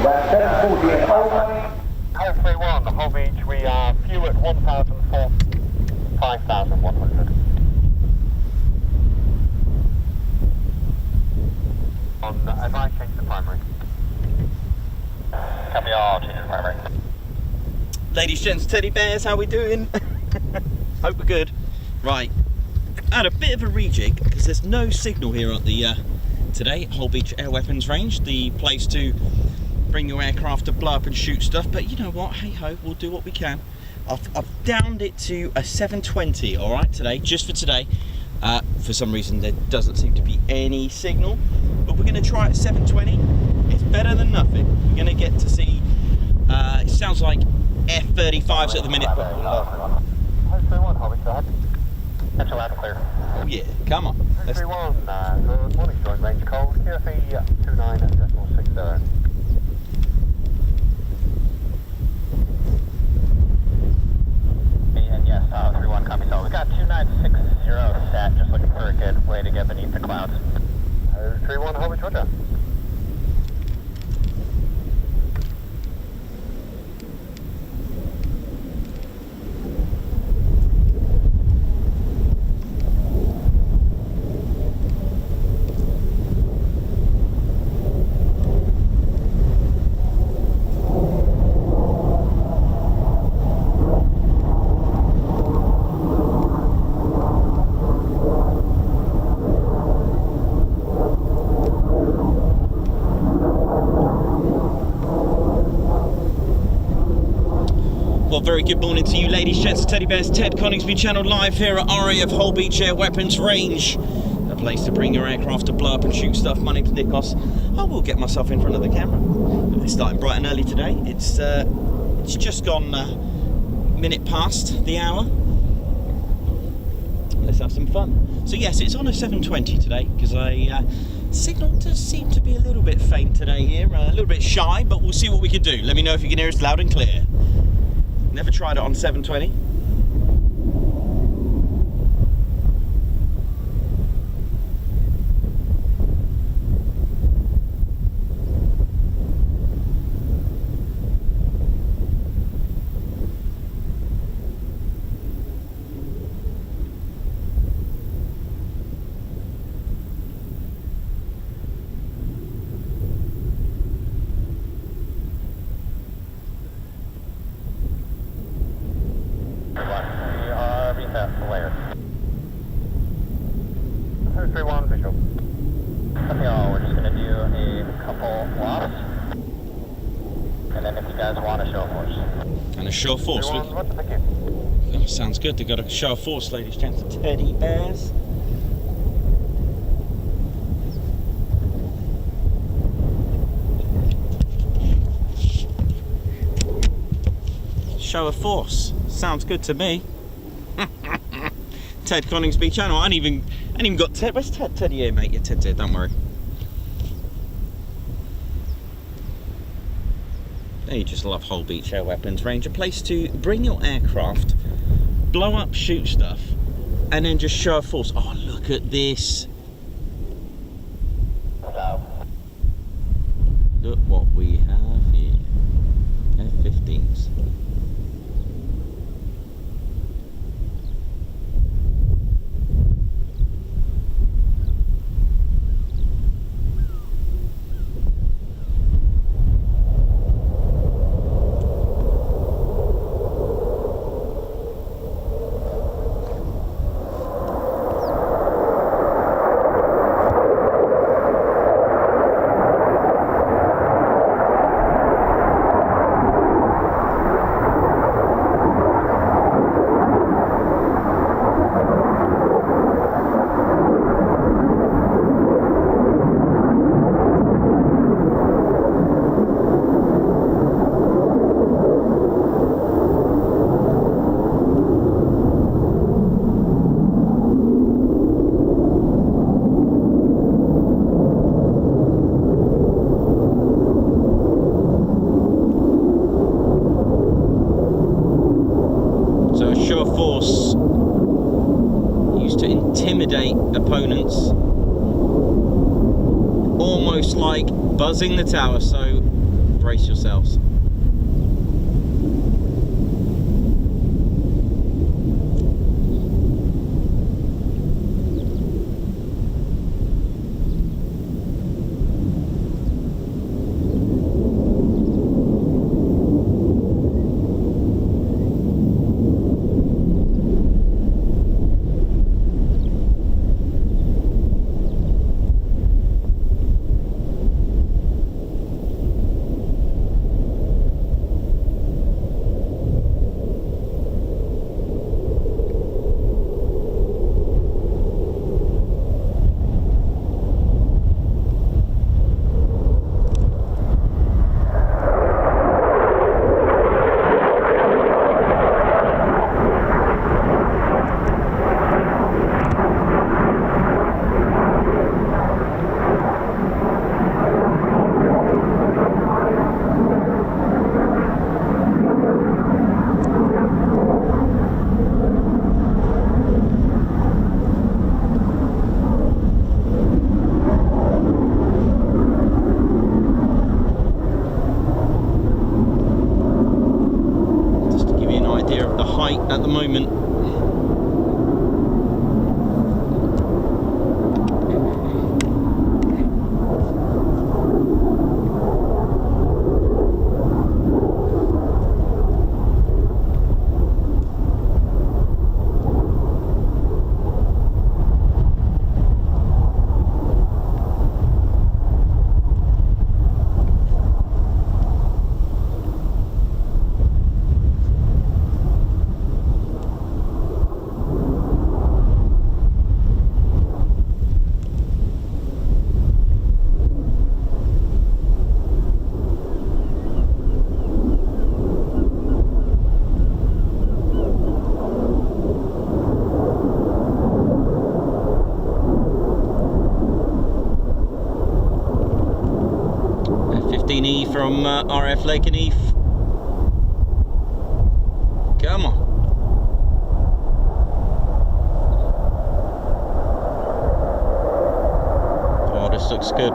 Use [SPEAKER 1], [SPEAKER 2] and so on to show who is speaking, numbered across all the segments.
[SPEAKER 1] 031, Holbeach, we are few at 5,100. On advice, change to primary. Copy all, change to primary.
[SPEAKER 2] Ladies, gents, teddy bears, how we doing? Hope we're good. Right, I had a bit of a rejig because there's no signal here at the today, Holbeach Air Weapons Range, the place to bring your aircraft to blow up and shoot stuff. But you know what? Hey ho, we'll do what we can. I've downed it to a 720. All right, today, just for today. For some reason, there doesn't seem to be any signal, but we're going to try at 720. It's better than nothing. We're going to get to see. It sounds like F-35s at the minute. But,
[SPEAKER 1] That's allowed to clear.
[SPEAKER 2] oh yeah, come on.
[SPEAKER 1] 231, good morning, joint range code, QFE 29.60. And yes, 31 copy, so we got 2960 set, just looking for a good way to get beneath the clouds. 31, Holbeach, Roger.
[SPEAKER 2] Well, very good morning to you, ladies, gents, and teddy bears. Ted Coningsby channel live here at RAF Holbeach Air Weapons Range, a place to bring your aircraft to blow up and shoot stuff. My name's Nikos. I will get myself in front of the camera. It's starting bright and early today. It's just gone minute past the hour. Let's have some fun. So yes, it's on a 720 today because signal does seem to be a little bit faint today here, a little bit shy, but we'll see what we can do. Let me know if you can hear us loud and clear. Never tried it on 720. Show of force. Oh, sounds good. They've got a show of force, ladies, gents, and teddy bears. Show of force. Sounds good to me. Ted Coningsby channel. I ain't even got Ted. Where's Ted? Teddy here, mate. Yeah, Ted's here. Don't worry. You just love Holbeach Air Weapons Range, a place to bring your aircraft, blow up, shoot stuff, and then just show a force. Oh, look at this. Look what we have here. F-15s. Opponents, almost like buzzing the tower, so brace from RAF Lincolnshire. Come on. Oh, this looks good.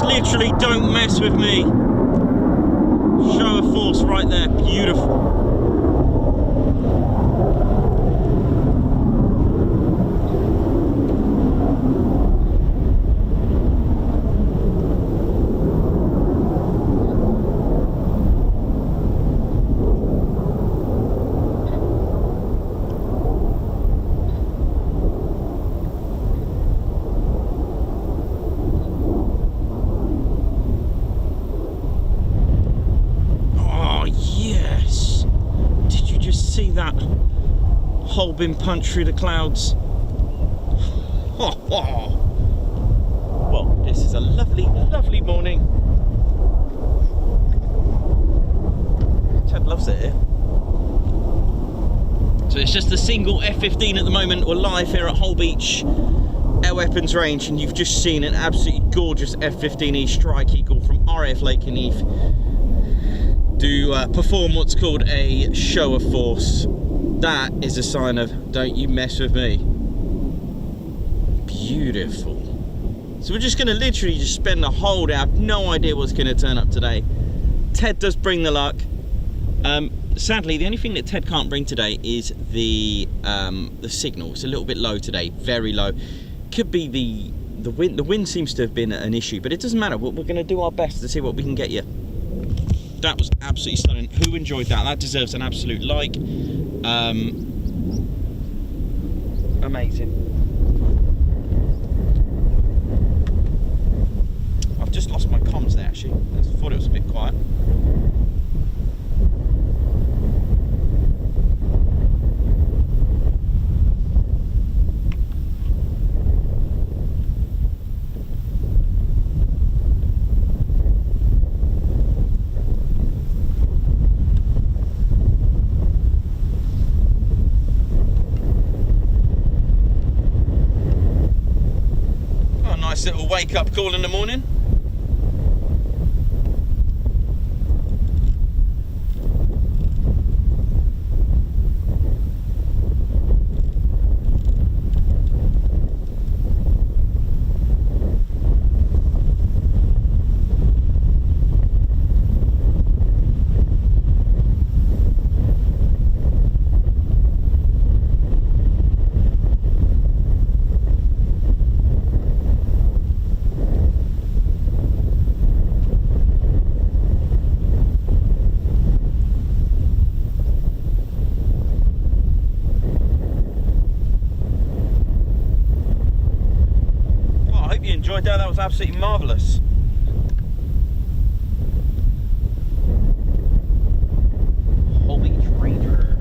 [SPEAKER 2] Literally, don't mess with me. Show of force right there, beautiful. Holbeach punch through the clouds. Well, this is a lovely, lovely morning. Ted loves it here. So it's just a single F-15 at the moment. We're live here at Holbeach Air Weapons Range, and you've just seen an absolutely gorgeous F-15E Strike Eagle from RAF Lincolnshire do perform what's called a show of force. That is a sign of don't you mess with me. Beautiful. So we're just going to literally just spend the whole day. I have no idea what's going to turn up today. Ted does bring the luck. Sadly, the only thing that Ted can't bring today is the signal. It's a little bit low today, very low. Could be the wind. The wind seems to have been an issue, but it doesn't matter. We're going to do our best to see what we can get you. That was absolutely stunning. Who enjoyed that? That deserves an absolute like. Amazing. I've just lost my comms there actually. I thought it was a bit quiet. Little wake up call in the morning. That was absolutely marvellous. Holbeach Ranger.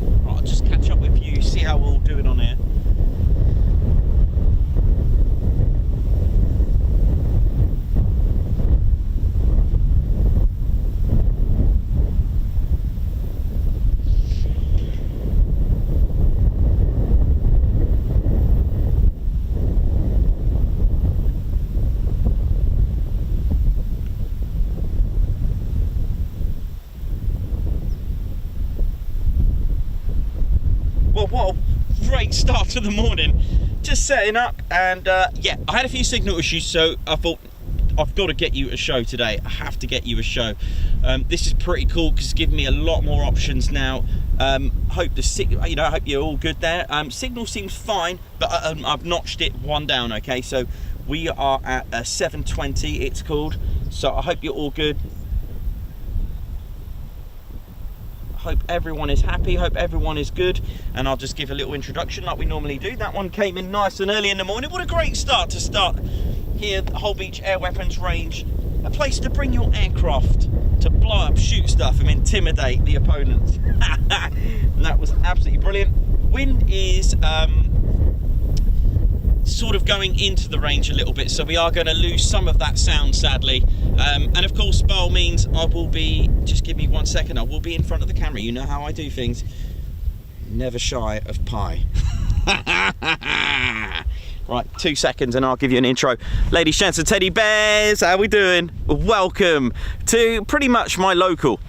[SPEAKER 2] Right, I'll just catch up with you, see how we're all doing on here. Well, what a great start to the morning. Just setting up, and yeah, I had a few signal issues, so I thought I've got to get you a show today. I have to get you a show. This is pretty cool because it's given me a lot more options now. Hope I hope you're all good there. Signal seems fine, but I've notched it one down. Okay, so we are at 720. It's called. So I hope you're all good. Hope everyone is happy, hope everyone is good, and I'll just give a little introduction like we normally do. That one came in nice and early in the morning. What a great start here at the Holbeach Air Weapons Range, a place to bring your aircraft to blow up, shoot stuff and intimidate the opponents. And that was absolutely brilliant. Wind is sort of going into the range a little bit, so we are going to lose some of that sound, sadly. And of course, by all means, I will be, just give me 1 second, I will be in front of the camera. You know how I do things. Never shy of pie. Right, 2 seconds and I'll give you an intro. Ladies, gents and teddy bears, how we doing? Welcome to pretty much my local.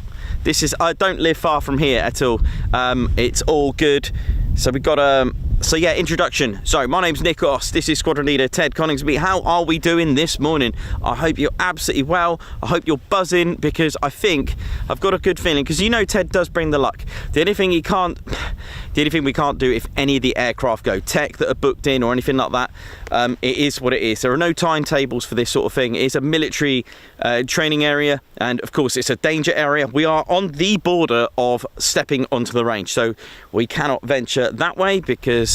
[SPEAKER 2] This is, I don't live far from here at all. It's all good. So we got so yeah, introduction. So my name's Nikos, this is Squadron Leader Ted Coningsby. How are we doing this morning? I hope you're absolutely well. I hope you're buzzing, because I think I've got a good feeling, because you know Ted does bring the luck. The only thing we can't do if any of the aircraft go tech that are booked in or anything like that, it is what it is. There are no timetables for this sort of thing. It's a military training area, and of course it's a danger area. We are on the border of stepping onto the range, so we cannot venture that way, because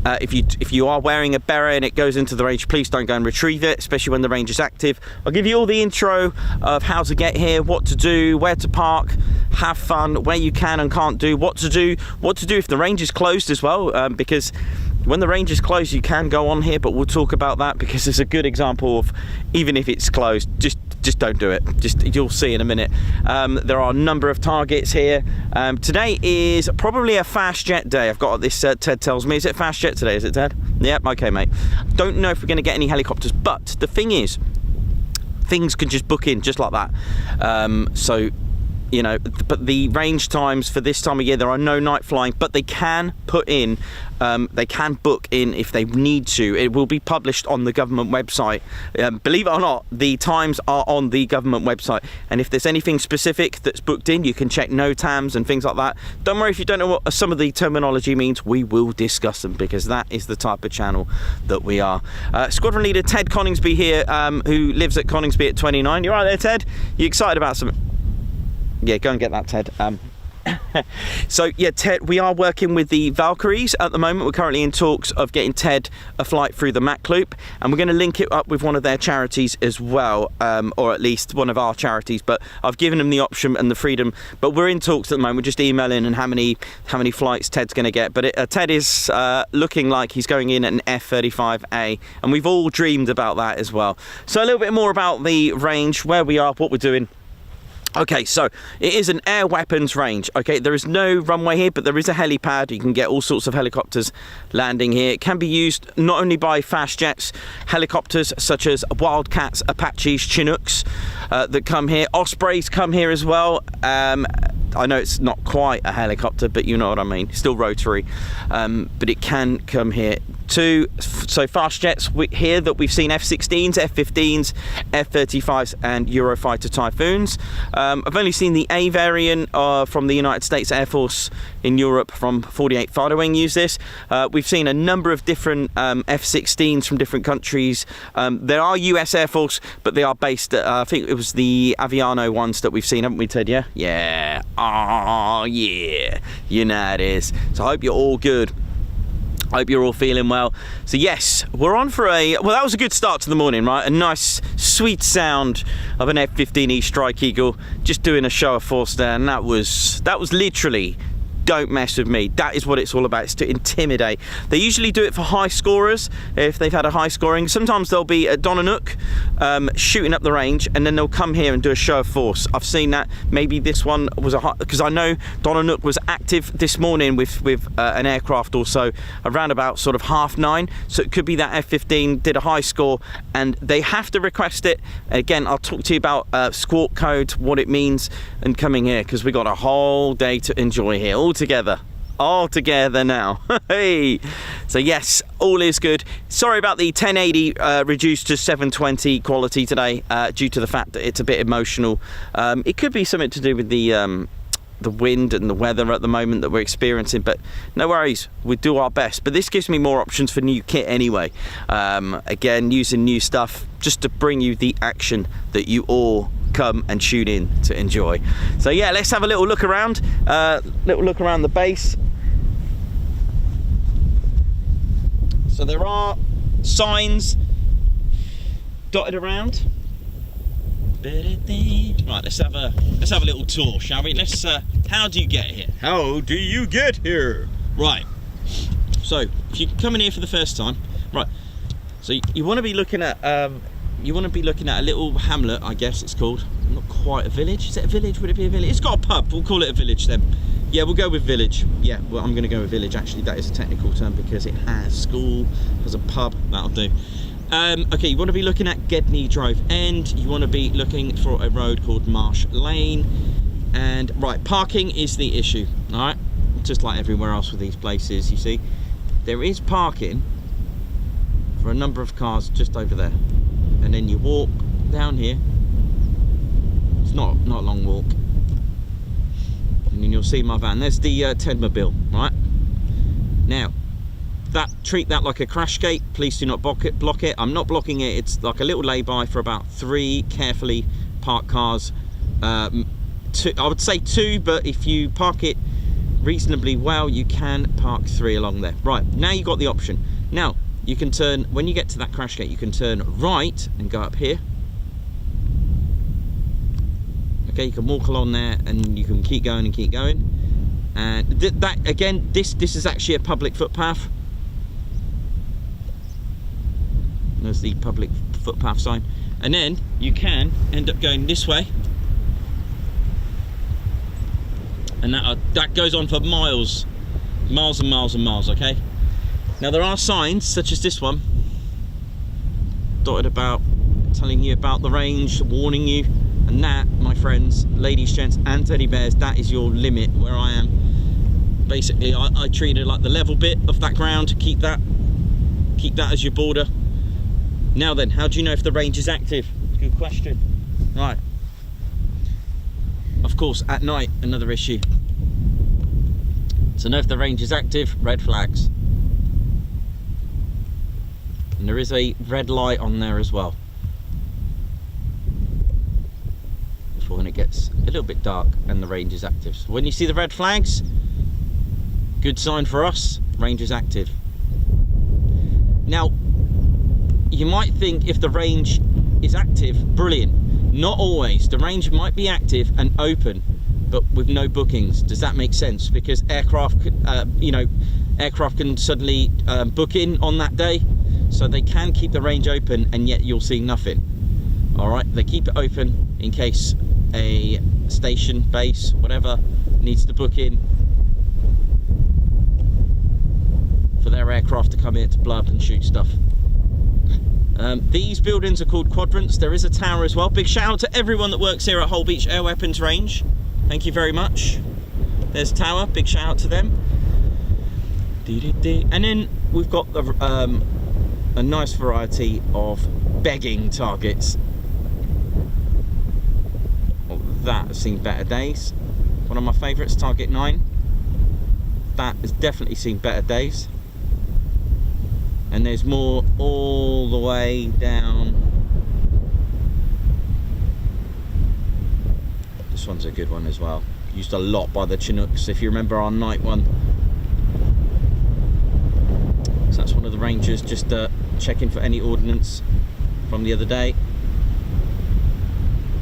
[SPEAKER 2] if you are wearing a beret and it goes into the range, please don't go and retrieve it, especially when the range is active. I'll give you all the intro of how to get here, what to do, where to park, have fun, where you can and can't do, what to do if the range is closed as well, because when the range is closed you can go on here, but we'll talk about that, because it's a good example of, even if it's closed, just don't do it. You'll see in a minute. There are a number of targets here. Today is probably a fast jet day. I've got this, Ted tells me. Is it fast jet today? Is it, Ted? Yep, okay, mate. Don't know if we're going to get any helicopters, but the thing is, things can just book in just like that. So, you know, but the range times for this time of year, there are no night flying, but they can put in, they can book in if they need to. It will be published on the government website. Believe it or not, the times are on the government website, and if there's anything specific that's booked in, you can check NOTAMs and things like that. Don't worry if you don't know what some of the terminology means, we will discuss them, because that is the type of channel that we are. Squadron Leader Ted Coningsby here, who lives at Coningsby at 29. You all right there, Ted? You excited about something? Yeah, go and get that, Ted. So yeah, Ted, we are working with the Valkyries at the moment. We're currently in talks of getting Ted a flight through the Mac Loop, and we're going to link it up with one of their charities as well, or at least one of our charities, but I've given them the option and the freedom. But we're in talks at the moment. We're just emailing and how many flights Ted's going to get, but Ted is looking like he's going in at an F-35A, and we've all dreamed about that as well. So a little bit more about the range, where we are, what we're doing. Okay, so it is an air weapons range. Okay, there is no runway here, but there is a helipad. You can get all sorts of helicopters landing here. It can be used not only by fast jets, helicopters such as Wildcats, Apaches, Chinooks that come here. Ospreys come here as well. I know it's not quite a helicopter, but you know what I mean. Still rotary, but it can come here too. So fast jets here that we've seen: F-16s, F-15s, F-35s, and Eurofighter Typhoons. I've only seen the A variant from the United States Air Force in Europe from 48 Fighter Wing use this. We've seen a number of different F-16s from different countries. There are US Air Force, but they are based at, I think it was the Aviano ones that we've seen, haven't we, Ted? Yeah. Oh, yeah. You know it is. So I hope you're all good. I hope you're all feeling well. So yes, we're on for well, that was a good start to the morning, right? A nice, sweet sound of an F-15E Strike Eagle just doing a show of force there, and that was literally, don't mess with me. That is what it's all about. It's to intimidate. They usually do it for high scorers, if they've had a high scoring. Sometimes they'll be at Donanook shooting up the range, and then they'll come here and do a show of force. I've seen that. Maybe this one was because I know Donanook was active this morning with an aircraft or so around about sort of 9:30. So it could be that F-15 did a high score, and they have to request it. Again, I'll talk to you about squawk code, what it means, and coming here, because we got a whole day to enjoy here. All together now. Hey, so yes, all is good. Sorry about the 1080 reduced to 720 quality today, due to the fact that it's a bit emotional. It could be something to do with the wind and the weather at the moment that we're experiencing, but no worries, we do our best. But this gives me more options for new kit anyway. Again, using new stuff just to bring you the action that you all come and tune in to enjoy. So yeah, let's have a little look around. The base. So there are signs dotted around. Right, let's have a little tour, shall we? How do you get here? How do you get here? Right. So if you're coming here for the first time, right. So you want to be looking at a little hamlet, I guess it's called. Not quite a village. Is it a village? Would it be a village? It's got a pub. We'll call it a village then. Yeah, we'll go with village. Yeah, well, I'm going to go with village. Actually, that is a technical term because it has school, has a pub. That'll do. Okay, you want to be looking at Gedney Drove End. You want to be looking for a road called Marsh Lane. And right, parking is the issue. All right, just like everywhere else with these places, you see, there is parking for a number of cars just over there. And then you walk down here. It's not a long walk. And then you'll see my van. There's the Tedmobile, right? Now, treat that like a crash gate. Please do not block it. I'm not blocking it. It's like a little lay-by for about 3 carefully parked cars. I would say 2, but if you park it reasonably well, you can park 3 along there. Right, now you've got the option. Now, you can turn, when you get to that crash gate, you can turn right and go up here. Okay, you can walk along there and you can keep going and keep going. And that again, this is actually a public footpath. There's the public footpath sign. And then you can end up going this way. And that goes on for miles and miles and miles, okay? Now there are signs, such as this one, dotted about, telling you about the range, warning you. And that, my friends, ladies, gents, and teddy bears, that is your limit where I am. Basically, I treat it like the level bit of that ground. Keep that as your border. Now then, how do you know if the range is active? Good question. Right. Of course, at night, another issue. To know if the range is active, red flags. And there is a red light on there as well. For when it gets a little bit dark and the range is active. So when you see the red flags, good sign for us, range is active. Now, you might think if the range is active, brilliant. Not always. The range might be active and open, but with no bookings. Does that make sense? Because aircraft can suddenly book in on that day, so they can keep the range open and yet you'll see nothing. All right, they keep it open in case a station, base, whatever, needs to book in for their aircraft to come here to blow up and shoot stuff. These buildings are called quadrants. There is a tower as well. Big shout out to everyone that works here at Holbeach Air Weapons Range. Thank you very much. There's a tower. Big shout out to them. And then we've got a nice variety of begging targets. Oh, that has seen better days. One of my favourites, Target 9. That has definitely seen better days. And there's more all the way down. This one's a good one as well. Used a lot by the Chinooks, if you remember our night one. So that's one of the Rangers, just checking for any ordnance from the other day.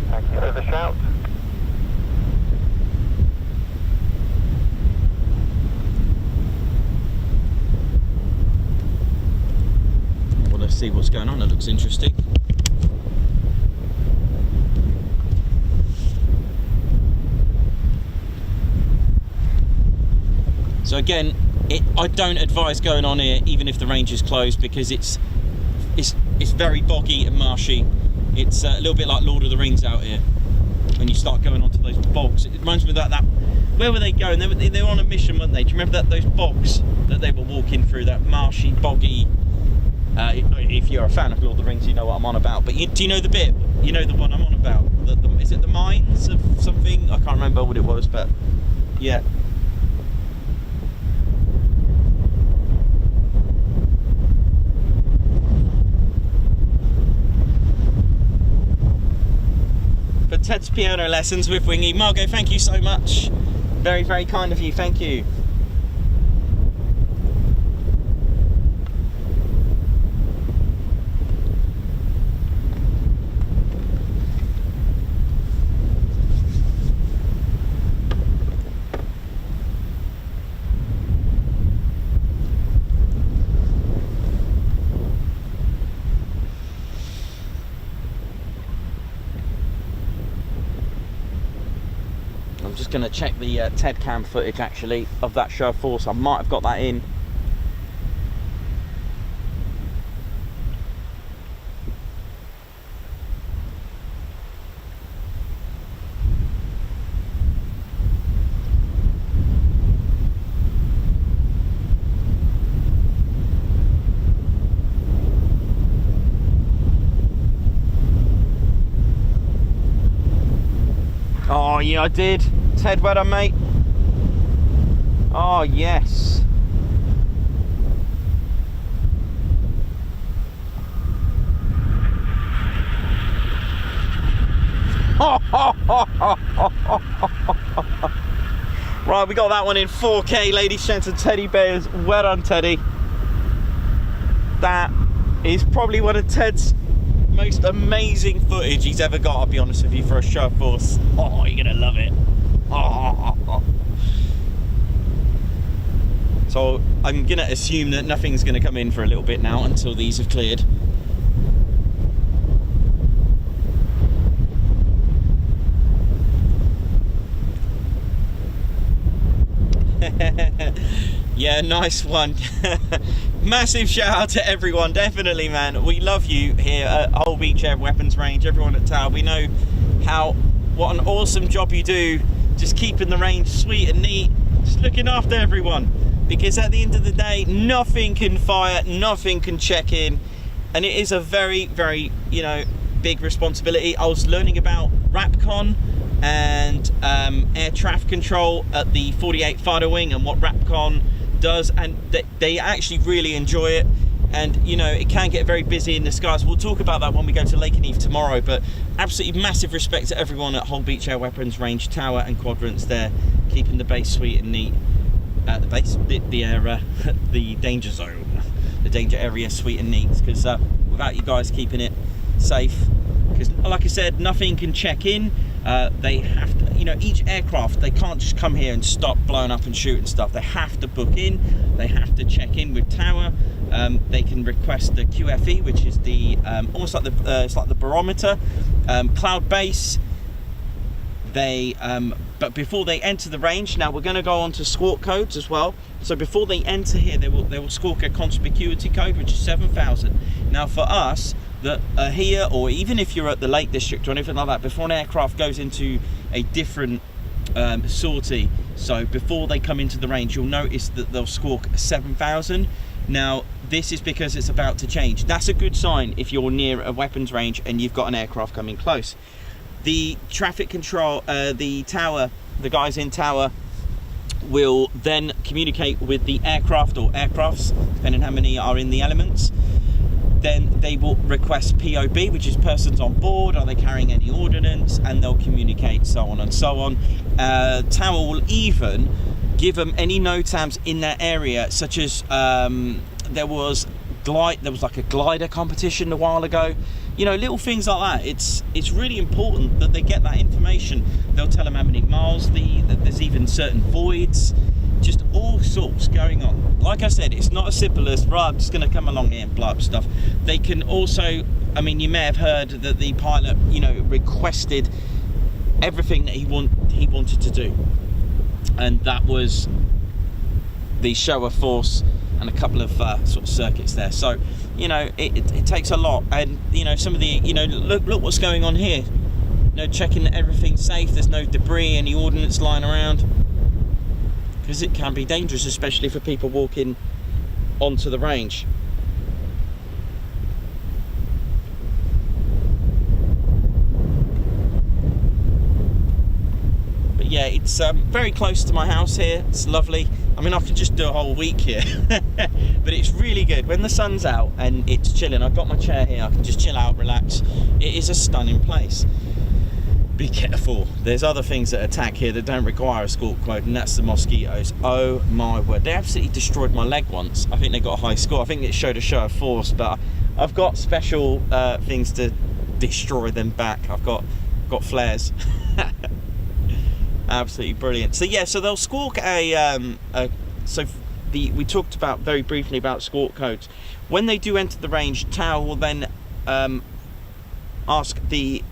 [SPEAKER 1] Thank you for the shout.
[SPEAKER 2] Well, let's see what's going on. It looks interesting. So again, I don't advise going on here even if the range is closed, because it's very boggy and marshy. It's a little bit like Lord of the Rings out here when you start going onto those bogs. It reminds me of that where were they going? They were on a mission, weren't they? Do you remember those bogs that they were walking through, that marshy, boggy? If you're a fan of Lord of the Rings, you know what I'm on about. But do you know the bit? You know the one I'm on about? Is it the mines of something? I can't remember what it was, but yeah. But Ted's piano lessons with Wingy. Margot, thank you so much. Very, very kind of you, thank you. Just going to check the TED cam footage actually of that show of force. I might have got that in. Oh yeah, I did. Ted, well done, mate. Oh yes. Right, we got that one in 4K, ladies, gents, and teddy bears. Well done, Teddy. That is probably one of Ted's most amazing footage he's ever got, I'll be honest with you, for a show of force. Oh, you're gonna love it. Oh. So I'm gonna assume that nothing's gonna come in for a little bit now until these have cleared. Yeah, nice one. Massive shout out to everyone, definitely, man. We love you here at Holbeach Air Weapons Range, everyone at Tower. We know what an awesome job you do, just keeping the range sweet and neat, just looking after everyone. Because at the end of the day, nothing can fire, nothing can check in, and it is a very, very, you know, big responsibility. I was learning about RAPCON and air traffic control at the 48 Fighter Wing and what RAPCON does, and they actually really enjoy it. And you know, it can get very busy in the skies. We'll talk about that when we go to Lake and Eve tomorrow, but absolutely massive respect to everyone at Holbeach Air Weapons Range, Tower and Quadrants there, keeping the base sweet and neat. The base, the danger zone, the danger area sweet and neat, because without you guys keeping it safe, because like I said, nothing can check in. They have to, you know, each aircraft, they can't just come here and stop blowing up and shooting stuff. They have to book in, they have to check in with Tower. They can request the QFE, which is the almost like the it's like the barometer, cloud base. They but before they enter the range, now we're going to go on to squawk codes as well. So before they enter here, they will squawk a conspicuity code, which is 7,000. Now for us that are here, or even if you're at the Lake District or anything like that, before an aircraft goes into a different sortie, so before they come into the range, you'll notice that they'll squawk 7,000. Now this is because it's about to change. That's a good sign if you're near a weapons range and you've got an aircraft coming close. The traffic control, the tower, the guys in Tower will then communicate with the aircraft or aircrafts, depending how many are in the elements. Then they will request POB, which is persons on board, are they carrying any ordnance, and they'll communicate so on and so on. Tower will even give them any NOTAMs in that area, such as there was like a glider competition a while ago. You know, little things like that. It's really important that they get that information. They'll tell them how many miles there's even certain voids, just all sorts going on. Like I said, it's not as simple as, right, I'm just going to come along here and blow up stuff. They can also, I mean, you may have heard that the pilot, you know, requested everything that he wanted to do, and that was the show of force and a couple of sort of circuits there. So, you know, it takes a lot. And you know, some of the, you know, look what's going on here. You know, checking that everything's safe, there's no debris, any ordnance lying around, because it can be dangerous, especially for people walking onto the range. But yeah, it's very close to my house here. It's lovely. I mean, I could just do a whole week here, but it's really good when the sun's out and it's chilling. I've got my chair here, I can just chill out, relax. It is a stunning place. be careful. There's other things that attack here that don't require a squawk quote, and that's the mosquitoes. Oh my word, they absolutely destroyed my leg once. I think they got a high score. I think it showed a show of force, but I've got special things to destroy them back. I've got flares. Absolutely brilliant. So yeah, so they'll squawk we talked about very briefly about squawk codes. When they do enter the range, Tower will then ask the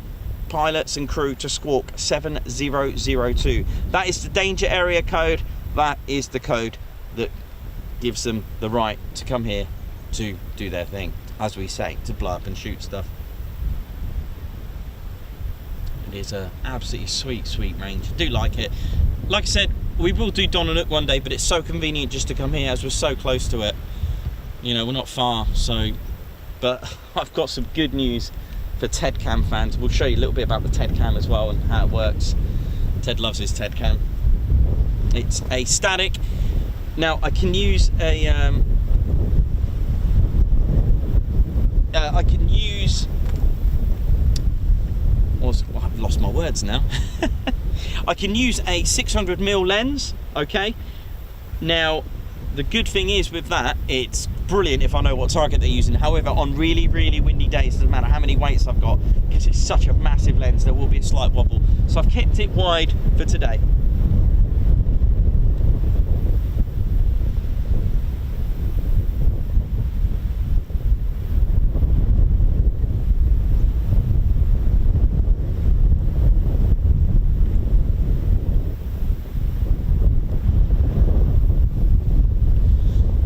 [SPEAKER 2] pilots and crew to squawk 7002. That is the danger area code. That is the code that gives them the right to come here to do their thing, as we say, to blow up and shoot stuff. It is a absolutely sweet range. I do like it. Like I said, we will do Donanook one day, but it's so convenient just to come here as we're so close to it. You know, we're not far, so. But I've got some good news for Ted Cam fans. We'll show you a little bit about the Ted Cam as well and how it works. Ted loves his Ted Cam. It's a static. Now I can use a I've lost my words now. I can use a 600mm lens, okay? Now, the good thing is with that, it's brilliant if I know what target they're using. However, on really windy days, doesn't matter how many weights I've got, because it's such a massive lens, there will be a slight wobble. So I've kept it wide for today.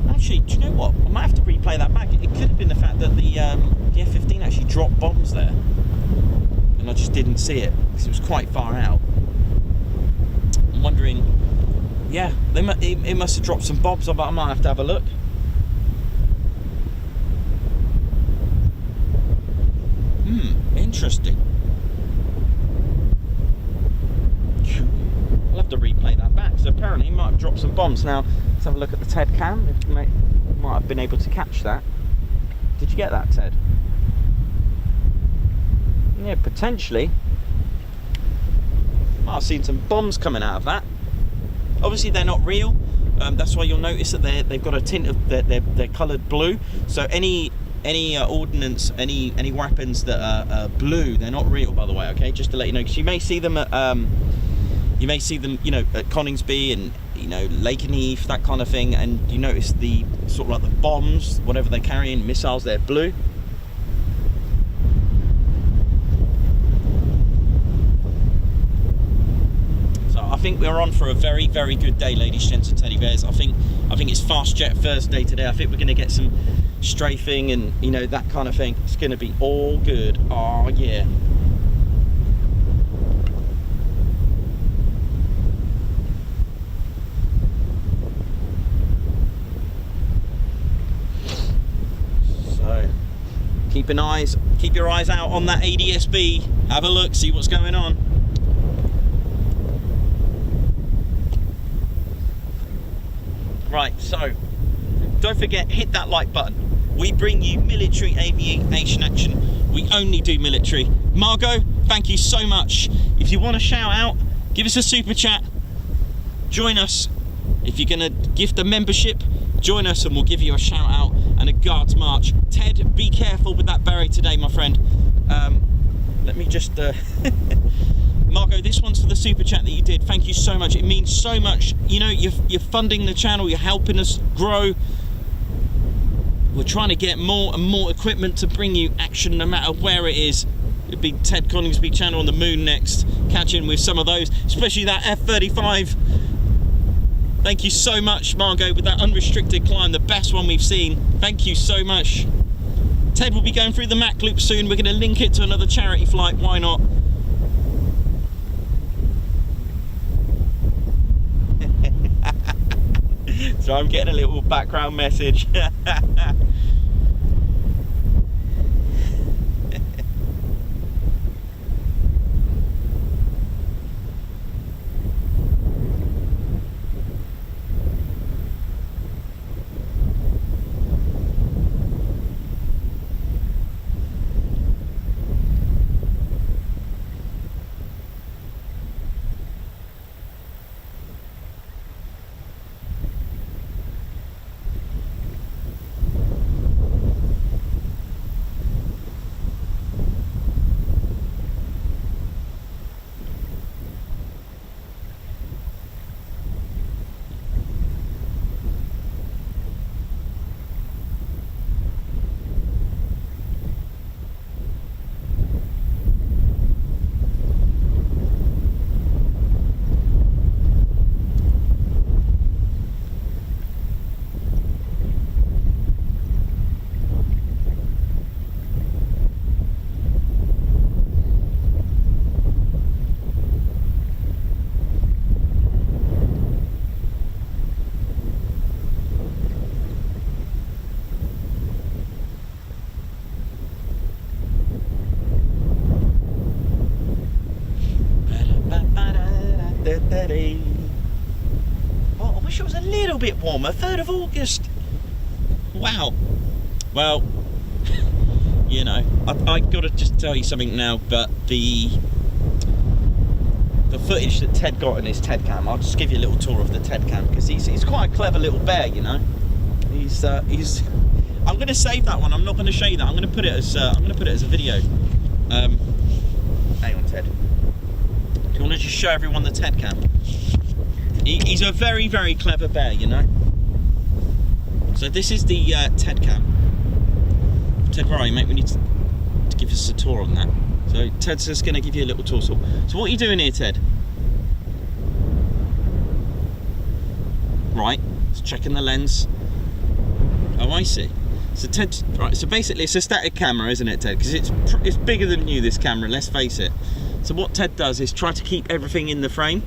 [SPEAKER 2] Actually, do you know what? I might have to replay that back. It could have been the fact that the F-15 actually dropped bombs there, and I just didn't see it because it was quite far out. I'm wondering, yeah, it must have dropped some bombs, but I might have to have a look. Interesting. I'll have to replay that back. So apparently, it might have dropped some bombs. Now, let's have a look at the Ted Cam. It might have been able to catch that. Did you get that, Ted? Yeah, potentially. Might have seen some bombs coming out of that. Obviously, they're not real. That's why you'll notice that they've got a tint of they're coloured blue. So any ordnance, any weapons that are blue, they're not real, by the way. Okay, just to let you know, because you may see them at you know, at Coningsby and, you know, Lake and Heath, that kind of thing, and you notice the sort of like the bombs, whatever they're carrying, missiles, they're blue. So I think we're on for a very good day, ladies, gents and teddy bears. I think it's Fast Jet Thursday today. I think we're going to get some strafing and, you know, that kind of thing. It's going to be all good. Oh yeah. Keep your eyes out on that ADSB. Have a look, see what's going on. Right, so don't forget, hit that like button. We bring you military aviation action. We only do military. Margot, thank you so much. If you want to shout out, give us a super chat. Join us. If you're going to gift a membership, join us and we'll give you a shout out and a guards march. Ted, be careful with that berry today, my friend. Let me just Margot, this one's for the super chat that you did. Thank you so much. It means so much. You know, you're funding the channel, you're helping us grow. We're trying to get more and more equipment to bring you action no matter where it is. It'd be Ted Coningsby channel on the moon next, catching with some of those, especially that F-35. Thank you so much, Margot, with that unrestricted climb, the best one we've seen. Thank you so much. Ted will be going through the Mac loop soon. We're going to link it to another charity flight. Why not? So I'm getting a little background message. little bit warmer. 3rd of August. Wow. Well, you know, I gotta just tell you something now, but the footage that Ted got in his Ted cam, I'll just give you a little tour of the Ted cam, because he's quite a clever little bear, you know. He's I'm going to save that one. I'm not going to show you that. I'm going to put it as a video. Hang on, Ted. Do you want to just show everyone the Ted cam? He's a very, very clever bear, you know. So this is the Ted cam. Ted, where are you, mate? We need to give us a tour on that. So Ted's just going to give you a little tour. So what are you doing here, Ted? Right, it's checking the lens. Oh, I see. So Ted, right. So basically, it's a static camera, isn't it, Ted? Because it's bigger than you, this camera. Let's face it. So what Ted does is try to keep everything in the frame,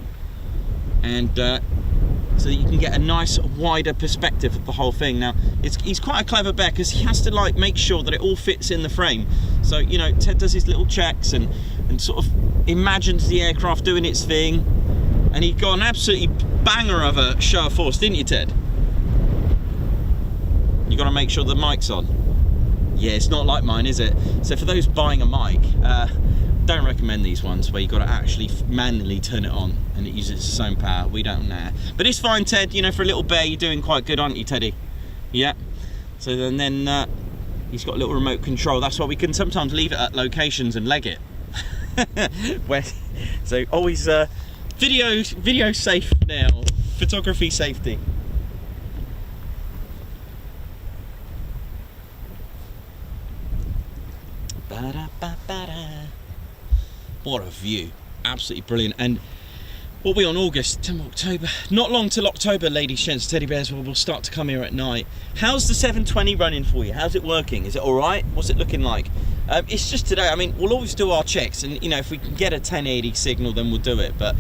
[SPEAKER 2] and so that you can get a nice wider perspective of the whole thing. Now, he's quite a clever bear, because he has to like make sure that it all fits in the frame. So, you know, Ted does his little checks and sort of imagines the aircraft doing its thing, and he got an absolutely banger of a show of force, didn't you, Ted? You got to make sure the mic's on. Yeah, it's not like mine, is it? So for those buying a mic, don't recommend these ones where you got to actually manually turn it on and it uses its own power. We don't know. But it's fine, Ted. You know, for a little bear, you're doing quite good, aren't you, Teddy? Yeah. So then he's got a little remote control. That's why we can sometimes leave it at locations and leg it. So always video safe now. Photography safety. What a view, absolutely brilliant. And we'll be on August to October, not long till October, ladies, gents, teddy bears will start to come here at night. How's the 720 running for you? How's it working? Is it all right? What's it looking like? It's just today. I mean, we'll always do our checks, and you know, if we can get a 1080 signal, then we'll do it. But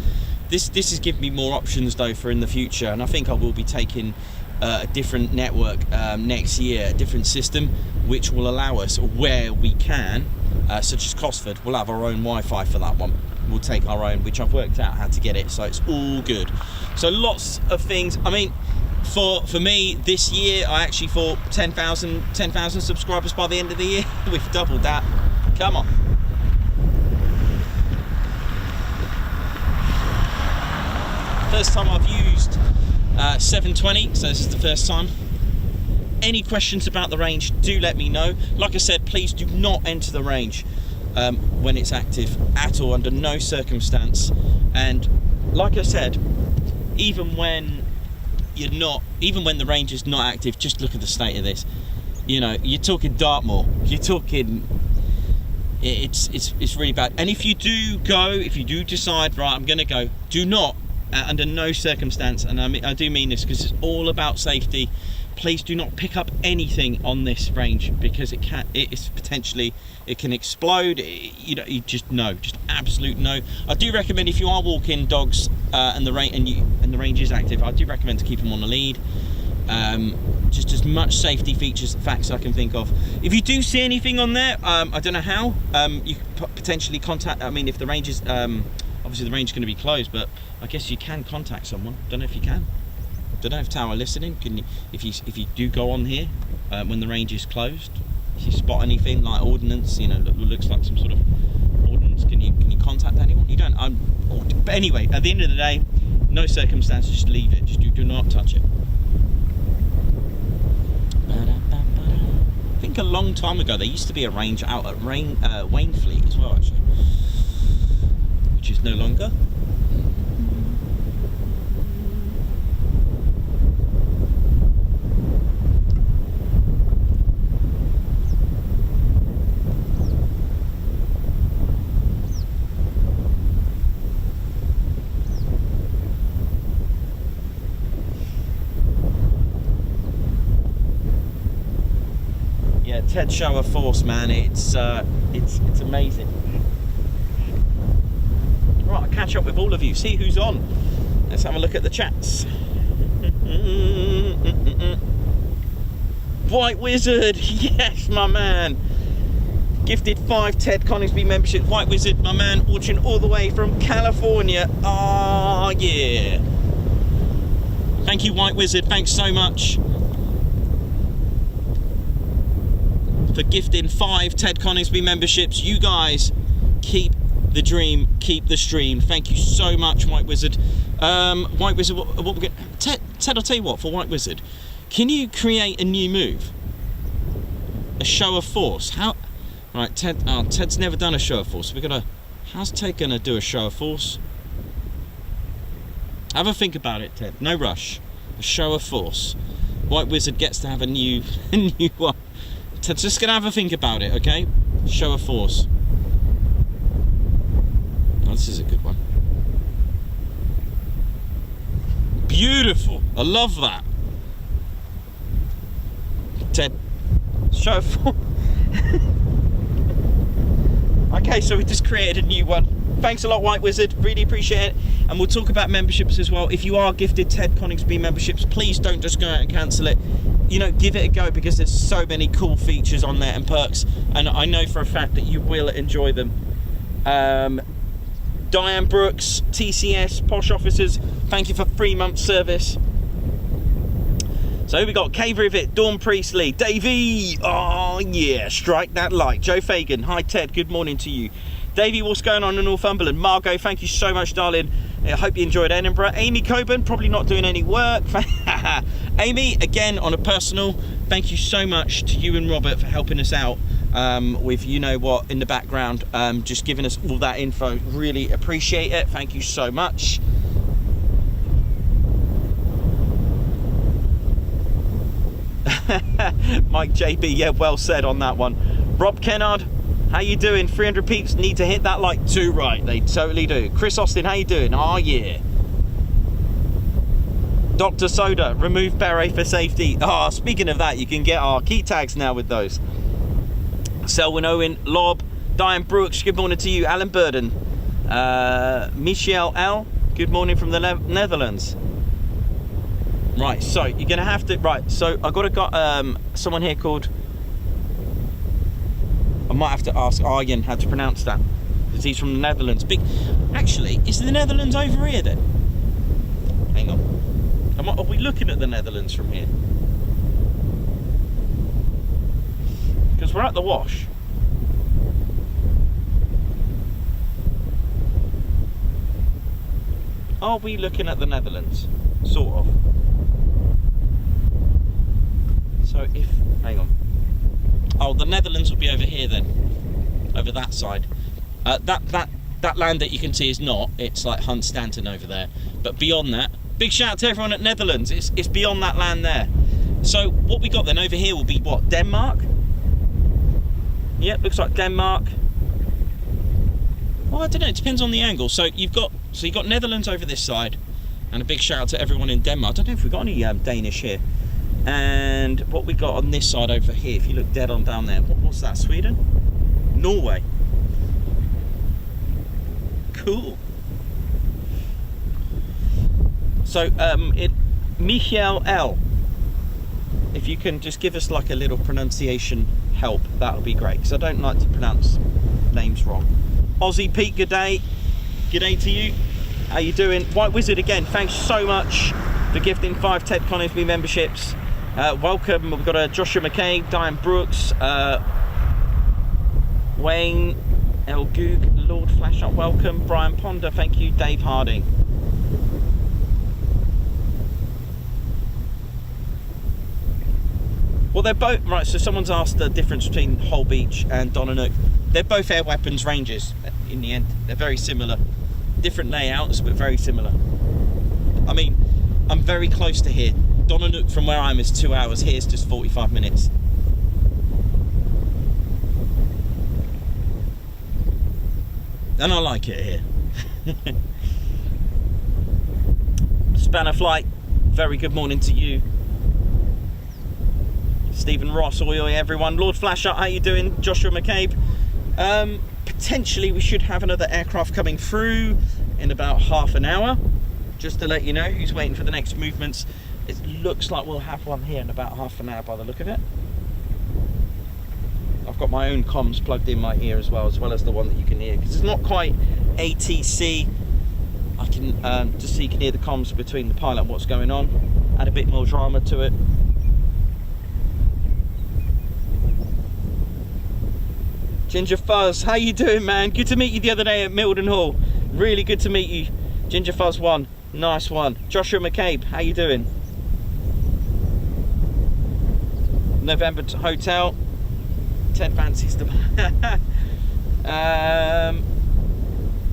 [SPEAKER 2] this has given me more options though for in the future, and I think I will be taking a different network next year, a different system, which will allow us, where we can, such as Cosford, we'll have our own Wi-Fi for that one. We'll take our own, which I've worked out how to get it, so it's all good. So lots of things. I mean, for me this year, I actually thought 10,000 subscribers by the end of the year. We've doubled that. Come on. First time I've used 720, so this is the first time. Any questions about the range, do let me know. Like I said, please do not enter the range when it's active at all, under no circumstance. And like I said, even when the range is not active, just look at the state of this. You know, you're talking Dartmoor, you're talking, it's really bad. And if you do decide, right, I'm gonna go, do not, under no circumstance, and I do mean this because it's all about safety, please do not pick up anything on this range, because it can explode. You just absolute no. I do recommend, if you are walking dogs and the range is active, I do recommend to keep them on the lead. Just as much safety features, facts I can think of. If you do see anything on there, I don't know how, you could potentially contact. I mean, if the range is obviously the range is going to be closed, but I guess you can contact someone. Don't know if you can. Don't know if Tower listening. Can you, if you do go on here when the range is closed, if you spot anything like ordnance, you know, that looks like some sort of ordnance, can you contact anyone? You don't. But anyway, at the end of the day, no circumstances, just leave it. Just do not touch it. I think a long time ago there used to be a range out at Wainfleet as well, actually, which is no longer. Ted show of force, man. It's amazing. Right, I'll catch up with all of you, see who's on. Let's have a look at the chats. White Wizard, yes, my man. Gifted 5 Ted Coningsby membership. White Wizard, my man, watching all the way from California. Oh yeah. Thank you, White Wizard. Thanks so much for gifting 5 Ted Coningsby memberships. You guys keep the dream, keep the stream. Thank you so much, White Wizard. White Wizard, what we're going Ted, I'll tell you what, for White Wizard, can you create a new move? A show of force. How? Right, Ted. Oh, Ted's never done a show of force. We're gonna. How's Ted gonna do a show of force? Have a think about it, Ted. No rush. A show of force. White Wizard gets to have a new one. Ted's just gonna have a think about it, okay? Show of force. Oh, this is a good one. Beautiful. I love that. Ted, show of force. Okay, so we just created a new one. Thanks a lot, White Wizard. Really appreciate it. And we'll talk about memberships as well. If you are gifted Ted Coningsby memberships, please don't just go out and cancel it. You know, give it a go, because there's so many cool features on there and perks. And I know for a fact that you will enjoy them. Diane Brooks, TCS, Posh Officers, thank you for 3 months service. So we got Cave Rivet, Dawn Priestley, Davey, oh yeah, strike that like. Joe Fagan, hi Ted, good morning to you. Davey, what's going on in Northumberland? Margot, thank you so much, darling. I hope you enjoyed Edinburgh. Amy Coburn, probably not doing any work. Amy, again, on a personal, thank you so much to you and Robert for helping us out with you know what in the background, just giving us all that info. Really appreciate it. Thank you so much. Mike JB, yeah, well said on that one. Rob Kennard, how you doing? 300 peeps need to hit that like too, right? They totally do. Chris Austin, how you doing? Oh yeah. Dr. Soda, remove beret for safety. Oh, speaking of that, you can get our key tags now with those. Selwyn Owen, Lob, Diane Brooks, good morning to you. Alan Burden, Michelle L, good morning from the Netherlands. Right, so you're gonna have to, right, so I got someone here called, I might have to ask Arjen how to pronounce that, because he's from the Netherlands. Actually, is the Netherlands over here then? Hang on, are we looking at the Netherlands from here? Because we're at the Wash. Are we looking at the Netherlands? Sort of. So if, hang on. Oh, the Netherlands will be over here then. Over that side. That land that you can see is not. It's like Hunt Stanton over there. But beyond that, big shout out to everyone at Netherlands. It's beyond that land there. So what we got then over here will be what? Denmark? Yep, looks like Denmark. Well, I don't know, it depends on the angle. So you've got Netherlands over this side, and a big shout out to everyone in Denmark. I don't know if we've got any Danish here. And what we got on this side over here, if you look dead on down there, what's that, Sweden? Norway. Cool. So Michael L, if you can just give us like a little pronunciation help, that would be great, because I don't like to pronounce names wrong. Aussie Pete, good day. Good day to you. How you doing? White Wizard again, thanks so much for gifting 5 Ted Coningsby memberships. Welcome. We've got Joshua McKay, Diane Brooks, Wayne El Goog, Lord Flash Up, welcome. Brian Ponder, thank you. Dave Harding. Well, they're both right. So someone's asked the difference between Holbeach and Donanook. They're both air weapons ranges. In the end, they're very similar. Different layouts, but very similar. I mean, I'm very close to here. Donanook from where I am is 2 hours. Here's just 45 minutes. And I like it here. Spanner Flight, very good morning to you. Stephen Ross, oi oi everyone. Lord Flash Up, how you doing? Joshua McCabe. Potentially we should have another aircraft coming through in about half an hour. Just to let you know who's waiting for the next movements. It looks like we'll have one here in about half an hour by the look of it. I've got my own comms plugged in my ear as well as the one that you can hear, because it's not quite ATC. can just so you can hear the comms between the pilot and what's going on. Add a bit more drama to it. Ginger Fuzz, how you doing, man? Good to meet you the other day at Milton Hall. Really good to meet you. Ginger Fuzz 1, nice one. Joshua McCabe, how you doing? November Hotel. Ted fancies the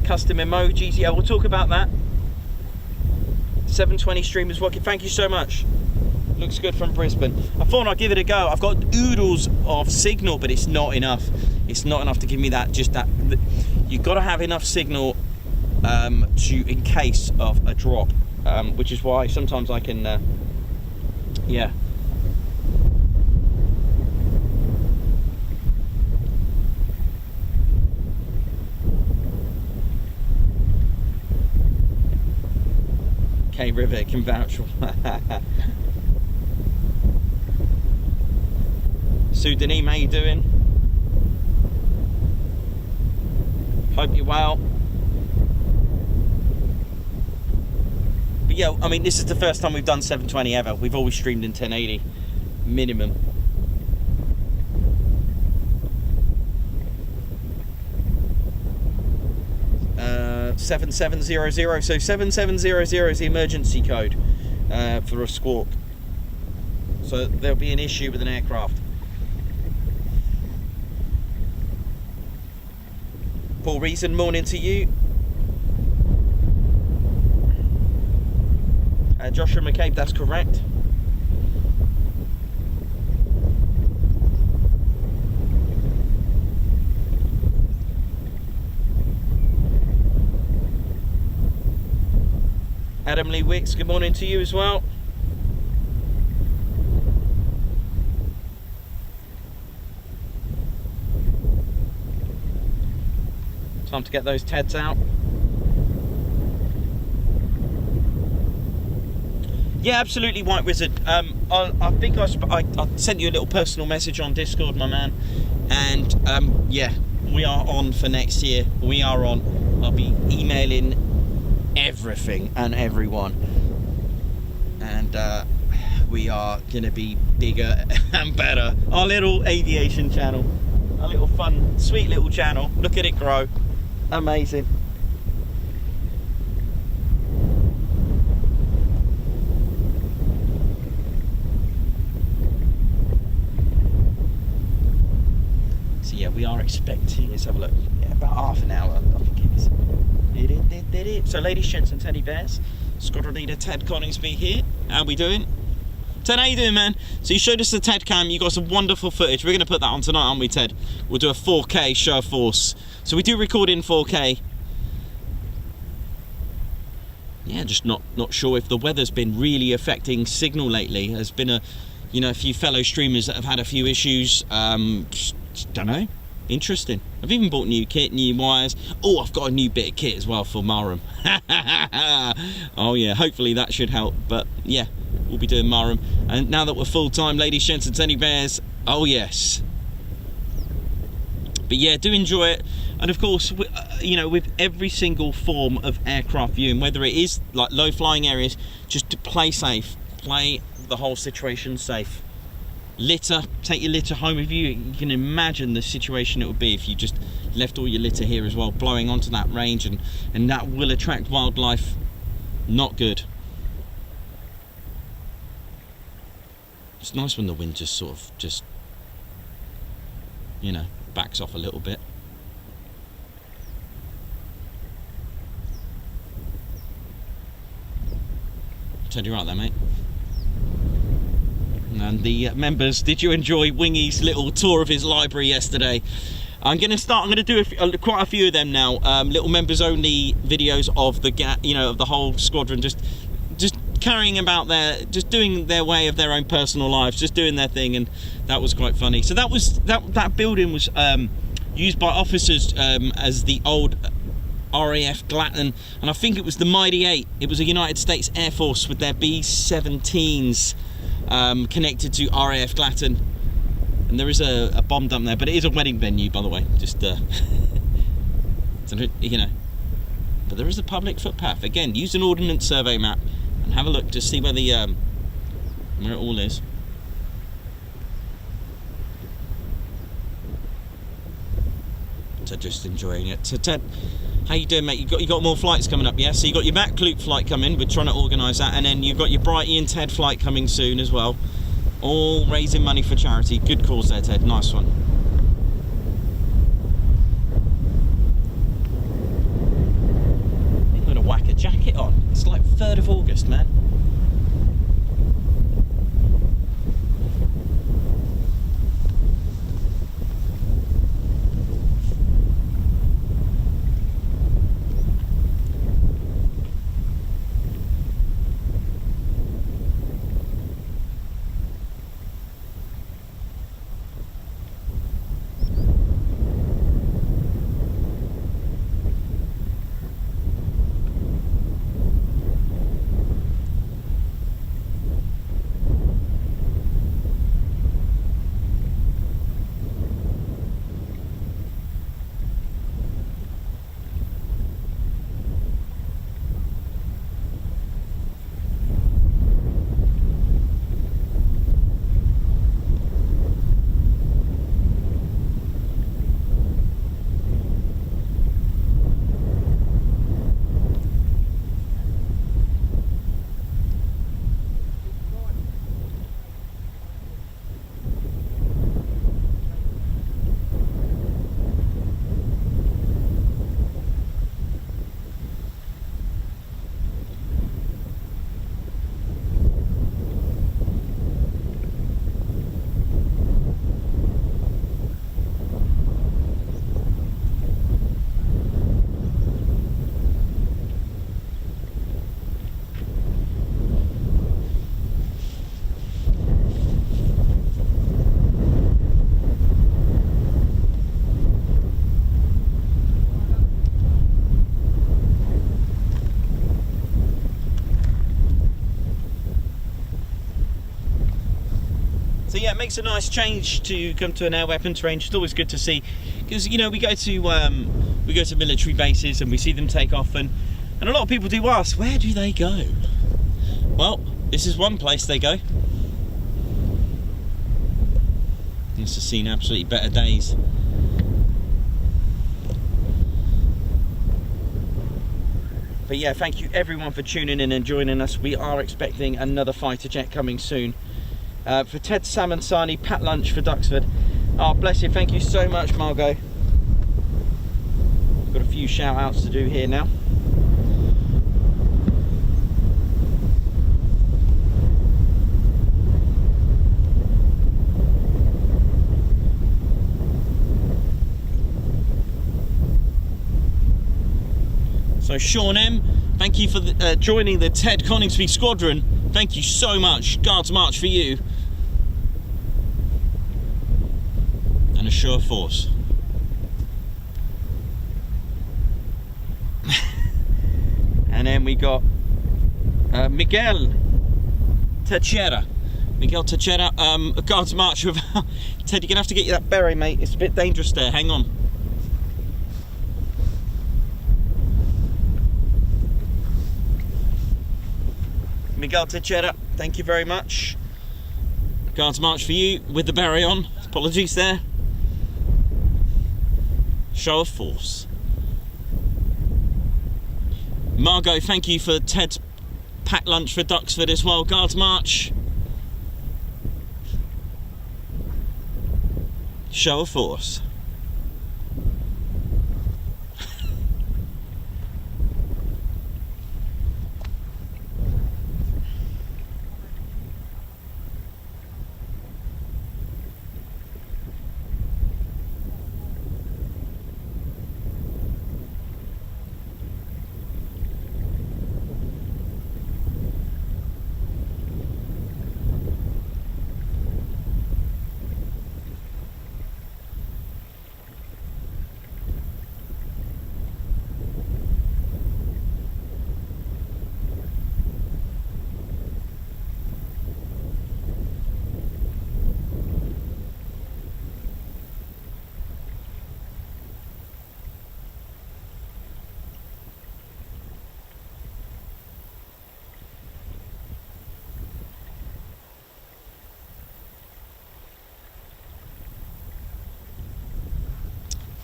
[SPEAKER 2] custom emojis. Yeah, we'll talk about that. 720 stream is working. Thank you so much. Looks good from Brisbane. I thought I'd give it a go. I've got oodles of signal, but it's not enough. It's not enough to give me that. Just that. You've got to have enough signal in case of a drop, which is why sometimes I can. Yeah. K River can vouch for. Sue Denis, how you doing? Hope you're well. But yeah, I mean, this is the first time we've done 720 ever. We've always streamed in 1080 minimum. Uh, 7700. So 7700 is the emergency code for a squawk. So there'll be an issue with an aircraft. Paul Reason, morning to you. Joshua McCabe, that's correct. Adam Lee Wicks, good morning to you as well. Time to get those TEDs out. Yeah, absolutely, White Wizard. I think I sent you a little personal message on Discord, my man. And yeah, we are on for next year. We are on. I'll be emailing everything and everyone. And we are going to be bigger and better. Our little aviation channel. Our little fun, sweet little channel. Look at it grow. Amazing. So yeah, we are expecting, let's have a look, yeah, about half an hour, I think it is. So ladies, gents and teddy bears, Squadron Leader Ted Coningsby here. How we doing? Ted, how you doing, man? So you showed us the Ted cam, you got some wonderful footage. We're going to put that on tonight, aren't we, Ted? We'll do a 4K show of force. So we do record in 4K. Yeah, just not sure if the weather's been really affecting signal lately. There's been a few fellow streamers that have had a few issues. Just don't know. Interesting. I've even bought new kit, new wires. Oh, I've got a new bit of kit as well for Marham. Oh yeah, hopefully that should help. But yeah, we'll be doing Marham. And now that we're full time, ladies, gents and teddy bears, oh yes. But yeah, do enjoy it. And of course, with every single form of aircraft viewing, whether it is like low flying areas, just to play safe, play the whole situation safe. Litter, take your litter home with you. You can imagine the situation it would be if you just left all your litter here as well, blowing onto that range, and that will attract wildlife. Not good. It's nice when the wind just sort of backs off a little bit. Turned you right there, mate. And the members, did you enjoy Wingy's little tour of his library yesterday? I'm going to do quite a few of them now. Little members only videos of of the whole squadron, just carrying about just doing their way of their own personal lives, just doing their thing, and that was quite funny. So that building was used by officers as the old RAF Glatton, and I think it was the Mighty 8. It was a United States Air Force with their B-17s connected to RAF Glatton, and there is a bomb dump there, but it is a wedding venue, by the way. Just so, but there is a public footpath. Again, use an ordnance survey map and have a look to see where the where it all is. So just enjoying it. So Ted, how you doing, mate? You got more flights coming up, yeah? So you got your MacLoop flight coming. We're trying to organise that, and then you've got your Brighty and Ted flight coming soon as well. All raising money for charity. Good cause there, Ted. Nice one. I'm gonna whack a jacket on. It's like 3rd of August, man. So yeah, it makes a nice change to come to an air weapons range. It's always good to see, because you know we go to military bases and we see them take off, and a lot of people do ask, where do they go? Well, this is one place they go. This has seen absolutely better days. But yeah, thank you everyone for tuning in and joining us. We are expecting another fighter jet coming soon. For Ted Samansani, Pat Lunch for Duxford. Oh, bless you, thank you so much, Margot. Got a few shout outs to do here now. So Sean M, thank you for joining the Ted Coningsby Squadron. Thank you so much. Guards March for you. And a show of force. And then we got Miguel Teixeira. Miguel Teixeira, a Guards March with Ted, you're gonna have to get you that beret, mate. It's a bit dangerous there. Hang on. Miguel Teixeira, thank you very much. Guards March for you with the beret on. Apologies there. Show of force. Margot, thank you for Ted's packed lunch for Duxford as well. Guards March. Show of force.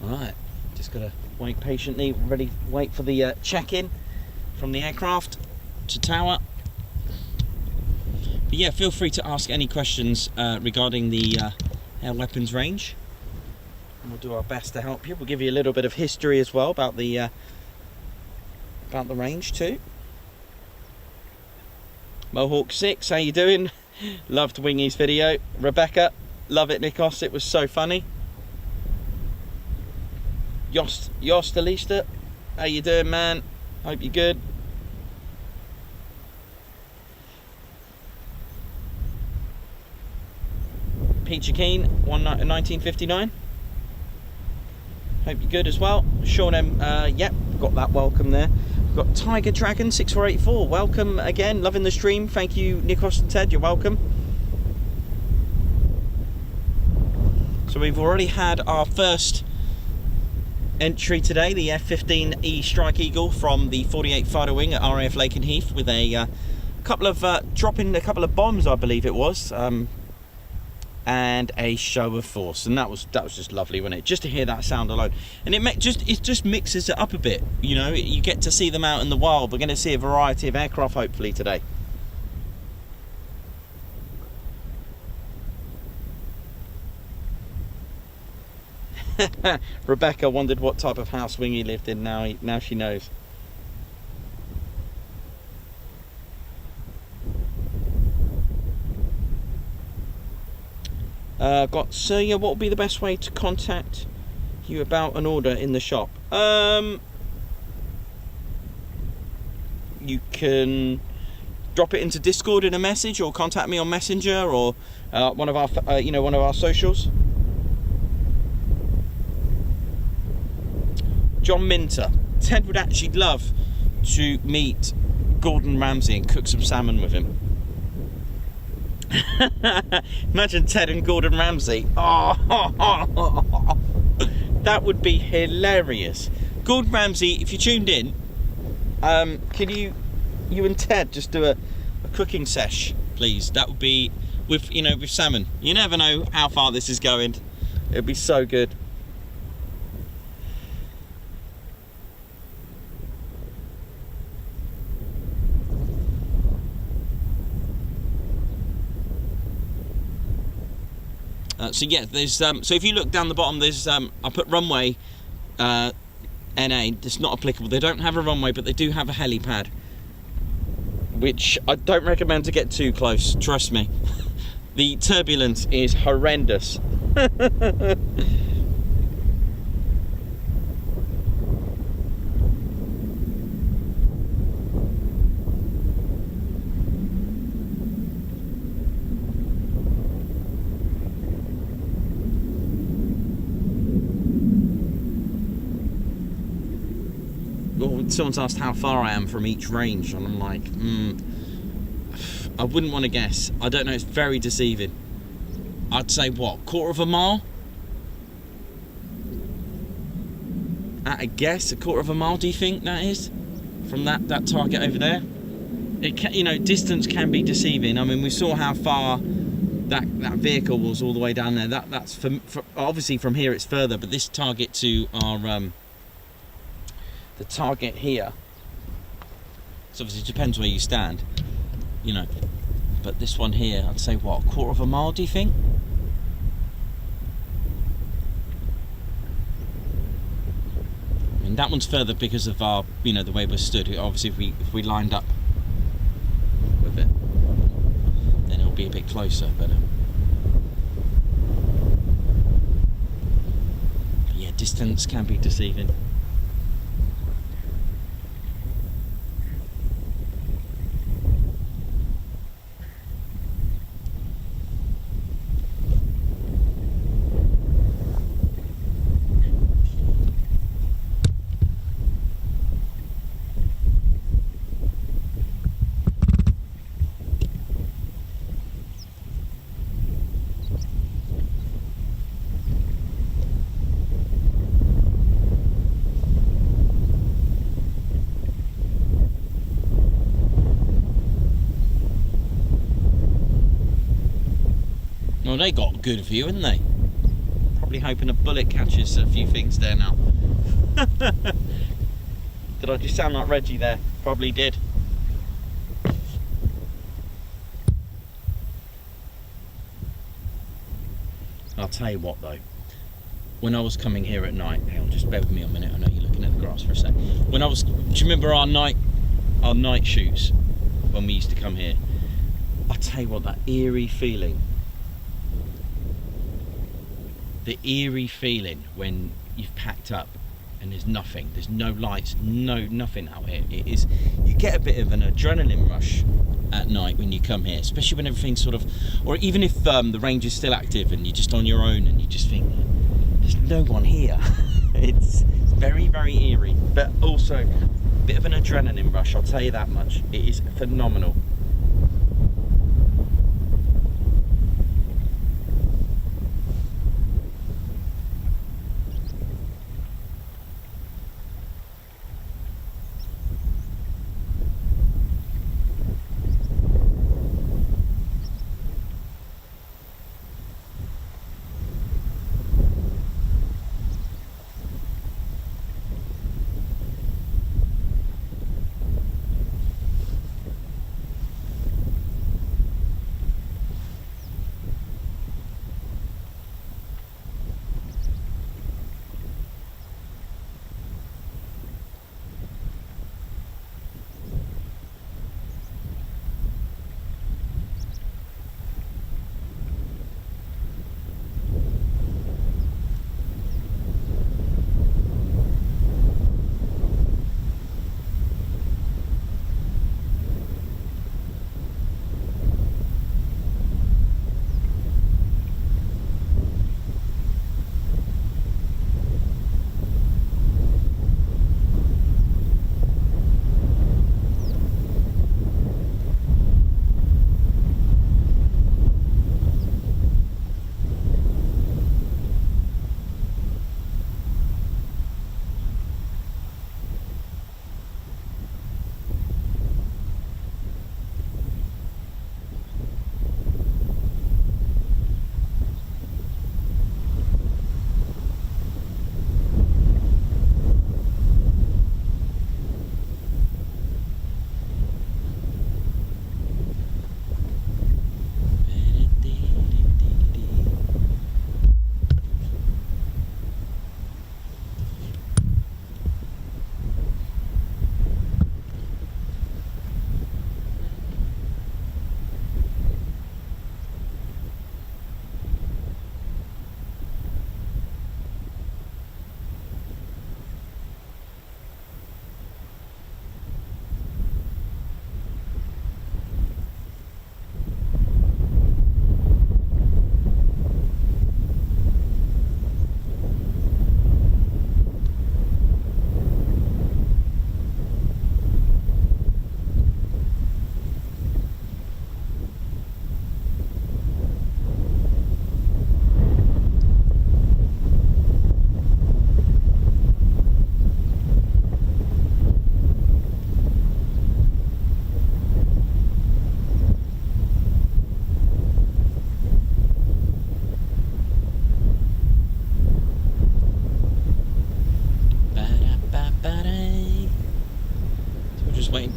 [SPEAKER 2] Right, just gotta wait patiently, ready, wait for the check-in from the aircraft to tower. But yeah, feel free to ask any questions regarding the air weapons range, and we'll do our best to help you. We'll give you a little bit of history as well about the range too. Mohawk 6, how you doing? Loved Wingy's video. Rebecca, love it, Nikos, it was so funny. Jost Alista, how you doing, man? Hope you're good. Peachy Keen, 1959. Hope you're good as well. Sean M, yep, got that welcome there. We've got Tiger Dragon 6484, welcome again, loving the stream. Thank you, Nikos and Ted, you're welcome. So we've already had our first entry today, the F-15E Strike Eagle from the 48 Fighter Wing at RAF Lakenheath, with a couple of dropping a couple of bombs, I believe it was, and a show of force, and that was just lovely, wasn't it? Just to hear that sound alone, and it just mixes it up a bit. You know, you get to see them out in the wild. We're going to see a variety of aircraft hopefully today. Rebecca wondered what type of house Wingy lived in. Now she knows. Got so yeah, what would be the best way to contact you about an order in the shop? You can drop it into Discord in a message, or contact me on Messenger, or one of our one of our socials. John Minter, Ted would actually love to meet Gordon Ramsay and cook some salmon with him. Imagine Ted and Gordon Ramsay. Oh, that would be hilarious. Gordon Ramsay, if you tuned in, can you and Ted just do a cooking sesh, please? That would be with with salmon. You never know how far this is going. It'd be so good. So yeah, there's so if you look down the bottom, there's I put runway NA. It's not applicable. They don't have a runway, but they do have a helipad, which I don't recommend to get too close. Trust me, the turbulence is horrendous. Someone's asked how far I am from each range, and I'm like, I wouldn't want to guess. I don't know, it's very deceiving. I'd say, what, quarter of a mile? At a guess, a quarter of a mile, do you think that is? From that target over there? It can, distance can be deceiving. I mean, we saw how far that vehicle was all the way down there. That's for obviously from here it's further, but this target to our the target here, so obviously it depends where you stand, but this one here, I'd say, what, a quarter of a mile, do you think? I mean, that one's further because of our, the way we're stood. Obviously if we lined up with it, then it'll be a bit closer, but yeah, distance can be deceiving. Well, they got a good view, haven't they? Probably hoping a bullet catches a few things there now. Did I just sound like Reggie there? Probably did. I'll tell you what though, when I was coming here at night, hang on, just bear with me a minute, I know you're looking at the grass for a sec. Do you remember our night shoots when we used to come here? I'll tell you what, that eerie feeling. The eerie feeling when you've packed up and there's nothing, there's no lights, nothing out here. It is, you get a bit of an adrenaline rush at night when you come here, especially when everything's sort of, or even if the range is still active and you're just on your own and you just think, there's no one here. It's very, very eerie, but also a bit of an adrenaline rush, I'll tell you that much. It is phenomenal.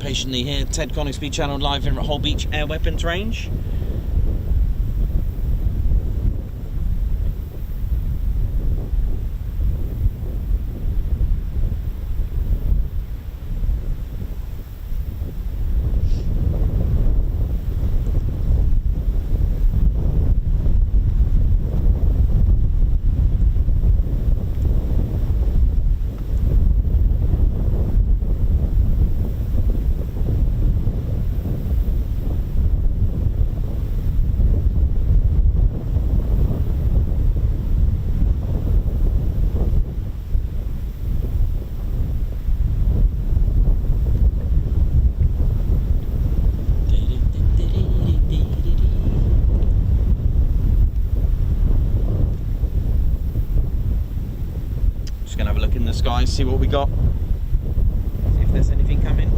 [SPEAKER 2] Patiently here, Ted Coningsby channel live here at Holbeach Air Weapons Range. Guys, see what we got, see if there's anything coming.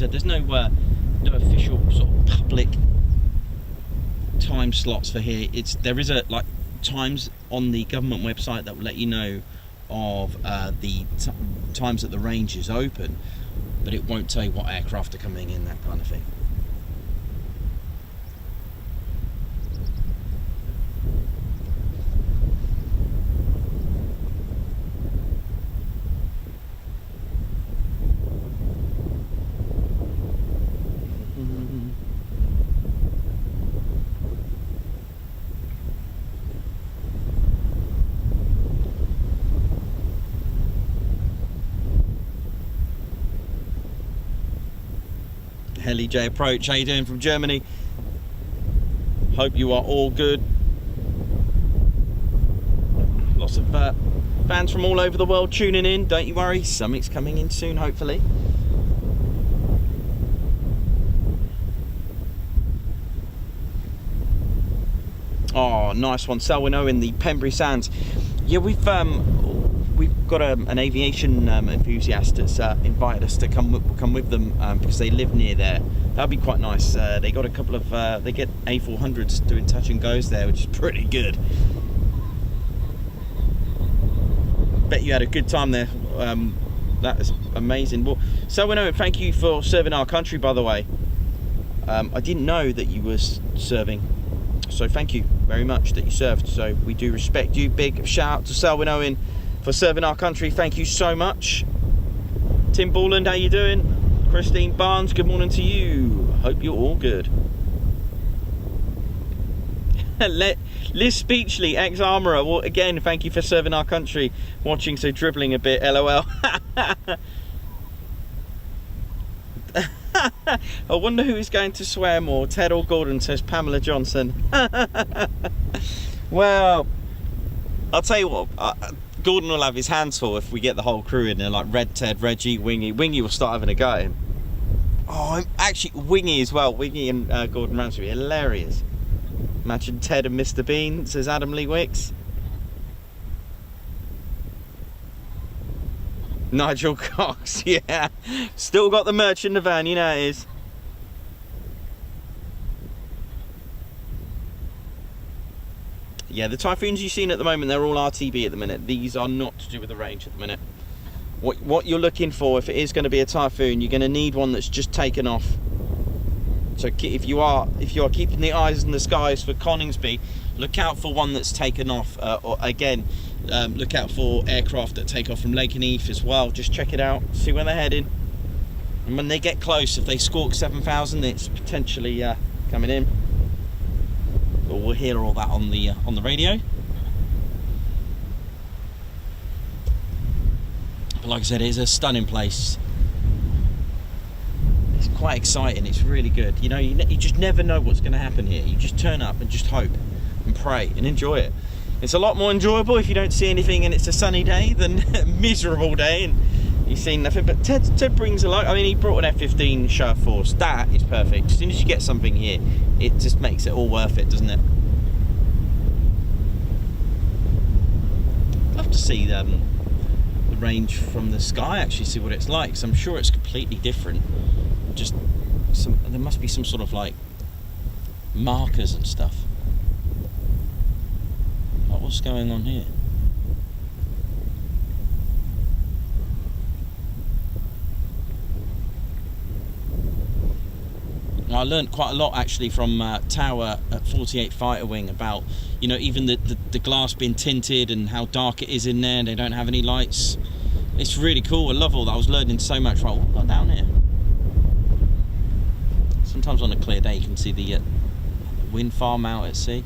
[SPEAKER 2] said, there's no official sort of public time slots for here. There is like times on the government website that will let you know of the times that the range is open, but it won't tell you what aircraft are coming in, that kind of thing. Heli J approach, how you doing from Germany? Hope you are all good. Lots of fans from all over the world tuning in, don't you worry, something's coming in soon hopefully. Oh, nice one, Selwyn in the Pembury Sands. Yeah, we've got an aviation enthusiast that's invited us to come with them because they live near there. That'd be quite nice. They got a couple of they get A400s doing touch and goes there, which is pretty good. Bet you had a good time there. That is amazing. Well, Selwyn, thank you for serving our country, by the way. I didn't know that you were serving, so thank you very much that you served. So we do respect you. Big shout out to Selwyn for serving our country. Thank you so much. Tim Borland, how you doing? Christine Barnes, good morning to you. Hope you're all good. Liz Speechley, ex-armourer. Well, again, thank you for serving our country. Watching, so dribbling a bit, LOL. I wonder who is going to swear more, Ted or Gordon, says Pamela Johnson. Well, I'll tell you what, Gordon will have his hands full if we get the whole crew in there, like Red, Ted, Reggie, Wingy. Wingy will start having a go at him. Oh, actually, Wingy as well. Wingy and Gordon Ramsay, hilarious. Imagine Ted and Mr. Bean, says Adam Lee Wicks. Nigel Cox, yeah. Still got the merch in the van, you know how it is. Yeah, the Typhoons you've seen at the moment, they're all RTB at the minute. These are not to do with the range at the minute. What you're looking for, if it is going to be a Typhoon, you're going to need one that's just taken off. So if you are keeping the eyes in the skies for Coningsby, look out for one that's taken off. Or again, look out for aircraft that take off from Lakenheath as well. Just check it out, see where they're heading. And when they get close, if they squawk 7,000, it's potentially coming in. But we'll hear all that on the radio. But like I said, it is a stunning place. It's quite exciting. It's really good. You know, you just never know what's going to happen here. You just turn up and just hope and pray and enjoy it. It's a lot more enjoyable if you don't see anything and it's a sunny day than a miserable day and you've seen nothing. But Ted brings a lot. I mean, he brought an F-15 Shah Force. That is perfect. As soon as you get something here, it just makes it all worth it, doesn't it? I'd love to see the range from the sky, actually see what it's like. So I'm sure it's completely different. Just there must be some sort of like markers and stuff. Like, what's going on here? I learned quite a lot actually from Tower at 48 Fighter Wing about, you know, even the glass being tinted and how dark it is in there. They don't have any lights. It's really cool. I love all that. I was learning so much. Right, what down here? Sometimes on a clear day you can see the wind farm out at sea.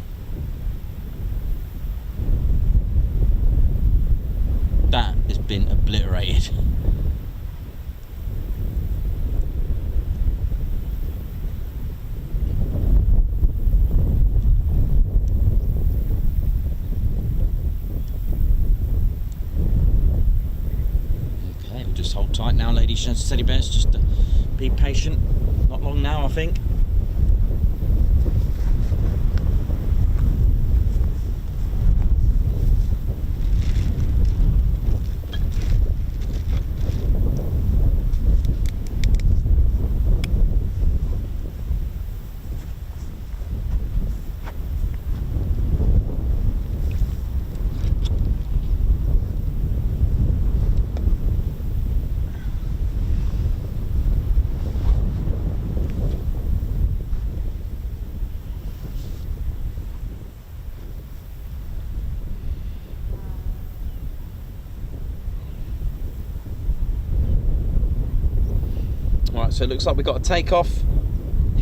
[SPEAKER 2] That has been obliterated. Okay, we'll just hold tight now, ladies and teddy bears. Just be patient. Not long now, I think. So it looks like we've got a takeoff,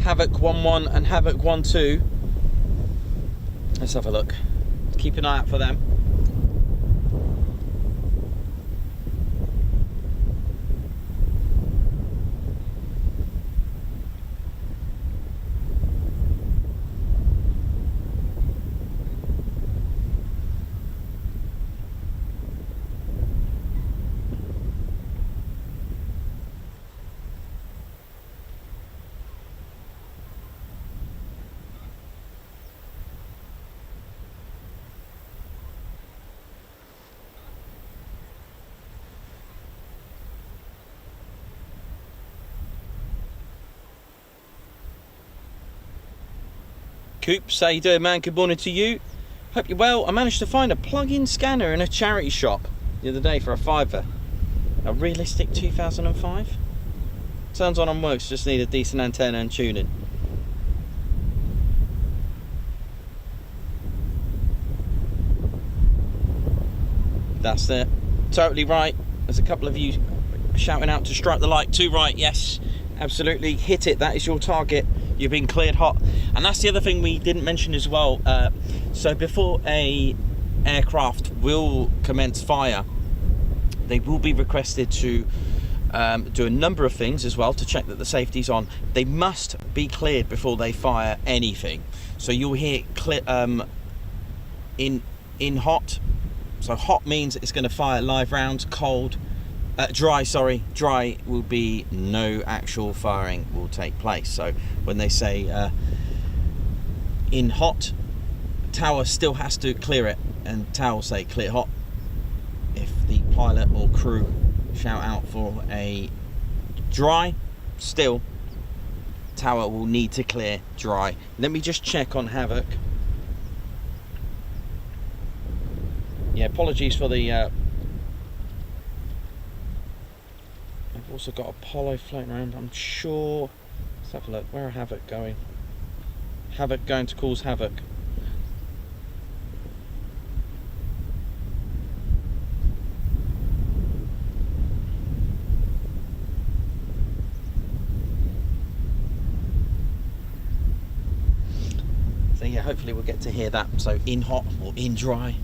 [SPEAKER 2] Havoc 1-1 and Havoc 1-2. Let's have a look. Keep an eye out for them. Coops, how you doing, man? Good morning to you. Hope you're well. I managed to find a plug-in scanner in a charity shop the other day for a £5. A realistic 2005. Turns on and works, just need a decent antenna and tuning. That's it. Totally right. There's a couple of you shouting out to strike the light. Too right, yes. Absolutely. Hit it. That is your target. You've been cleared hot. And that's the other thing we didn't mention as well. So before a aircraft will commence fire, they will be requested to do a number of things as well to check that the safety's on. They must be cleared before they fire anything. So you'll hear in hot. So hot means it's going to fire live rounds. Cold, dry will be no actual firing will take place. So when they say in hot, tower still has to clear it, and tower will say clear hot. If the pilot or crew shout out for a dry, still tower will need to clear dry. Let me just check on Havoc. Yeah, apologies for the I've also got Apollo floating around, I'm sure. Let's have a look. Where are Havoc going? Havoc going to cause havoc. So yeah, hopefully we'll get to hear that. So in hot or in dry,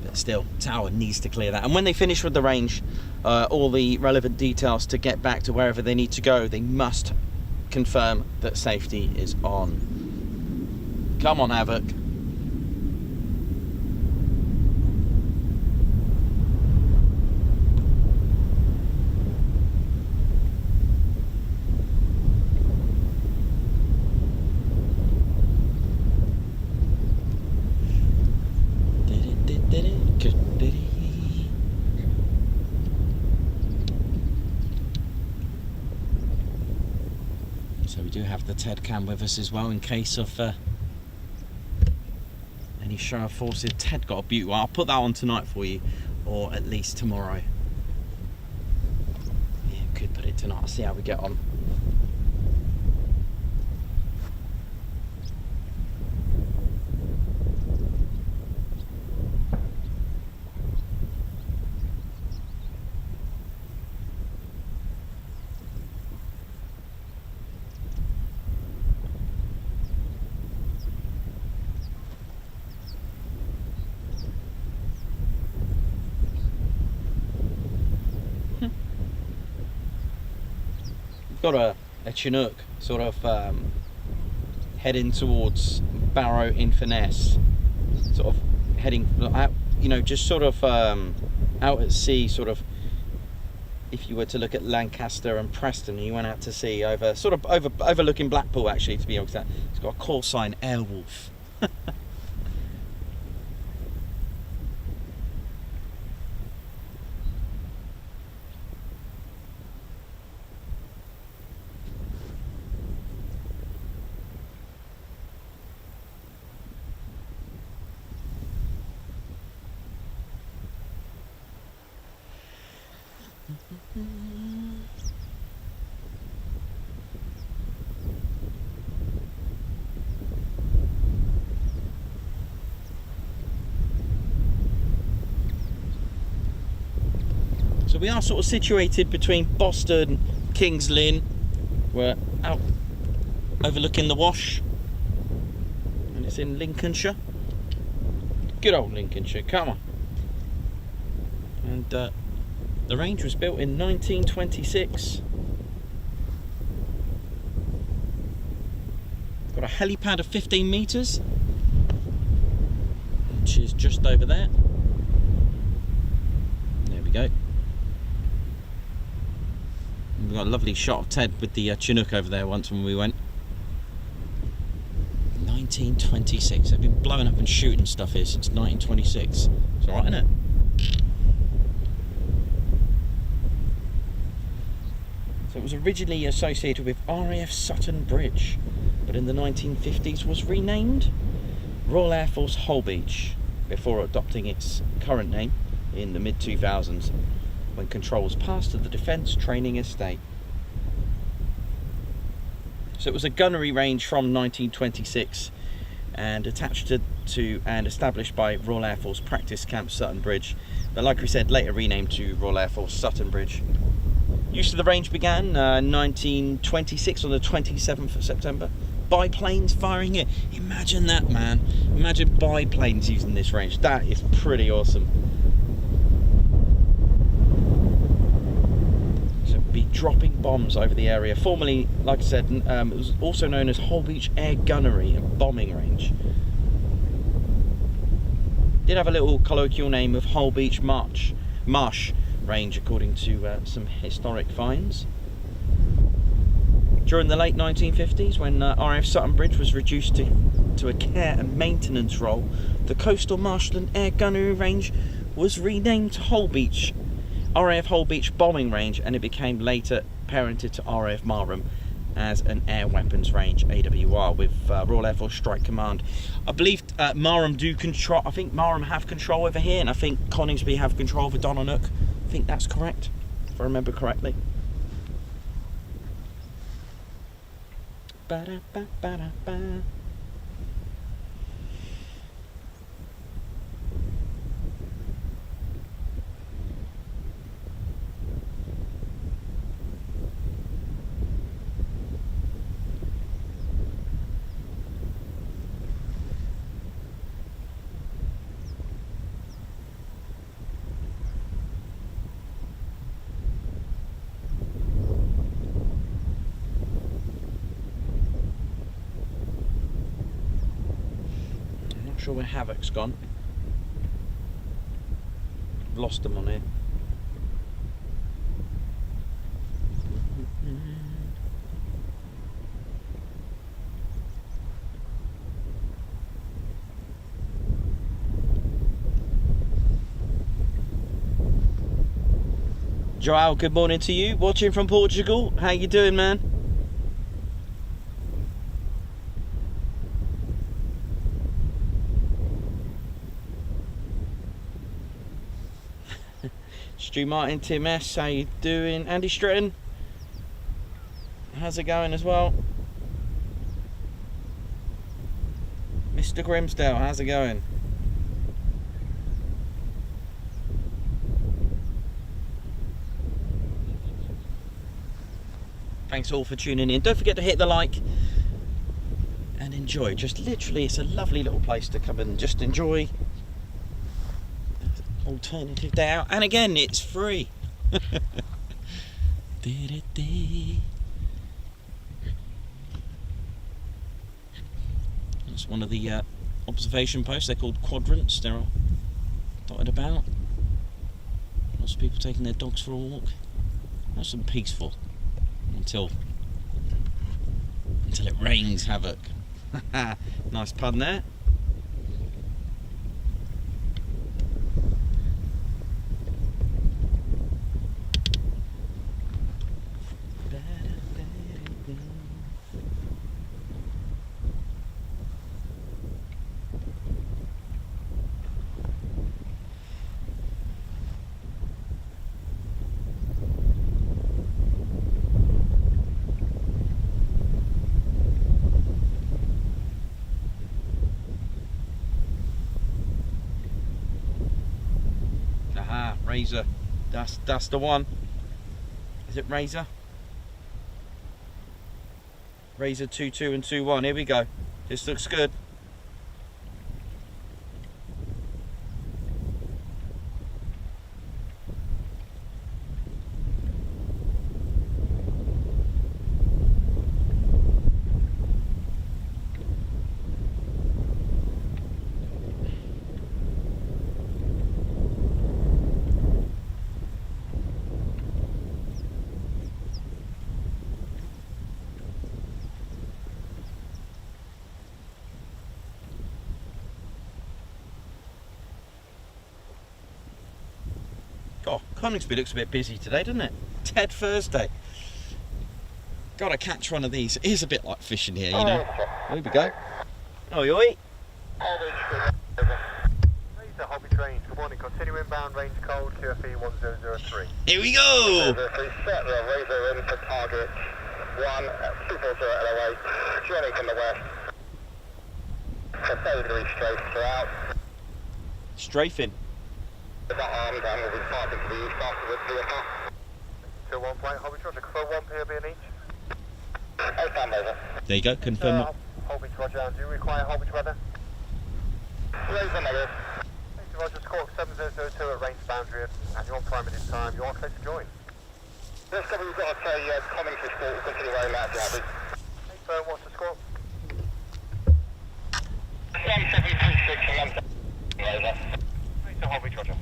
[SPEAKER 2] but still, tower needs to clear that. And when they finish with the range, all the relevant details to get back to wherever they need to go, they must confirm that safety is on. Come on, Havoc. So we do have the TED cam with us as well in case of any show of forces. TED got a beauty. Well, I'll put that on tonight for you, or at least tomorrow. Yeah, could put it tonight. I'll see how we get on. Got a chinook sort of heading towards Barrow in Furness, sort of heading out, you know, just sort of out at sea, sort of. If you were to look at Lancaster and Preston, you went out to sea over sort of overlooking Blackpool, actually, to be exact. It's got a call sign Airwolf. So we are sort of situated between Boston, King's Lynn, We're out overlooking the Wash, and it's in Lincolnshire. Good old Lincolnshire, come on. And the range was built in 1926. Got a helipad of 15 metres, which is just over there. There we go. We've got a lovely shot of Ted with the Chinook over there once when we went. 1926. They've been blowing up and shooting stuff here since 1926. It's alright, isn't it? So it was originally associated with RAF Sutton Bridge, but in the 1950s was renamed Royal Air Force Holbeach before adopting its current name in the mid-2000s when control was passed to the Defence Training Estate. So it was a gunnery range from 1926 and attached to and established by Royal Air Force Practice Camp Sutton Bridge, but like we said, later renamed to Royal Air Force Sutton Bridge. Use of the range began 1926 on the 27th of September. Biplanes firing it. Imagine that, man. Imagine biplanes using this range. That is pretty awesome. So be dropping bombs over the area. Formerly, like I said, it was also known as Holbeach Air Gunnery and Bombing Range. Did have a little colloquial name of Holbeach Marsh Range, according to some historic finds. During the late 1950s, when RAF Sutton Bridge was reduced to a care and maintenance role, the coastal marshland air gunnery range was renamed to Holbeach, RAF Holbeach Bombing Range, and it became later parented to RAF Marham as an air weapons range, AWR, with Royal Air Force Strike Command. I believe Marham do control. I think Marham have control over here, and I think Coningsby have control over Donanook. I think that's correct, if I remember correctly. Ba-da-ba-ba-da-ba. Sure where Havoc's gone. Lost them on here. Joel, good morning to you. Watching from Portugal. How you doing, man? Stu Martin, Tim S, how you doing? Andy Stratton, how's it going as well? Mr. Grimsdale, how's it going? Thanks all for tuning in. Don't forget to hit the like and enjoy. Just literally, it's a lovely little place to come and just enjoy. Alternative day out, and again it's free. It's one of the observation posts. They're called quadrants. They're all dotted about. Lots of people taking their dogs for a walk. Nice and peaceful until it rains havoc. Nice pun there. Razor, that's the one. Is it Razor? Razor 2.2 and 2.1. Here we go. This looks good. Oh, Coningsby looks a bit busy today, doesn't it? Ted Thursday. Gotta catch one of these. It is a bit like fishing here, you know. Here we go. Oi, oi.
[SPEAKER 1] Holbeach range. Good morning. Continue inbound range code QFE 1003.
[SPEAKER 2] Here we go.
[SPEAKER 1] Set the Razor in for target 1240 LOA. Journey from the west. For 30 degree strafe throughout.
[SPEAKER 2] Strafing.
[SPEAKER 1] Not armed and we'll be fighting to the east afterwards. VFR. 2-1 plane. Holbeach Roger. Confirm 1 POB in each. 8 down over.
[SPEAKER 2] There you go. Confirm.
[SPEAKER 1] Holbeach Roger. Do you require Holbeach weather? Razor negative. Roger, squawk 7002 at range boundary, and you're on primary this time. You are clear to join. This cover, you've got to say Coningsby squawk will continue very loud, Abbey. Hey, what's the squawk? 1736 and 1 over. Razor Holbeach Roger.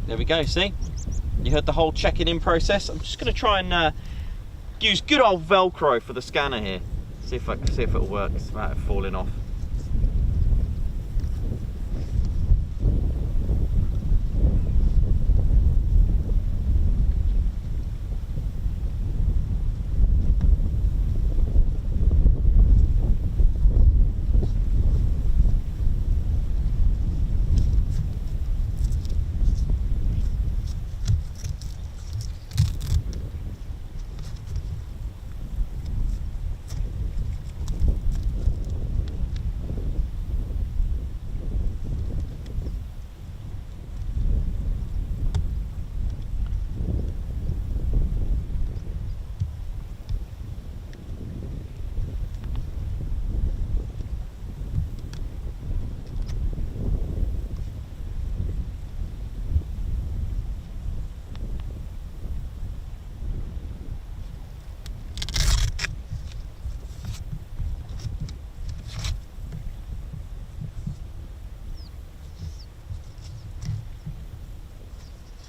[SPEAKER 2] There we go, see? You heard the whole checking in process. I'm just going to try and use good old Velcro for the scanner here. See if it'll work. It's about falling off.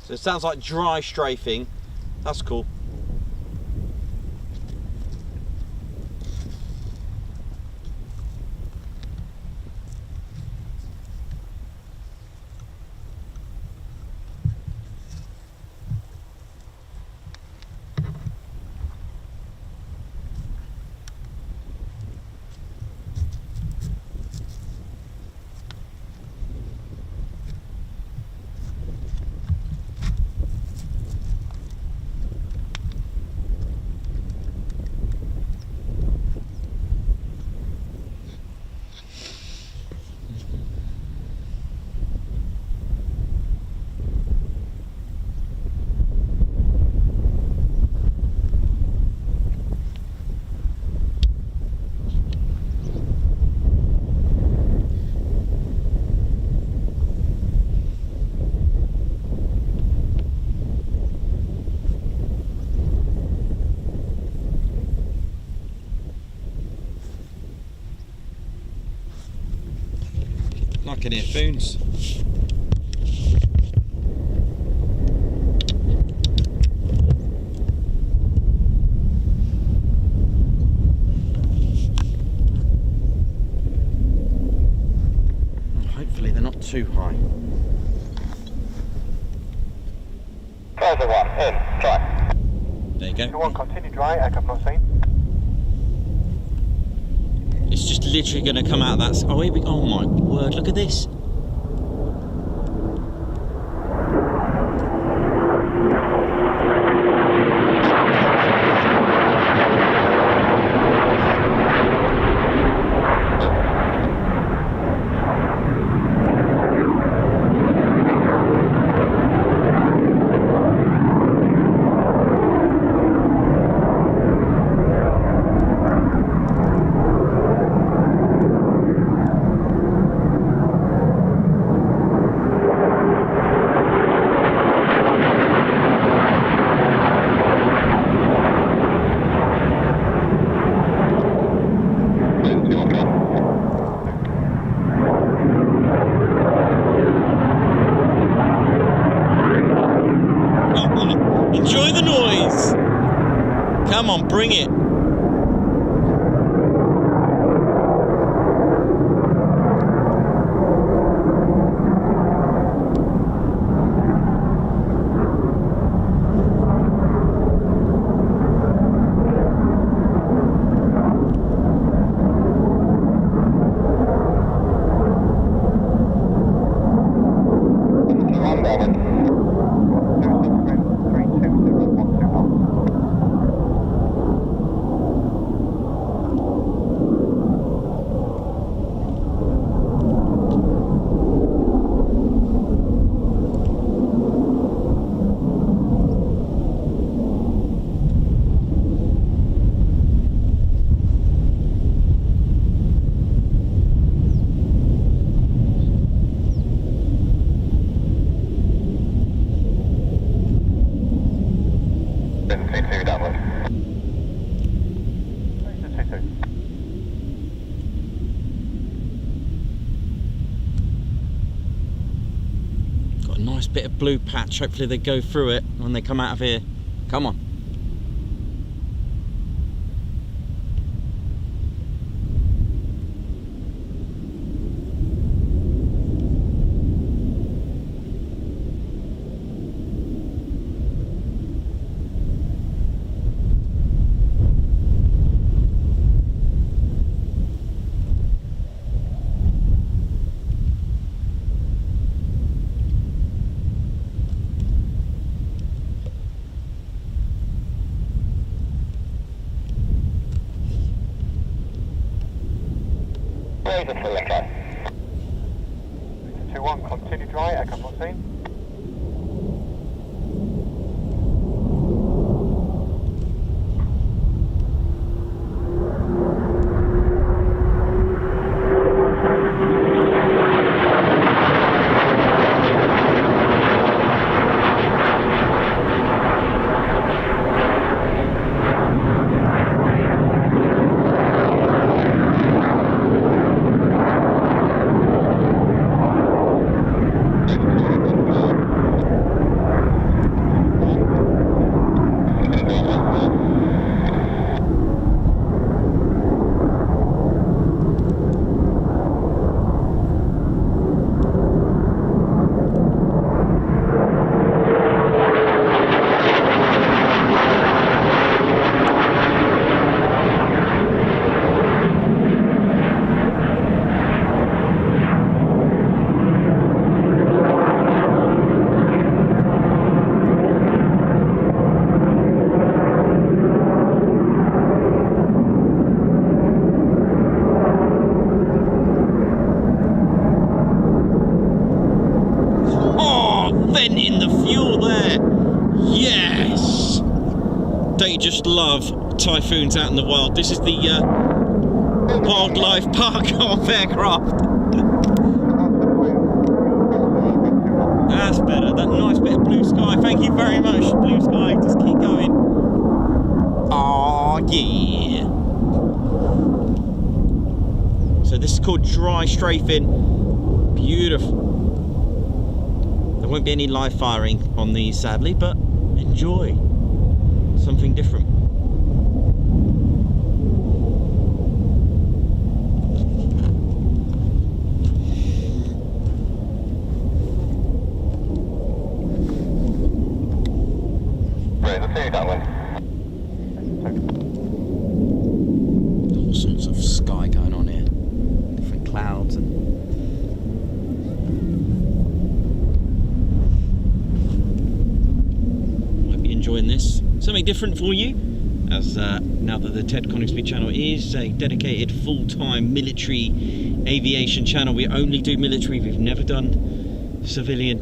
[SPEAKER 2] So it sounds like dry strafing. That's cool. I can hear Foons. Hopefully they're not too high.
[SPEAKER 1] Closer one, in, dry.
[SPEAKER 2] There you go.
[SPEAKER 1] 2-1, continue dry, aircraft not seen.
[SPEAKER 2] It's just literally going to come out of that. Oh, here we go. Oh my word, look at this. bit of blue patch. Hopefully they go through it when they come out of here. Come on.
[SPEAKER 1] Razor selector. 2-1, continue dry, echo 14.
[SPEAKER 2] Just love Typhoons out in the wild. This is the wildlife park of aircraft. That's better. That nice bit of blue sky. Thank you very much, blue sky. Just keep going. Oh yeah. So this is called dry strafing. Beautiful. There won't be any live firing on these, sadly, but enjoy. Something different.
[SPEAKER 1] Right, let's see that one.
[SPEAKER 2] All sorts of sky going on here. Different clouds and might be enjoying this. Something different for you, as now that the Ted Coningsby channel is a dedicated full-time military aviation channel. We only do military, we've never done civilian.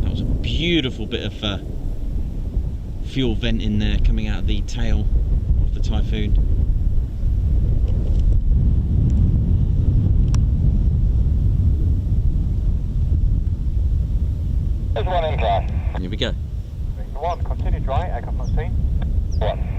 [SPEAKER 2] That was a beautiful bit of fuel vent in there coming out of the tail of the Typhoon.
[SPEAKER 1] There's one in class.
[SPEAKER 2] Here we go.
[SPEAKER 1] 1, continue dry, echo 14. 1.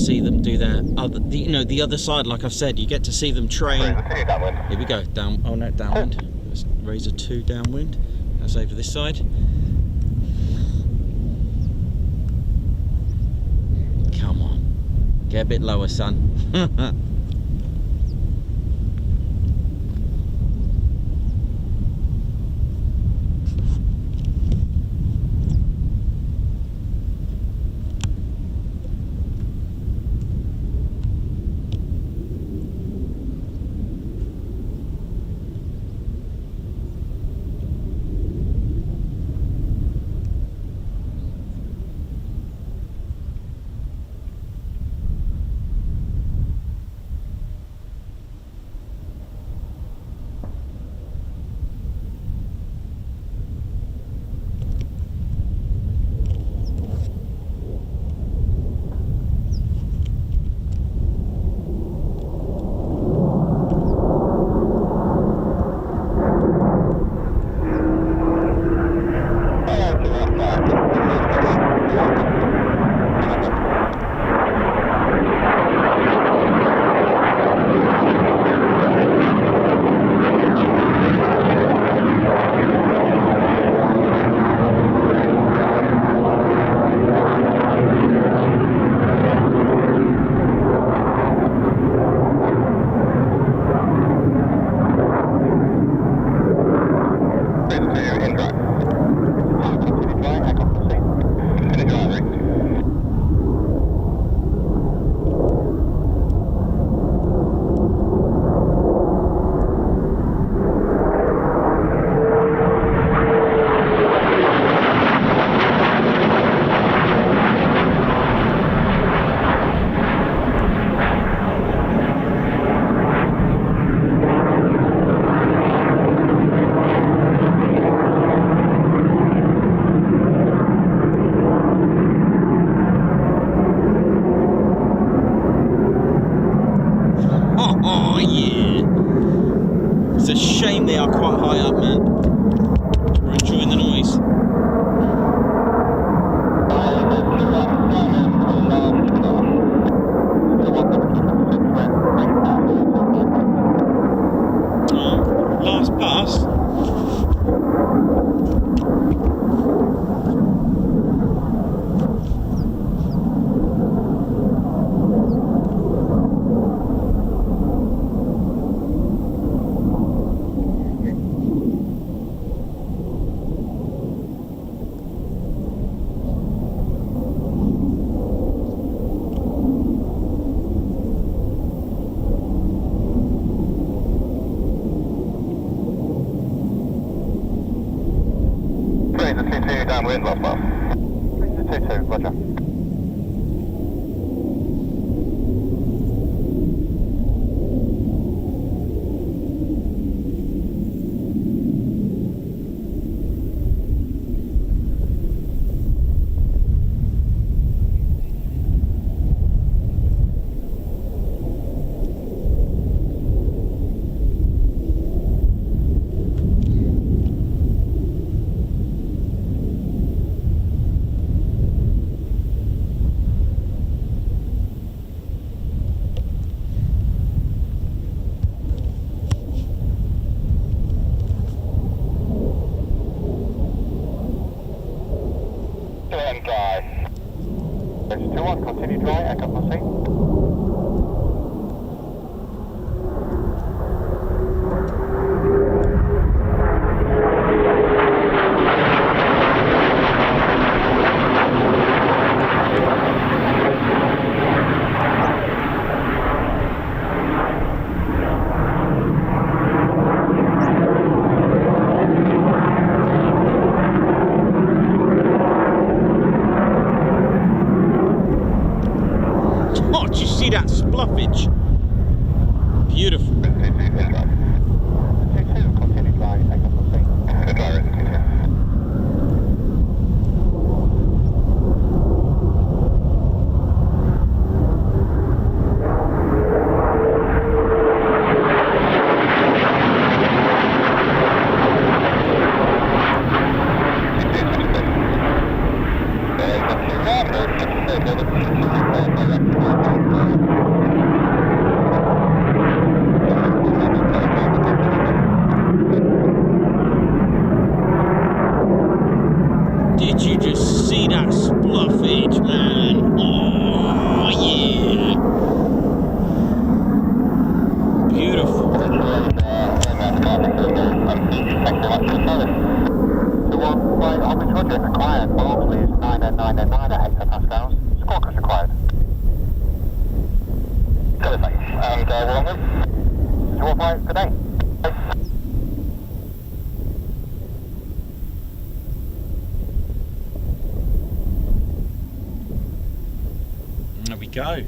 [SPEAKER 2] see them do their other, the other side. Like I've said, you get to see them train. Here we go, down. Oh no, downwind. Let's raise a 2 downwind. That's over this side. Come on, get a bit lower, son. They are quite high up, man. We're enjoying the noise. Oh, last pass.
[SPEAKER 1] Downwind, last pass. 2-2, roger. Dry. 2-1, continue dry, echo proceed.
[SPEAKER 2] See that spluffage? Beautiful.
[SPEAKER 1] 2-2, continue dry, echo proceed. Dry, 2-2. And we're on. You all fine today?
[SPEAKER 2] There we go.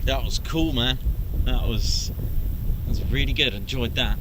[SPEAKER 2] That was cool, man. That was really good. Enjoyed that.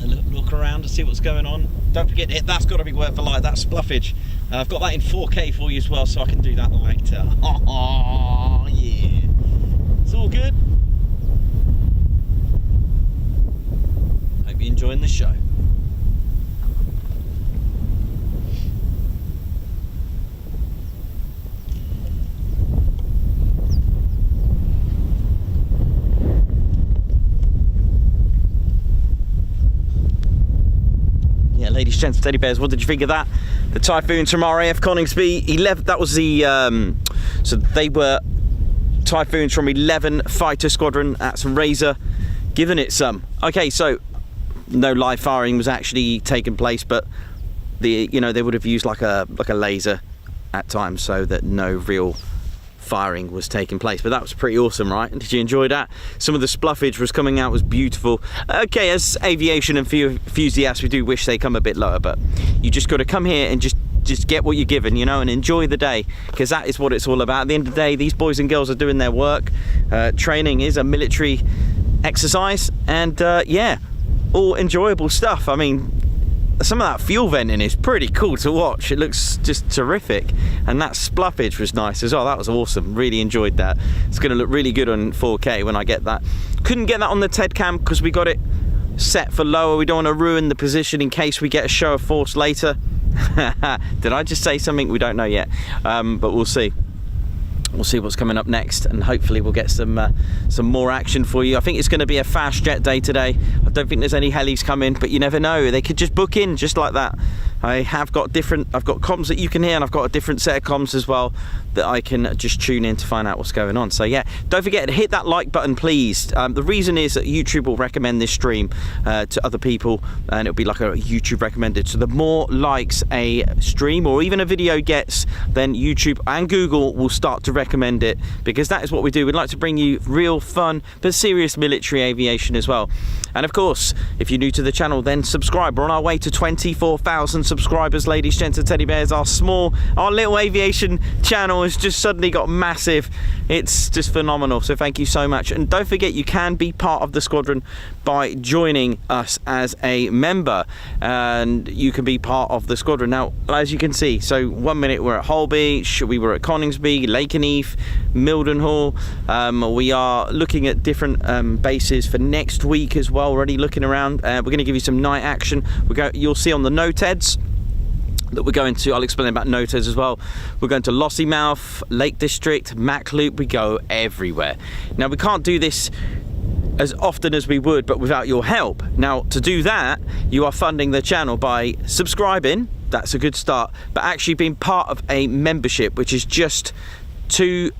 [SPEAKER 2] A little look around to see what's going on. Don't forget, that's got to be worth for light, that spluffage. I've got that in 4K for you as well, so I can do that later. Oh yeah, it's all good. Hope you're enjoying the show. Ladies, gents, teddy bears, what did you think of that? The Typhoons from RAF Coningsby 11. That was the so they were Typhoons from 11 Fighter Squadron. That's Razor, giving it some. Okay, so no live firing was actually taking place, but they would have used like a laser at times, so that no real firing was taking place. But that was pretty awesome, right? Did you enjoy that? Some of the spluffage was coming out, was beautiful. Okay, as aviation enthusiasts, we do wish they come a bit lower, but you just got to come here and just get what you're given, and enjoy the day, because that is what it's all about. At the end of the day, these boys and girls are doing their work. Training is a military exercise, and yeah, all enjoyable stuff. I mean, some of that fuel venting is pretty cool to watch. It looks just terrific, and that spluffage was nice as well. That was awesome. Really enjoyed that. It's going to look really good on 4K when I get that. Couldn't get that on the TED cam because we got it set for lower. We don't want to ruin the position in case we get a show of force later. Did I just say something? We don't know yet, but we'll see. We'll see what's coming up next, and hopefully we'll get some more action for you. I think it's going to be a fast jet day today. I don't think there's any helis coming, but you never know. They could just book in just like that. I've got comms that you can hear, and I've got a different set of comms as well that I can just tune in to find out what's going on. So yeah, don't forget to hit that like button, please. The reason is that YouTube will recommend this stream to other people, and it'll be like a YouTube recommended. So the more likes a stream or even a video gets, then YouTube and Google will start to recommend it, because that is what we do. We'd like to bring you real fun but serious military aviation as well. And of course, if you're new to the channel, then subscribe. We're on our way to 24,000 subscribers, ladies, gents and teddy bears. Our little aviation channel has just suddenly got massive. It's just phenomenal, so thank you so much. And don't forget, you can be part of the squadron by joining us as a member, and you can be part of the squadron. Now, as you can see, so 1 minute we're at Holbeach, we were at Coningsby, Lincolnshire, Mildenhall. We are looking at different bases for next week as well. Already looking around. We're going to give you some night action. You'll see on the NOTEDs that we're going to. I'll explain about Notos as well. We're going to Lossiemouth, Lake District, Mac Loop. We go everywhere. Now, we can't do this as often as we would, but without your help. Now, to do that, you are funding the channel by subscribing. That's a good start, but actually being part of a membership, which is just £2.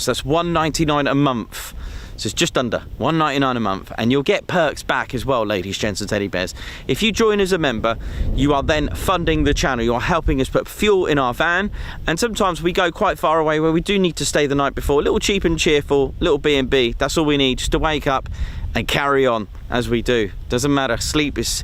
[SPEAKER 2] That's £1.99 a month. So it's just under £1.99 a month, and you'll get perks back as well, ladies, gents and teddy bears. If you join as a member, you are then funding the channel. You're helping us put fuel in our van, and sometimes we go quite far away where we do need to stay the night before. A little cheap and cheerful, little B&B. That's all we need, just to wake up and carry on as we do. Doesn't matter. Sleep's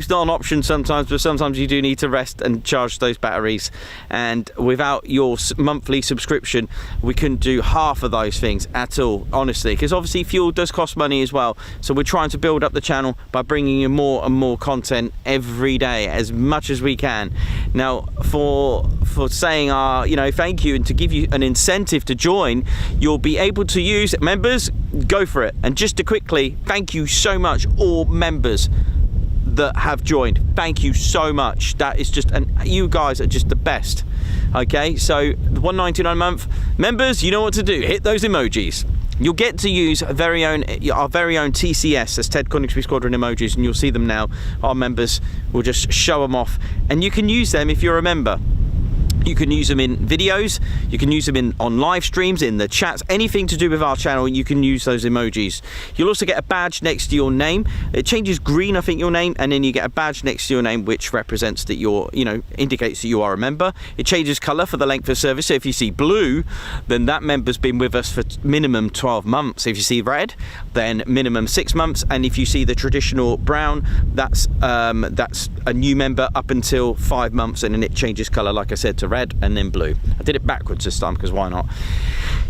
[SPEAKER 2] not an option sometimes, but sometimes you do need to rest and charge those batteries. And without your monthly subscription, we couldn't do half of those things at all, honestly, because obviously fuel does cost money as well. So we're trying to build up the channel by bringing you more and more content every day, as much as we can. Now, for saying our, thank you, and to give you an incentive to join, you'll be able to use members. Go for it. And just to quickly, thank you so much, all members that have joined. Thank you so much. That is just, and you guys are just the best. Okay, so $1.99 a month members, you know what to do. Hit those emojis. You'll get to use our very own TCS, that's Ted Coningsby Squadron emojis, and you'll see them now. Our members will just show them off, and you can use them if you're a member. You can use them in videos, you can use them on live streams, in the chats, anything to do with our channel, you can use those emojis. You'll also get a badge next to your name. It changes green, I think, your name, and then you get a badge next to your name which represents that you're, indicates that you are a member. It changes colour for the length of service. So if you see blue, then that member's been with us for minimum 12 months. If you see red, then minimum 6 months. And if you see the traditional brown, that's a new member up until 5 months, and then it changes colour, like I said, to red and then blue. I did it backwards this time because why not?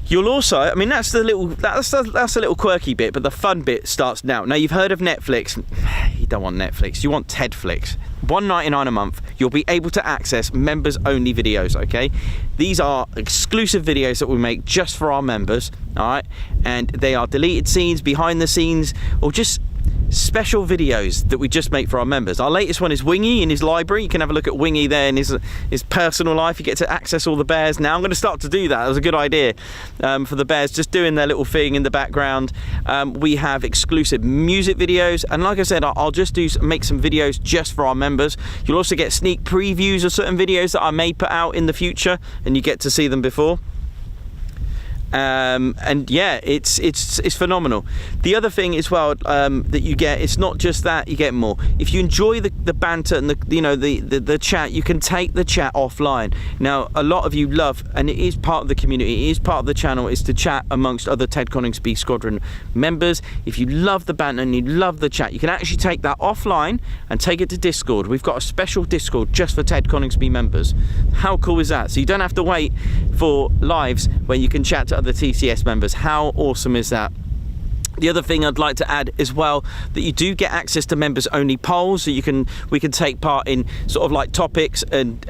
[SPEAKER 2] You'll also, that's a little quirky bit, but the fun bit starts now. Now, you've heard of Netflix. You don't want Netflix, you want Tedflix. $1.99 a month. You'll be able to access members only videos, okay? These are exclusive videos that we make just for our members, all right? And they are deleted scenes, behind the scenes, or just special videos that we just make for our members. Our latest one is Wingy in his library. You can have a look at Wingy there in his personal life. You get to access all the bears now. I'm going to start to do that. That was a good idea for the bears, just doing their little thing in the background. We have exclusive music videos, and like I said, I'll just make some videos just for our members. You'll also get sneak previews of certain videos that I may put out in the future, and you get to see them before. And yeah, it's phenomenal. The other thing as well that you get, it's not just that, you get more. If you enjoy the banter and the chat, you can take the chat offline. Now, a lot of you love, and it is part of the community, it is part of the channel, is to chat amongst other Ted Coningsby Squadron members. If you love the banter and you love the chat, you can actually take that offline and take it to Discord. We've got a special Discord just for Ted Coningsby members. How cool is that? So you don't have to wait for lives when you can chat to other TCS members. How awesome is that? The other thing I'd like to add as well, that you do get access to members only polls, so we can take part in sort of like topics and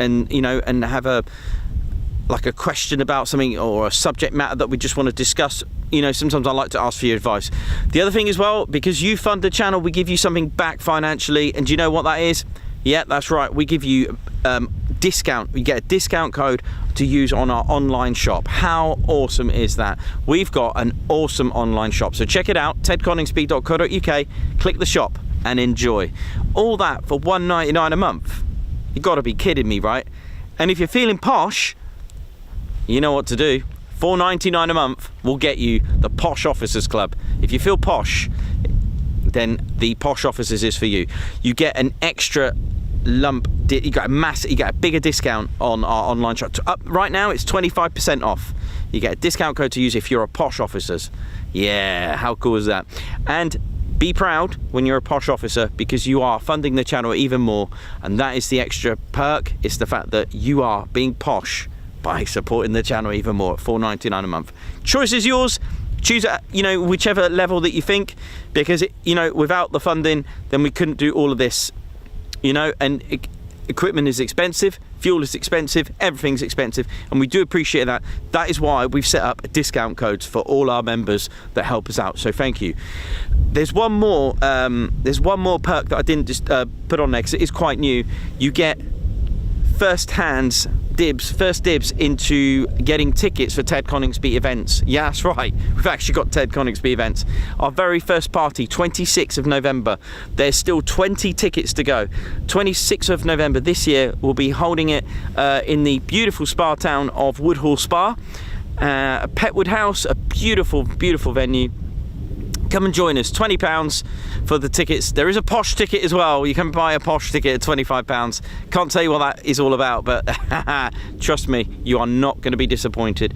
[SPEAKER 2] have a question about something or a subject matter that we just want to discuss. Sometimes I like to ask for your advice. The other thing as well, because you fund the channel, we give you something back financially, and do you know what that is? Yeah, that's right. We give you discount. You get a discount code to use on our online shop. How awesome is that? We've got an awesome online shop, so check it out, tedconingsby.co.uk. Click the shop and enjoy. All that for $1.99 a month. You got to be kidding me, right? And if you're feeling posh, you know what to do. $4.99 a month will get you the Posh Officers Club. If you feel posh, then the Posh Officers is for you. You get an extra lump, you get a bigger discount on our online shop. Right now it's 25% off. You get a discount code to use if you're a Posh Officers. Yeah, how cool is that? And be proud when you're a Posh Officer, because you are funding the channel even more, and that is the extra perk. It's the fact that you are being posh by supporting the channel even more at $4.99 a month. Choice is yours. Choose whichever level that you think, because without the funding, then we couldn't do all of this. And equipment is expensive, fuel is expensive, everything's expensive, and we do appreciate that. That is why we've set up discount codes for all our members that help us out. So thank you. There's one more perk that I didn't just put on there because it is quite new. You get first dibs into getting tickets for Ted Coningsby events. Yeah, that's right. We've actually got Ted Coningsby events. Our very first party, 26th of November. There's still 20 tickets to go. 26th of November this year, we'll be holding it in the beautiful spa town of Woodhall Spa. Petwood House, a beautiful, beautiful venue. Come and join us. £20 for the tickets. There is a posh ticket as well. You can buy a posh ticket at £25. Can't tell you what that is all about, but trust me, you are not going to be disappointed.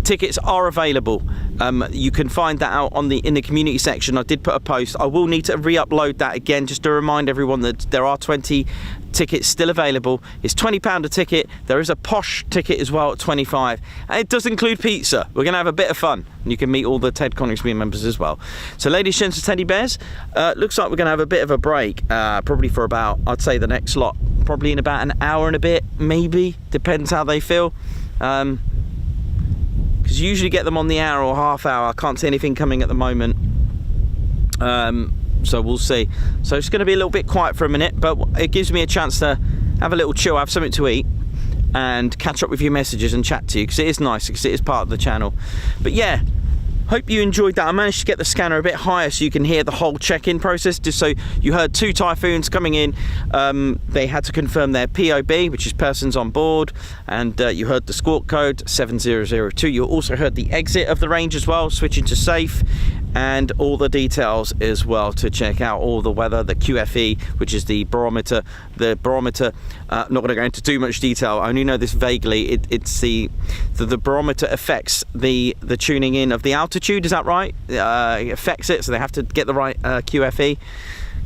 [SPEAKER 2] Tickets are available. You can find that out in the community section. I did put a post. I will need to re-upload that again just to remind everyone that there are 20 tickets still available. It's £20 a ticket. There is a posh ticket as well at £25, and it does include pizza. We're gonna have a bit of fun, and you can meet all the Ted Coningsby members as well. So ladies, gents and teddy bears, looks like we're gonna have a bit of a break, probably for about, I'd say the next lot probably in about an hour and a bit, maybe, depends how they feel, because you usually get them on the hour or half hour. I can't see anything coming at the moment, so we'll see. So it's going to be a little bit quiet for a minute, but it gives me a chance to have a little chill, have something to eat, and catch up with your messages and chat to you, because it is nice, because it is part of the channel. But yeah, hope you enjoyed that. I managed to get the scanner a bit higher so you can hear the whole check-in process. Just so you heard 2 Typhoons coming in. They had to confirm their POB, which is persons on board, and you heard the squawk code 7002. You also heard the exit of the range as well, switching to safe, and all the details as well to check out all the weather, the QFE, which is the barometer. The barometer, not going to go into too much detail. I only know this vaguely. It's the barometer affects the tuning in of the altitude. Is that right? It affects it, so they have to get the right QFE,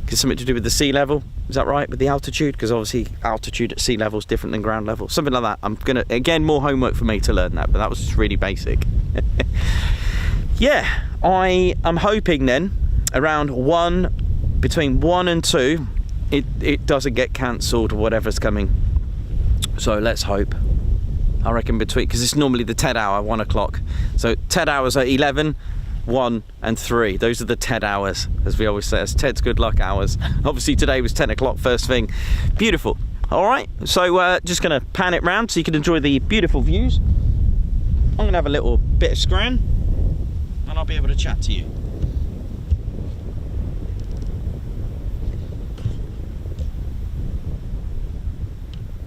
[SPEAKER 2] because something to do with the sea level. Is that right, with the altitude? Because obviously altitude at sea level is different than ground level. Something like that. I'm gonna, again, more homework for me to learn that, but that was just really basic. Yeah, I am hoping then around between 1 and 2, it doesn't get cancelled or whatever's coming. So let's hope. I reckon between, because it's normally the TED hour, 1 o'clock. So TED hours are 11, 1 and 3. Those are the TED hours, as we always say. It's Ted's good luck hours. Obviously today was 10 o'clock first thing. Beautiful. All right, so just going to pan it round so you can enjoy the beautiful views. I'm going to have a little bit of scran, and I'll be able to chat to you.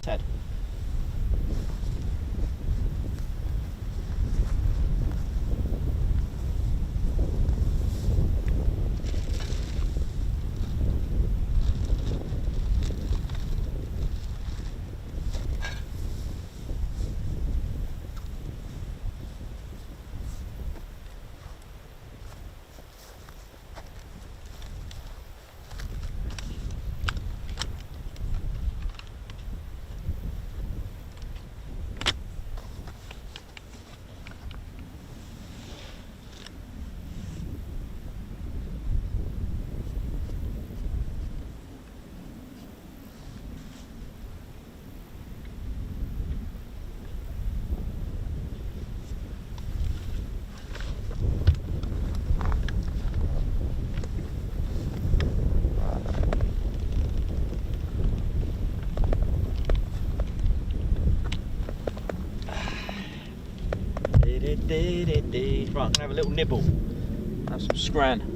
[SPEAKER 2] Ted. Right, I'm gonna have a little nibble. Have some scran.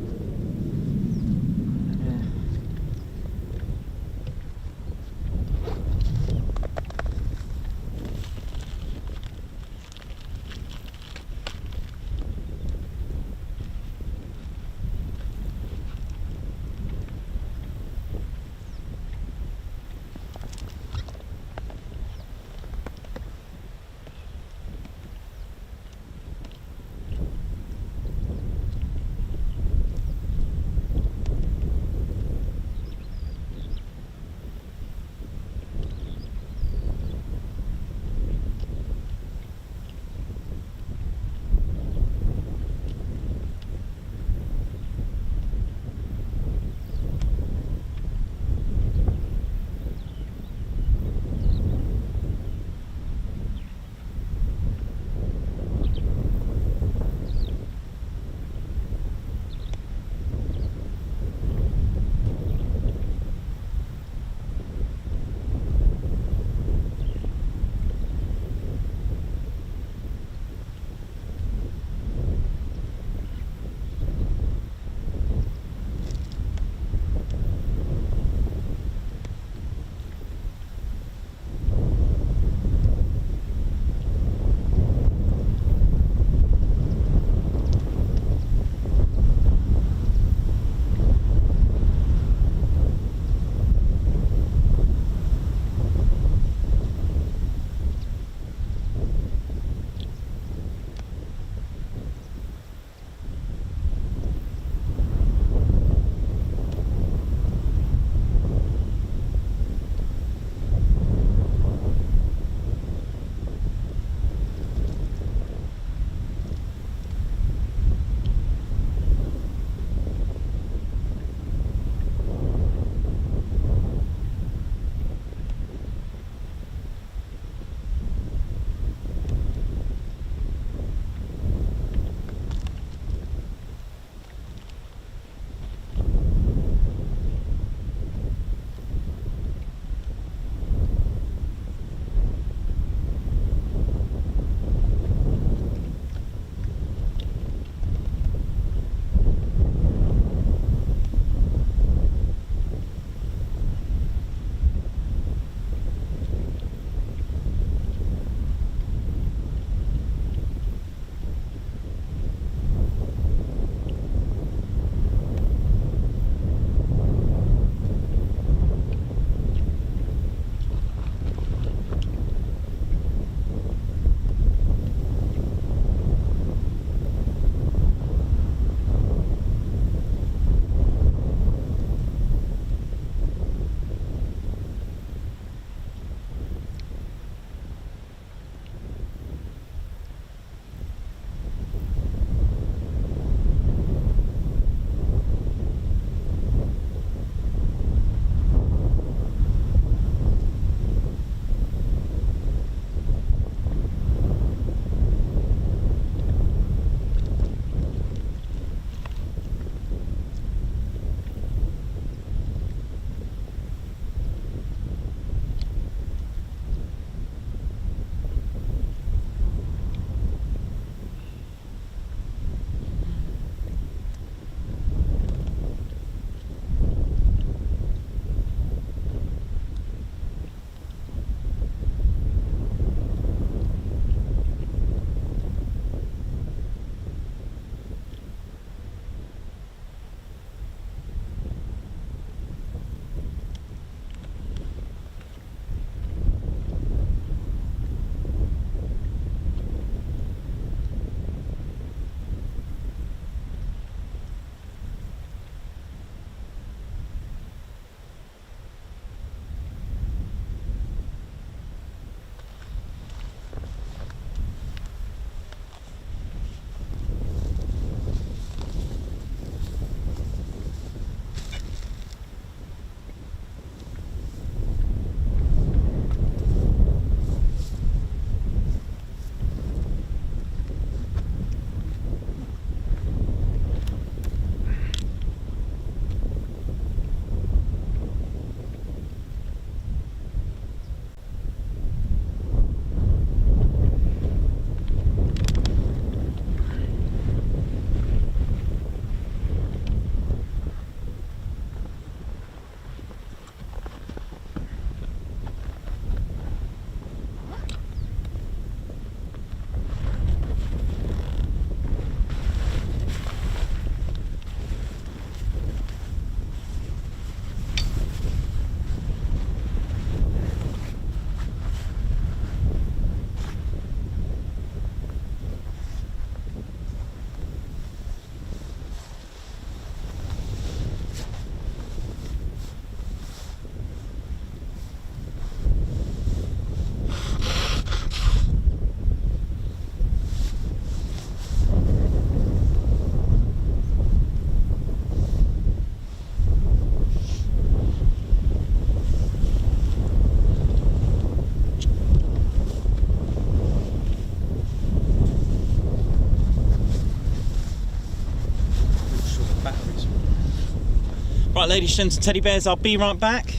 [SPEAKER 2] Right, ladies, gents and teddy bears, I'll be right back.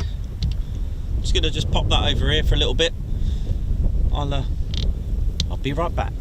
[SPEAKER 2] I'm just gonna pop that over here for a little bit. I'll be right back.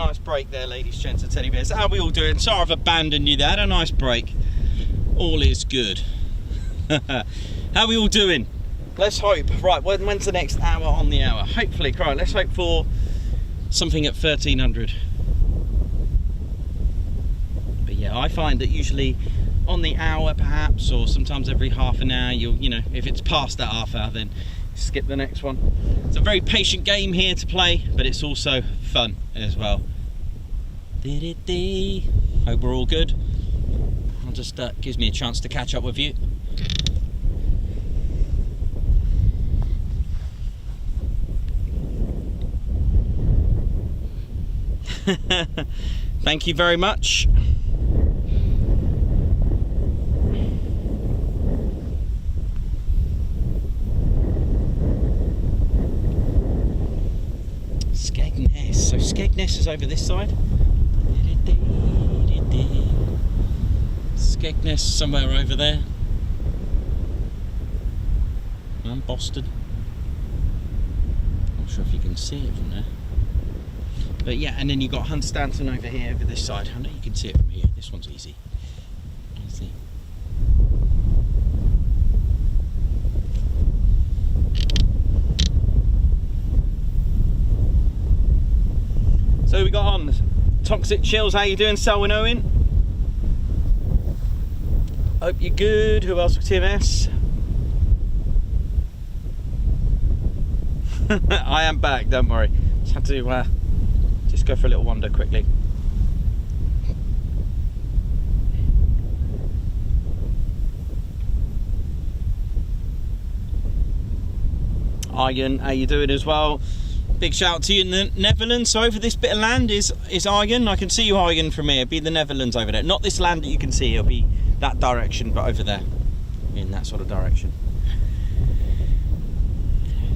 [SPEAKER 2] nice break there, ladies, gents and teddy bears. How are we all doing? Sorry I've abandoned you there. Had a nice break. All is good. How are we all doing? Let's hope. Right, when's the next hour on the hour? Hopefully, right, let's hope for something at 1300. But yeah, I find that usually on the hour perhaps, or sometimes every half an hour, you know, if it's past that half hour, then skip the next one. It's a very patient game here to play, but it's also fun as well. Hope we're all good. I'll just gives me a chance to catch up with you. Thank you very much. Skegness. So Skegness is over this side. Skegness somewhere over there. And Boston. Not sure if you can see it from there. But yeah, and then you've got Hunstanton over here, over this side. I know you can see it from here. This one's easy. Let's see. So we got on Toxic Chills. How you doing, Selwyn Owen? Hope you're good. Who else with TMS? I am back, don't worry. Just had to just go for a little wander quickly. Arjen, how you doing as well? Big shout out to you in the Netherlands. So over this bit of land is Arjen. I can see you, Arjen, from here. It'll be the Netherlands over there. Not this land that you can see. It'll be that direction, but over there, in that sort of direction.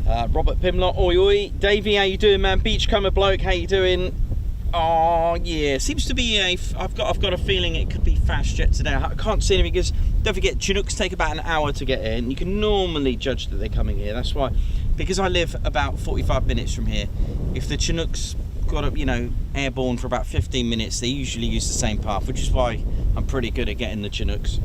[SPEAKER 2] Robert Pimlott, oi oi. Davey, how you doing, man? Beachcomber bloke, how you doing? Oh yeah, seems to be a. I've got a feeling it could be fast jet today. I can't see any because don't forget Chinooks take about an hour to get in. You can normally judge that they're coming here. That's why, because I live about 45 minutes from here. If the Chinooks got up, you know, airborne for about 15 minutes, they usually use the same path, which is why I'm pretty good at getting the Chinooks.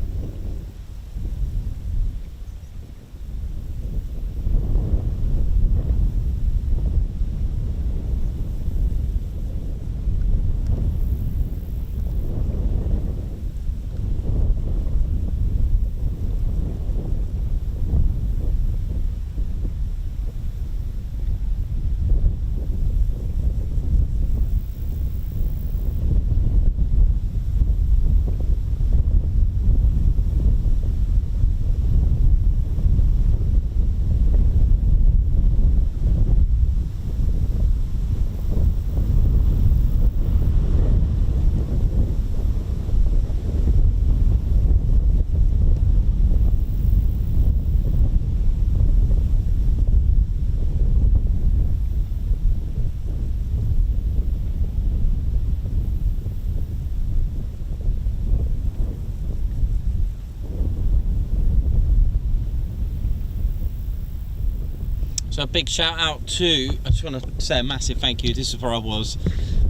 [SPEAKER 2] So a big shout out to, I just want to say a massive thank you. This is where I was.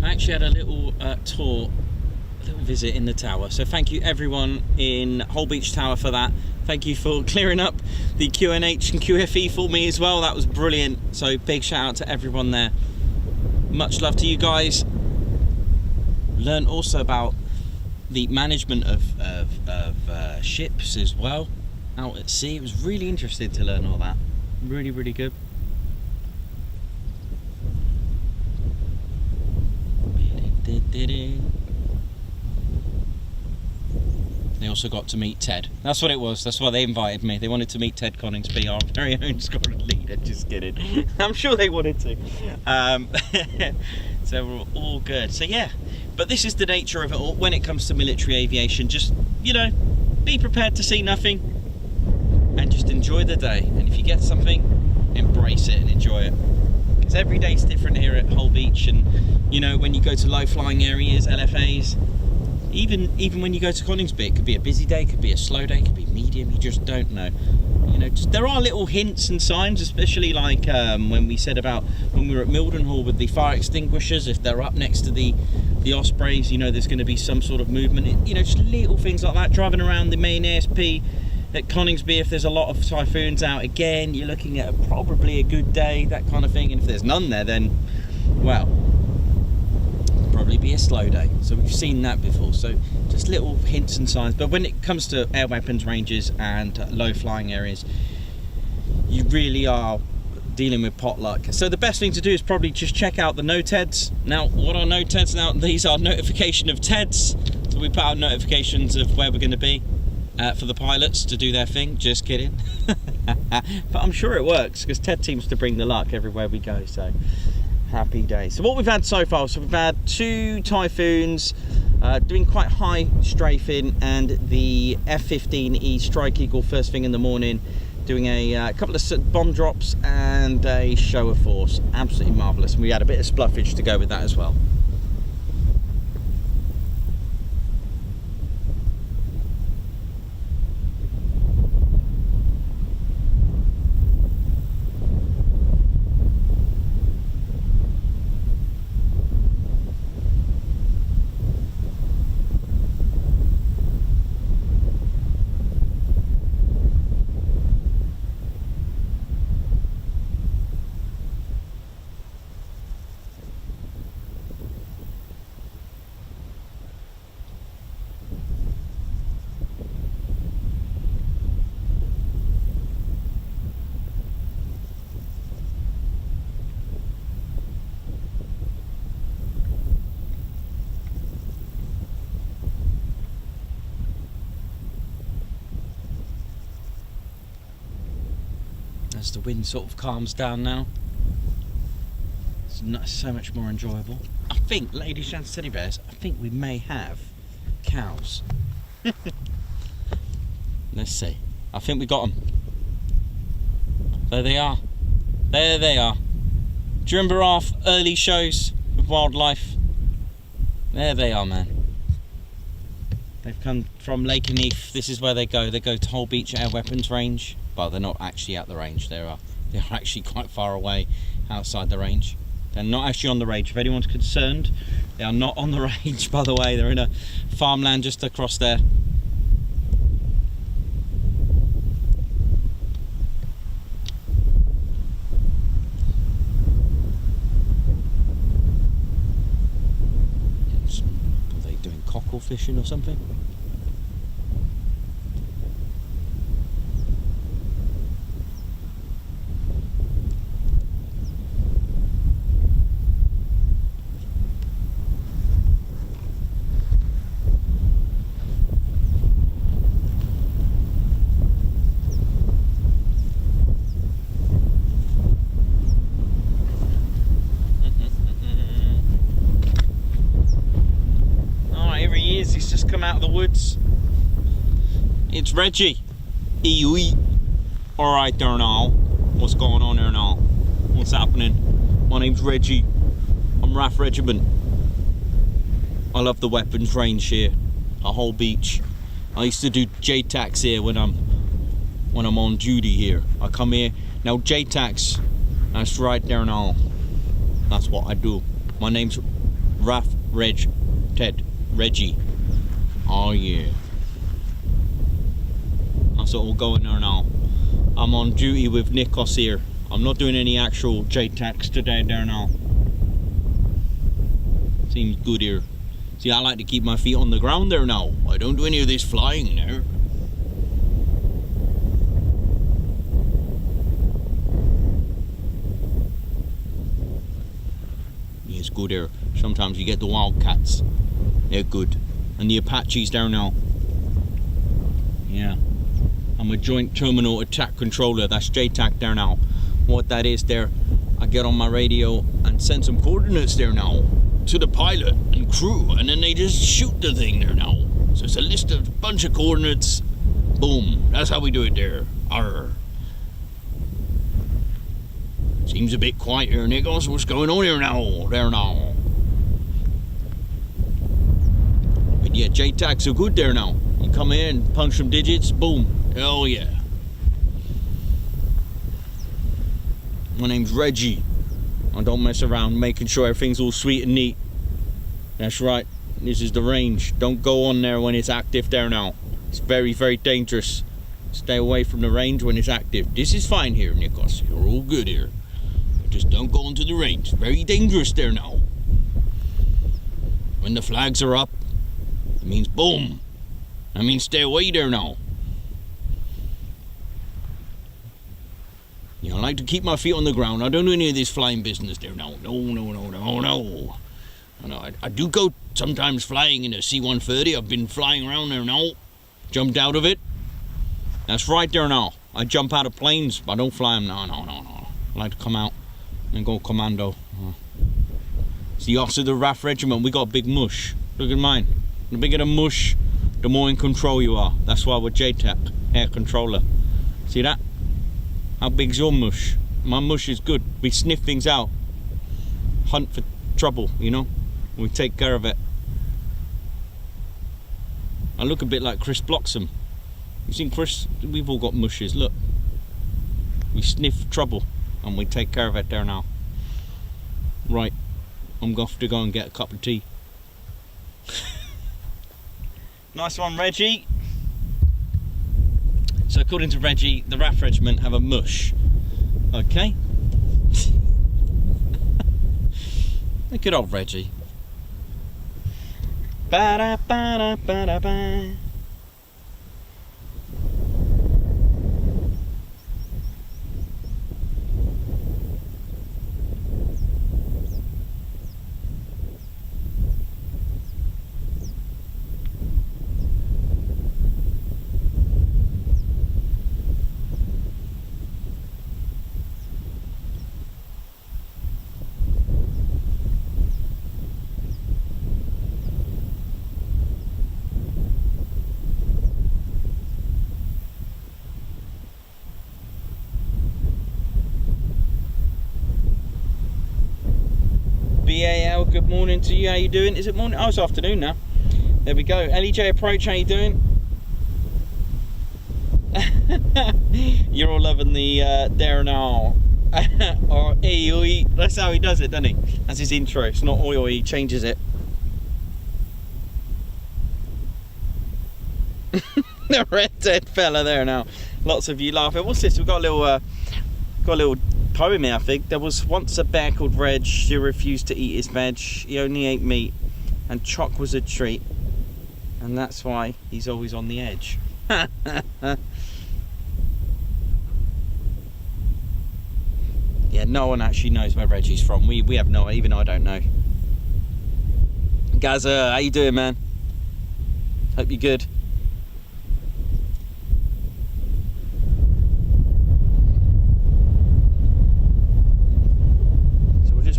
[SPEAKER 2] I actually had a little tour, a little visit in the tower. So thank you everyone in Holbeach Tower for that. Thank you for clearing up the QNH and QFE for me as well. That was brilliant. So big shout out to everyone there. Much love to you guys. Learned also about the management of ships as well out at sea. It was really interesting to learn all that. Really, really good. They also got to meet Ted. That's what it was. That's why they invited me. They wanted to meet Ted Coningsby, our very own squadron leader. Just kidding. I'm sure they wanted to. So we're all good. So yeah, but this is the nature of it all when it comes to military aviation. Just, you know, be prepared to see nothing and just enjoy the day. And if you get something, embrace it and enjoy it. Because every day's different here at Holbeach, and you know, when you go to low flying areas, LFAs, even when you go to Coningsby, it could be a busy day, it could be a slow day, it could be medium, you just don't know. You know, there are little hints and signs, especially like when we said about when we were at Mildenhall with the fire extinguishers, if they're up next to the Ospreys, you know there's going to be some sort of movement. You know, just little things like that. Driving around the main ASP at Coningsby, if there's a lot of Typhoons out, again, you're looking at probably a good day, that kind of thing. And if there's none there, then, well, probably be a slow day. So we've seen that before. So just little hints and signs. But when it comes to air weapons ranges and low flying areas, you really are dealing with potluck. So the best thing to do is probably just check out the NOTEDs. Now, what are NOTEDs? Now, these are notification of TEDs. So we put out notifications of where we're going to be for the pilots to do their thing. Just kidding. But I'm sure it works because TED seems to bring the luck everywhere we go. So happy days. So what we've had so far, so we've had 2 Typhoons doing quite high strafing, and the F-15E Strike Eagle first thing in the morning doing a couple of bomb drops and a show of force. Absolutely marvellous. And we had a bit of spluffage to go with that as well. As the wind sort of calms down now, it's not so much more enjoyable. I think, ladies and teddy bears, I think we may have cows. Let's see. I think we got them. There they are. There they are. Do you remember our early shows of wildlife? There they are, man. They've come from Lakenheath. This is where they go. They go to Holbeach Air Weapons Range. But they're not actually at the range. They're actually quite far away outside the range. They're not actually on the range. If anyone's concerned, they are not on the range, by the way. They're in a farmland just across there. Are they doing cockle fishing or something? He's just come out of the woods. It's Reggie. Alright there now. What's going on there now? What's happening? My name's Reggie. I'm RAF Regiment. I love the weapons range here at Holbeach. I used to do JTACs here when I'm on duty here. I come here. Now JTACs, that's right there now. That's what I do. My name's RAF Reggie. Oh yeah. That's what we're going there now. I'm on duty with Nikos here. I'm not doing any actual JTACs today there now. Seems good here. See, I like to keep my feet on the ground there now. I don't do any of this flying there. Yeah, it's good here. Sometimes you get the wildcats. They're good. And the Apaches down now. Yeah. I'm a joint terminal attack controller. That's JTAC there now. What that is there, I get on my radio and send some coordinates there now to the pilot and crew, and then they just shoot the thing there now. So it's a list of bunch of coordinates. Boom. That's how we do it there. Arr. Seems a bit quiet here, Nicholas. What's going on here now? There now. Right, yeah, JTACs are good there now. You come here and punch some digits, boom. Hell yeah. My name's Reggie. I don't mess around, making sure everything's all sweet and neat. That's right, this is the range. Don't go on there when it's active there now. It's very, very dangerous. Stay away from the range when it's active. This is fine here, Nikos. You're all good here. Just don't go into the range. Very dangerous there now. When the flags are up, it means boom. That means stay away there now. You know, I like to keep my feet on the ground. I don't do any of this flying business there now. No. I do go sometimes flying in a C-130. I've been flying around there now. Jumped out of it. That's right there now. I jump out of planes, but I don't fly them. No. I like to come out and go commando. It's the officer of the RAF Regiment. We got a big mush. Look at mine. The bigger the mush, the more in control you are. That's why we're JTAC, air controller. See that? How big's your mush? My mush is good. We sniff things out. Hunt for trouble, you know? We take care of it. I look a bit like Chris Bloxham. You seen Chris? We've all got mushes, look. We sniff trouble and we take care of it there now. Right, I'm going to go and get a cup of tea. Nice one, Reggie. So according to Reggie, the RAF Regiment have a mush. Okay. Good old Reggie. Ba-da-ba-da-ba-da-ba. BAL, good morning to you. How you doing? Is it morning? Oh, it's afternoon now. There we go. LEJ approach, how you doing? You're all loving the there and all. Or oi. That's how he does it, doesn't he? That's his intro. It's not oi, he changes it. The red-dead fella there now. Lots of you laughing. What's this? We've got a little poem here, I think. There was once a bear called Reg who refused to eat his veg. He only ate meat, and choc was a treat, and that's why he's always on the edge. Yeah, no one actually knows where Reggie's from. We have no, even I don't know. Gaza, how you doing, man? Hope you're good.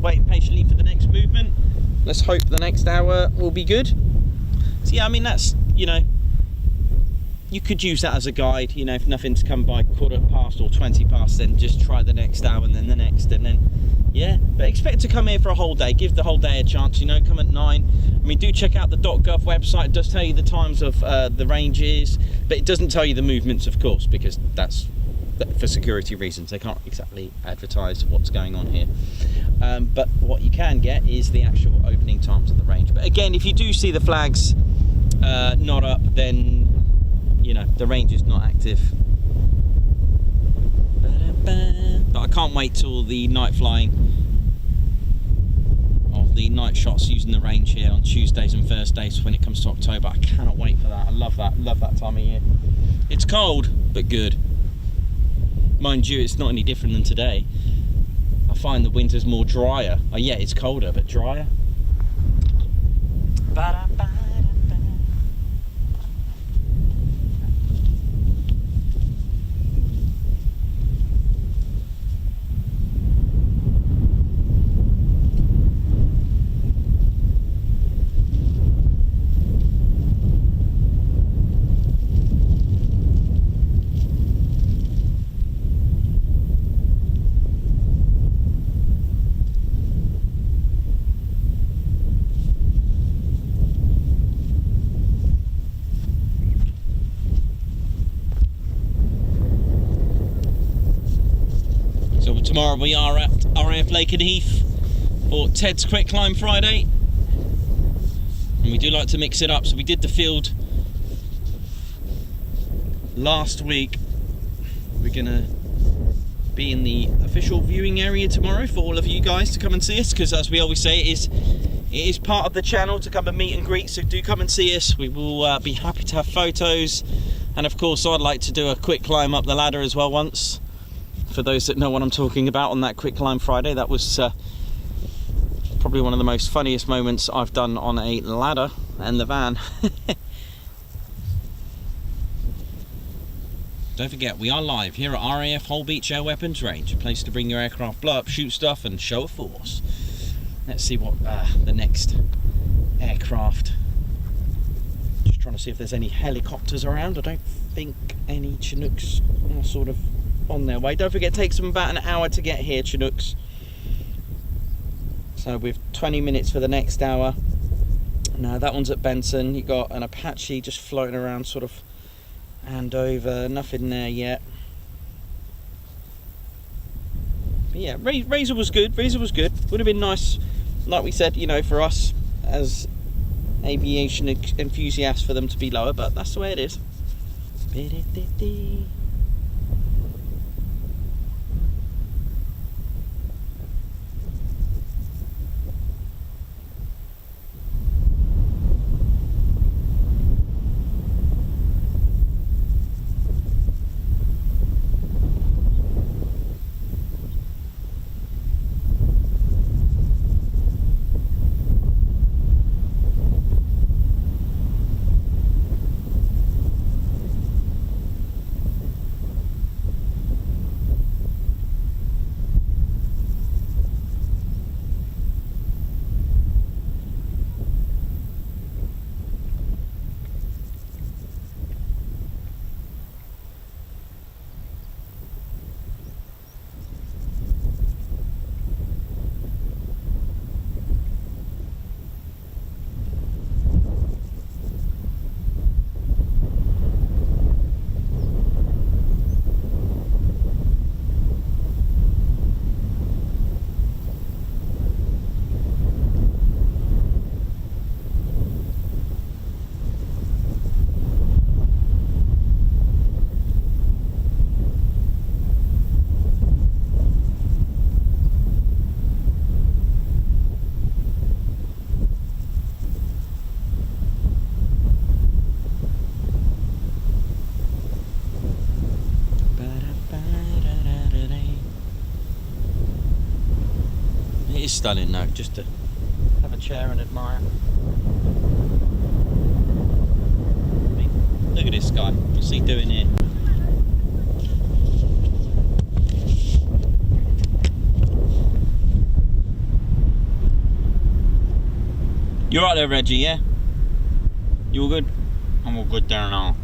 [SPEAKER 2] Waiting patiently for the next movement. Let's hope the next hour will be good. So yeah, I mean, that's, you know, you could use that as a guide, you know, if nothing's come by 15 or 20 past, then just try the next hour and then the next, and then yeah, but expect to come here for a whole day. Give the whole day a chance, you know. Come at 9. I mean, do check out the .gov website. It does tell you the times of the ranges, but it doesn't tell you the movements, of course, because that's for security reasons. They can't exactly advertise what's going on here. But what you can get is the actual opening times of the range. But again, if you do see the flags not up, then you know the range is not active. But I can't wait till the night flying of the night shots using the range here on Tuesdays and Thursdays when it comes to October. I cannot wait for that. I love that time of year. It's cold but good. Mind you, it's not any different than today. I find the winter's more drier. Oh yeah, it's colder, but drier. tomorrow we are at RAF Lakenheath for Ted's Quick Climb Friday. And we do like to mix it up, so we did the field last week. We're gonna be in the official viewing area tomorrow for all of you guys to come and see us, because as we always say, it is part of the channel to come and meet and greet, so do come and see us. We will be happy to have photos, and of course I'd like to do a quick climb up the ladder as well once. For those that know what I'm talking about, on that Quick Climb Friday, that was probably one of the most funniest moments I've done on a ladder and the van. Don't forget, we are live here at RAF Holbeach Air Weapons Range, a place to bring your aircraft, blow up, shoot stuff and show a force. Let's see what the next aircraft. Just trying to see if there's any helicopters around. I don't think any Chinooks are sort of on their way. Don't forget, it takes them about an hour to get here, Chinooks. So with 20 minutes for the next hour. Now that one's at Benson. You've got an Apache just floating around sort of Andover, nothing there yet. But yeah, Razor was good. Razor was good. Would have been nice, like we said, you know, for us as aviation enthusiasts, for them to be lower, but that's the way it is. It is stunning though, just to have a chair and admire. I mean, look at this guy, what's he doing here? You right there, Reggie, yeah? You all good? I'm all good there now.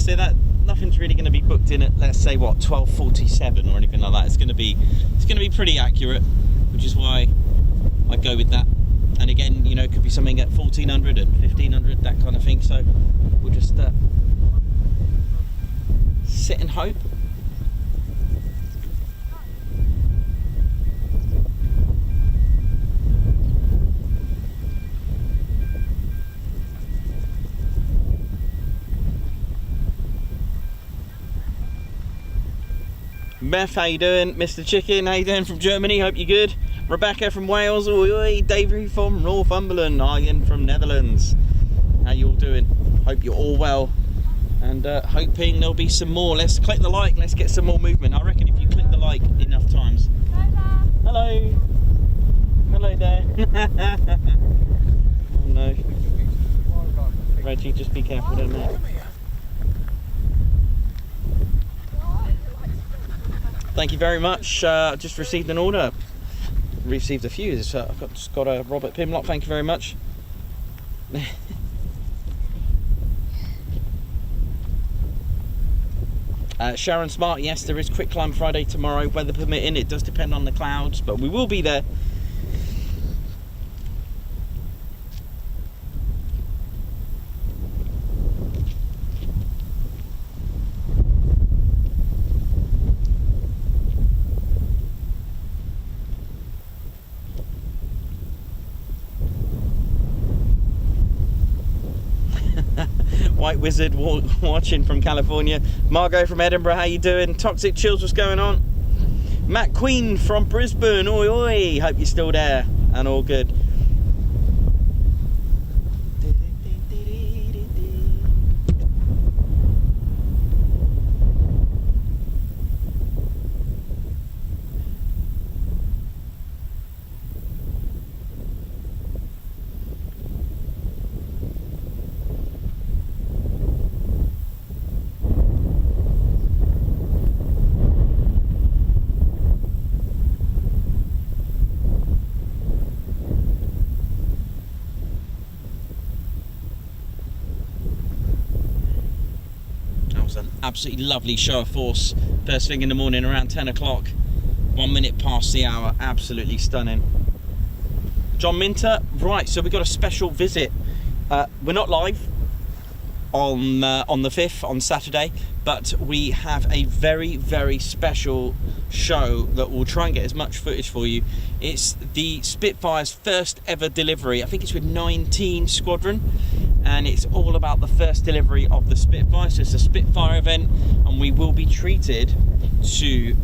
[SPEAKER 2] So that nothing's really going to be booked in at, let's say, what, 12:47 or anything like that. It's going to be pretty accurate, which is why I go with that. And again, you know, it could be something at 1400 and 1500, that kind of thing. So we'll just sit and hope. Beth, how you doing? Mr. Chicken, how you doing from Germany? Hope you're good. Rebecca from Wales, oi oi. Davey from Northumberland, Ian from Netherlands. How you all doing? Hope you're all well. And hoping there'll be some more. Let's click the like, let's get some more movement. I reckon if you click the like enough times. Hello. Hello there. Oh no. Reggie, just be careful there, mate. Thank you very much. Just received an order. Received a few. I've just got a Robert Pimlock. Thank you very much. Sharon Smart, yes, there is quick climb Friday tomorrow, weather permitting. It does depend on the clouds, but we will be there. White Wizard watching from California. Margot from Edinburgh, how you doing? Toxic Chills, what's going on? Matt Queen from Brisbane, oi oi, hope you're still there and all good. Absolutely lovely show of force first thing in the morning around 10 o'clock, 1 minute past the hour. Absolutely stunning. John Minter, right, so we've got a special visit. We're not live on the 5th on Saturday, but we have a very, very special show that we'll try and get as much footage for you. It's the Spitfire's first ever delivery. I think it's with 19 Squadron, and it's all about the first delivery of the Spitfire. So it's a Spitfire event, and we will be treated to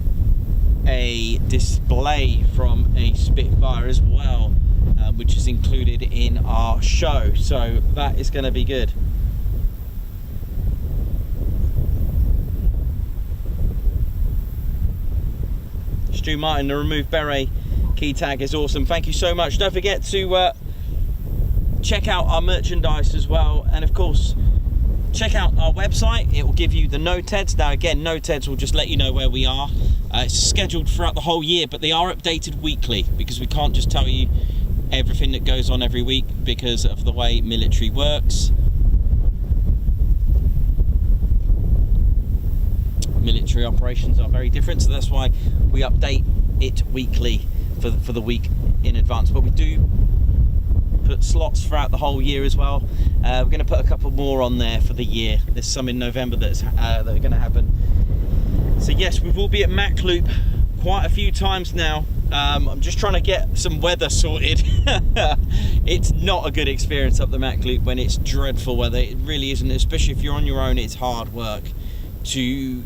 [SPEAKER 2] a display from a Spitfire as well, which is included in our show. So that is going to be good. Stu Martin, the remove beret key tag is awesome. Thank you so much. Don't forget to check out our merchandise as well, and of course check out our website. It will give you the NOTEDs. Now again, NOTEDs will just let you know where we are. It's scheduled throughout the whole year, but they are updated weekly because we can't just tell you everything that goes on every week because of the way military works. Military operations are very different, so that's why we update it weekly for the week in advance. But we do put slots throughout the whole year as well. We're going to put a couple more on there for the year. There's some in November that are going to happen. So yes, we will be at Mac Loop quite a few times now. I'm just trying to get some weather sorted. It's not a good experience up the Mac Loop when it's dreadful weather. It really isn't, especially if you're on your own. It's hard work to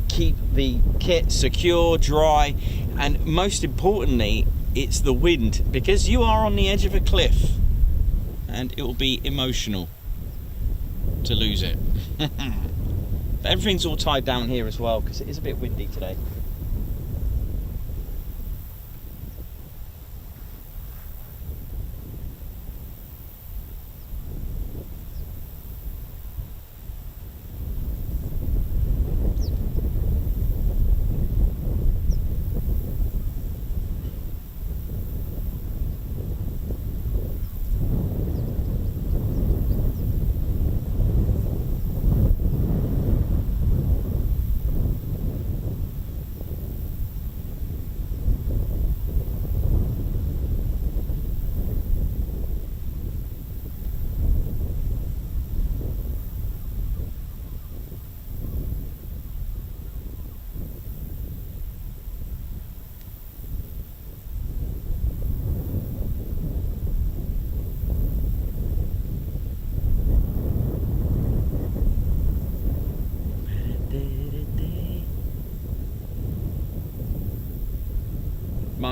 [SPEAKER 2] keep the kit secure, dry, and most importantly, it's the wind, because you are on the edge of a cliff and it will be emotional to lose it. But everything's all tied down here as well because it is a bit windy today.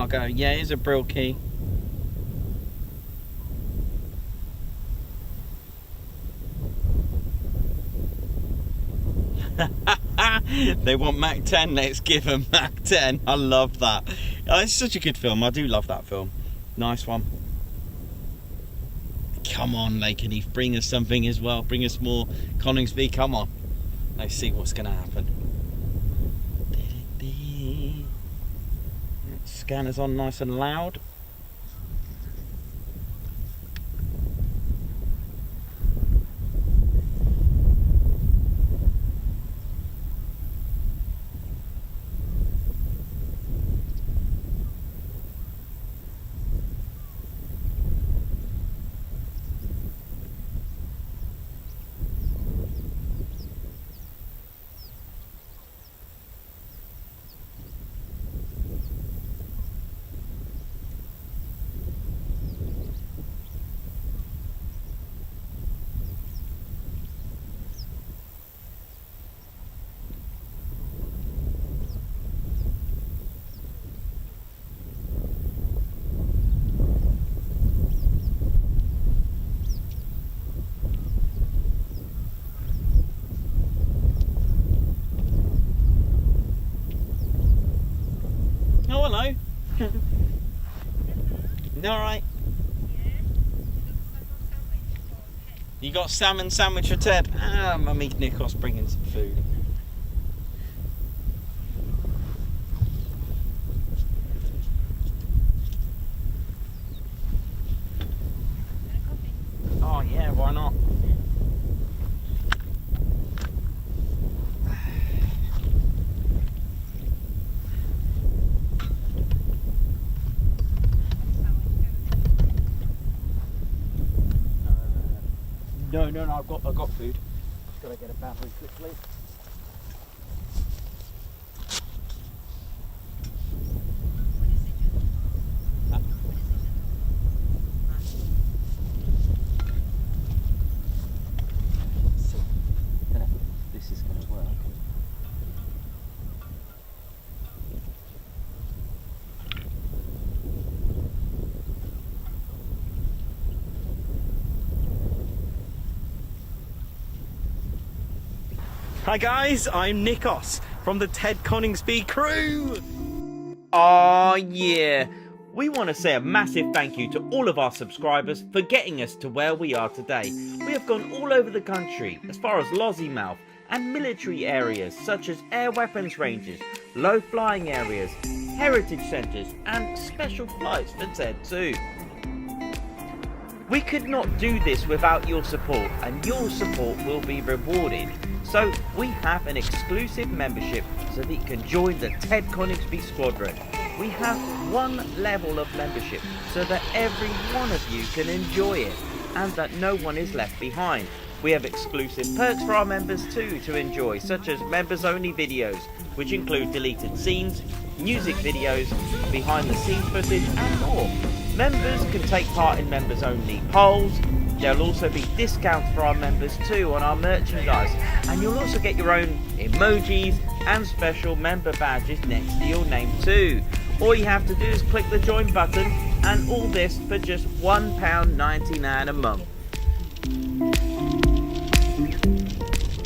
[SPEAKER 2] cargo. Yeah, here's a brill key. They want Mach 10, let's give them Mach 10. I love that. Oh, it's such a good film. I do love that film. Nice one. Come on, Lakenheath, bring us something as well. Bring us more Coningsby. Come on. Let's see what's going to happen. Scanner's on nice and loud. Hello. Alright. You got salmon sandwich for Ted? Ah, Mummy Nikos bringing some food. Oh yeah, why not? No, I've got food. Just gotta get a battery quickly. So, this is gonna work. Hi guys, I'm Nikos from the Ted Coningsby crew. Oh yeah, we want to say a massive thank you to all of our subscribers for getting us to where we are today. We have gone all over the country, as far as Lossiemouth and military areas such as air weapons ranges, low flying areas, heritage centres and special flights for Ted too. We could not do this without your support, and your support will be rewarded. So we have an exclusive membership so that you can join the Ted Coningsby Squadron. We have one level of membership so that every one of you can enjoy it and that no one is left behind. We have exclusive perks for our members too to enjoy, such as members only videos, which include deleted scenes, music videos, behind the scenes footage and more. Members can take part in members only polls. There'll also be discounts for our members too on our merchandise, and you'll also get your own emojis and special member badges next to your name too. All you have to do is click the join button, and all this for just £1.99 a month.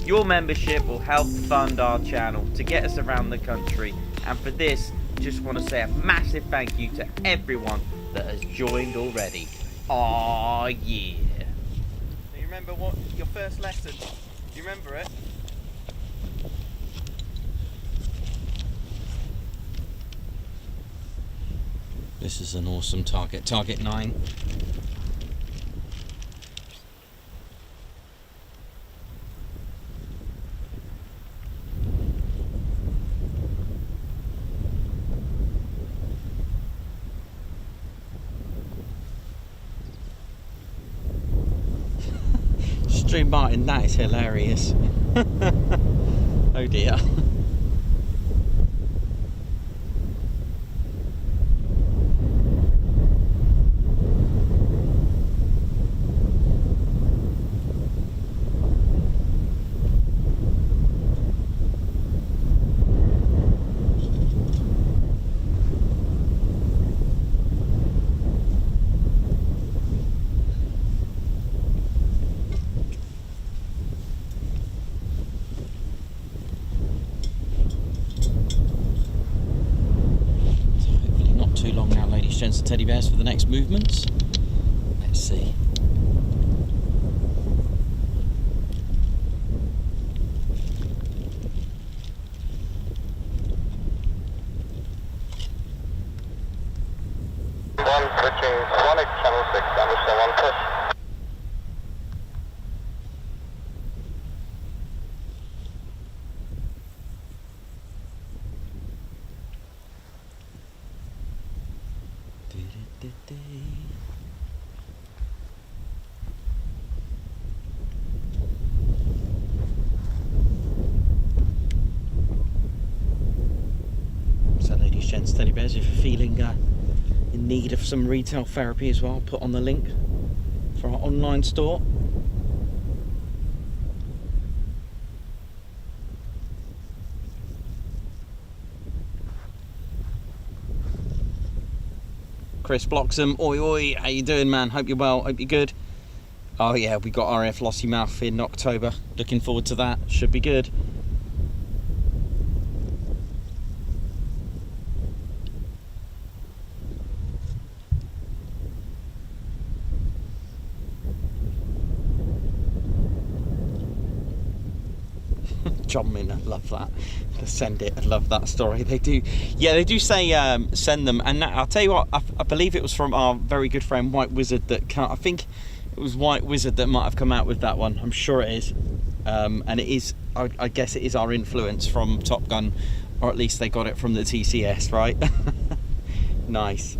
[SPEAKER 2] Your membership will help fund our channel to get us around the country, and for this just want to say a massive thank you to everyone that has joined already. Aw yeah. You remember what your first lesson? Do you remember it? This is an awesome target. Target 9. Stream Martin, that is hilarious. Oh dear. teddy bears for the next movements. Let's see.
[SPEAKER 1] One switching Sonic channel 6, damage to one push.
[SPEAKER 2] So ladies, gents, teddy bears, if you're feeling in need of some retail therapy as well, put on the link for our online store. Chris Bloxham, oi oi, how you doing, man? Hope you're well, hope you're good. Oh yeah, we got RAF Lossiemouth in October, looking forward to that, should be good. John Min, I love that. Send it, I love that story. They do, yeah, they do say send them, and I'll tell you what, I believe it was from our very good friend White Wizard that I think it was White Wizard that might have come out with that one. I'm sure it is, and it is. I guess it is our influence from Top Gun, or at least they got it from the TCS, right? Nice.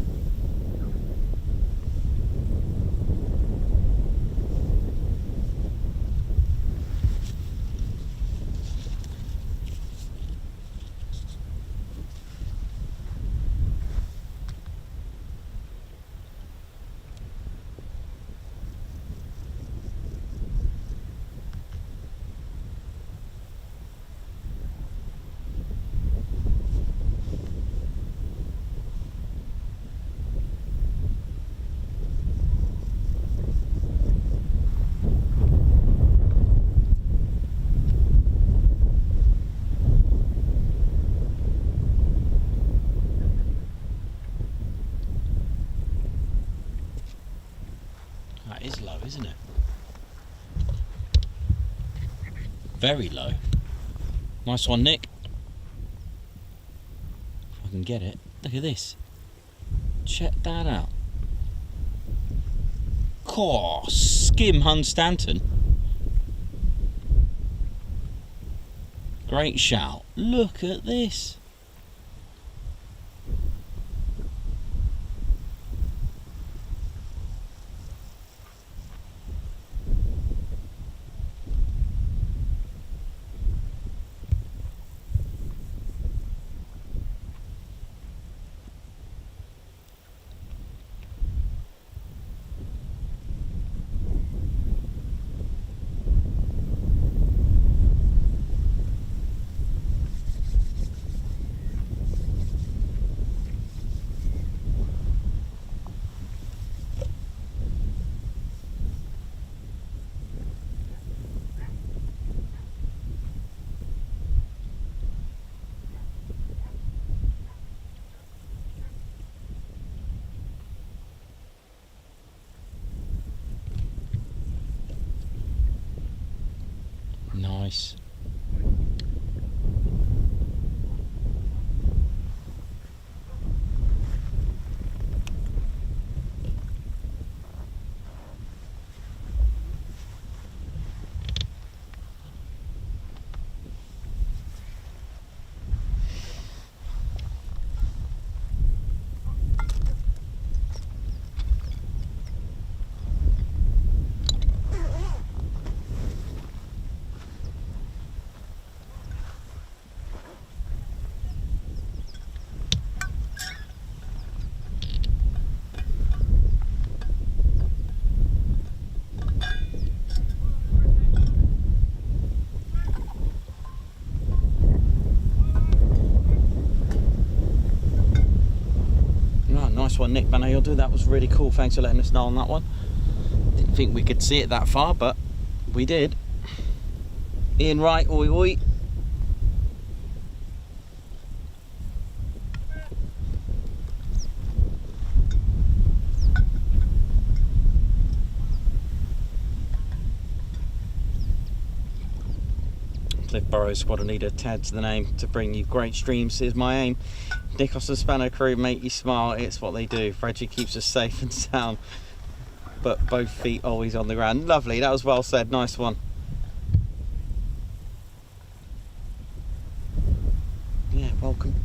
[SPEAKER 2] That is low, isn't it? Very low. Nice one, Nick. If I can get it. Look at this. Check that out. Skim Hun Stanton. Great shout. Look at this. Nice. Nice one, Nick Van Hilder. That was really cool. Thanks for letting us know on that one. Didn't think we could see it that far, but we did. Ian Wright, oi oi. Cliff Squadron Leader, Ted's the name, to bring you great streams is my aim. Nikos and Spano crew make you smile, it's what they do. Reggie keeps us safe and sound, but both feet always on the ground. Lovely, that was well said, nice one. Yeah, welcome.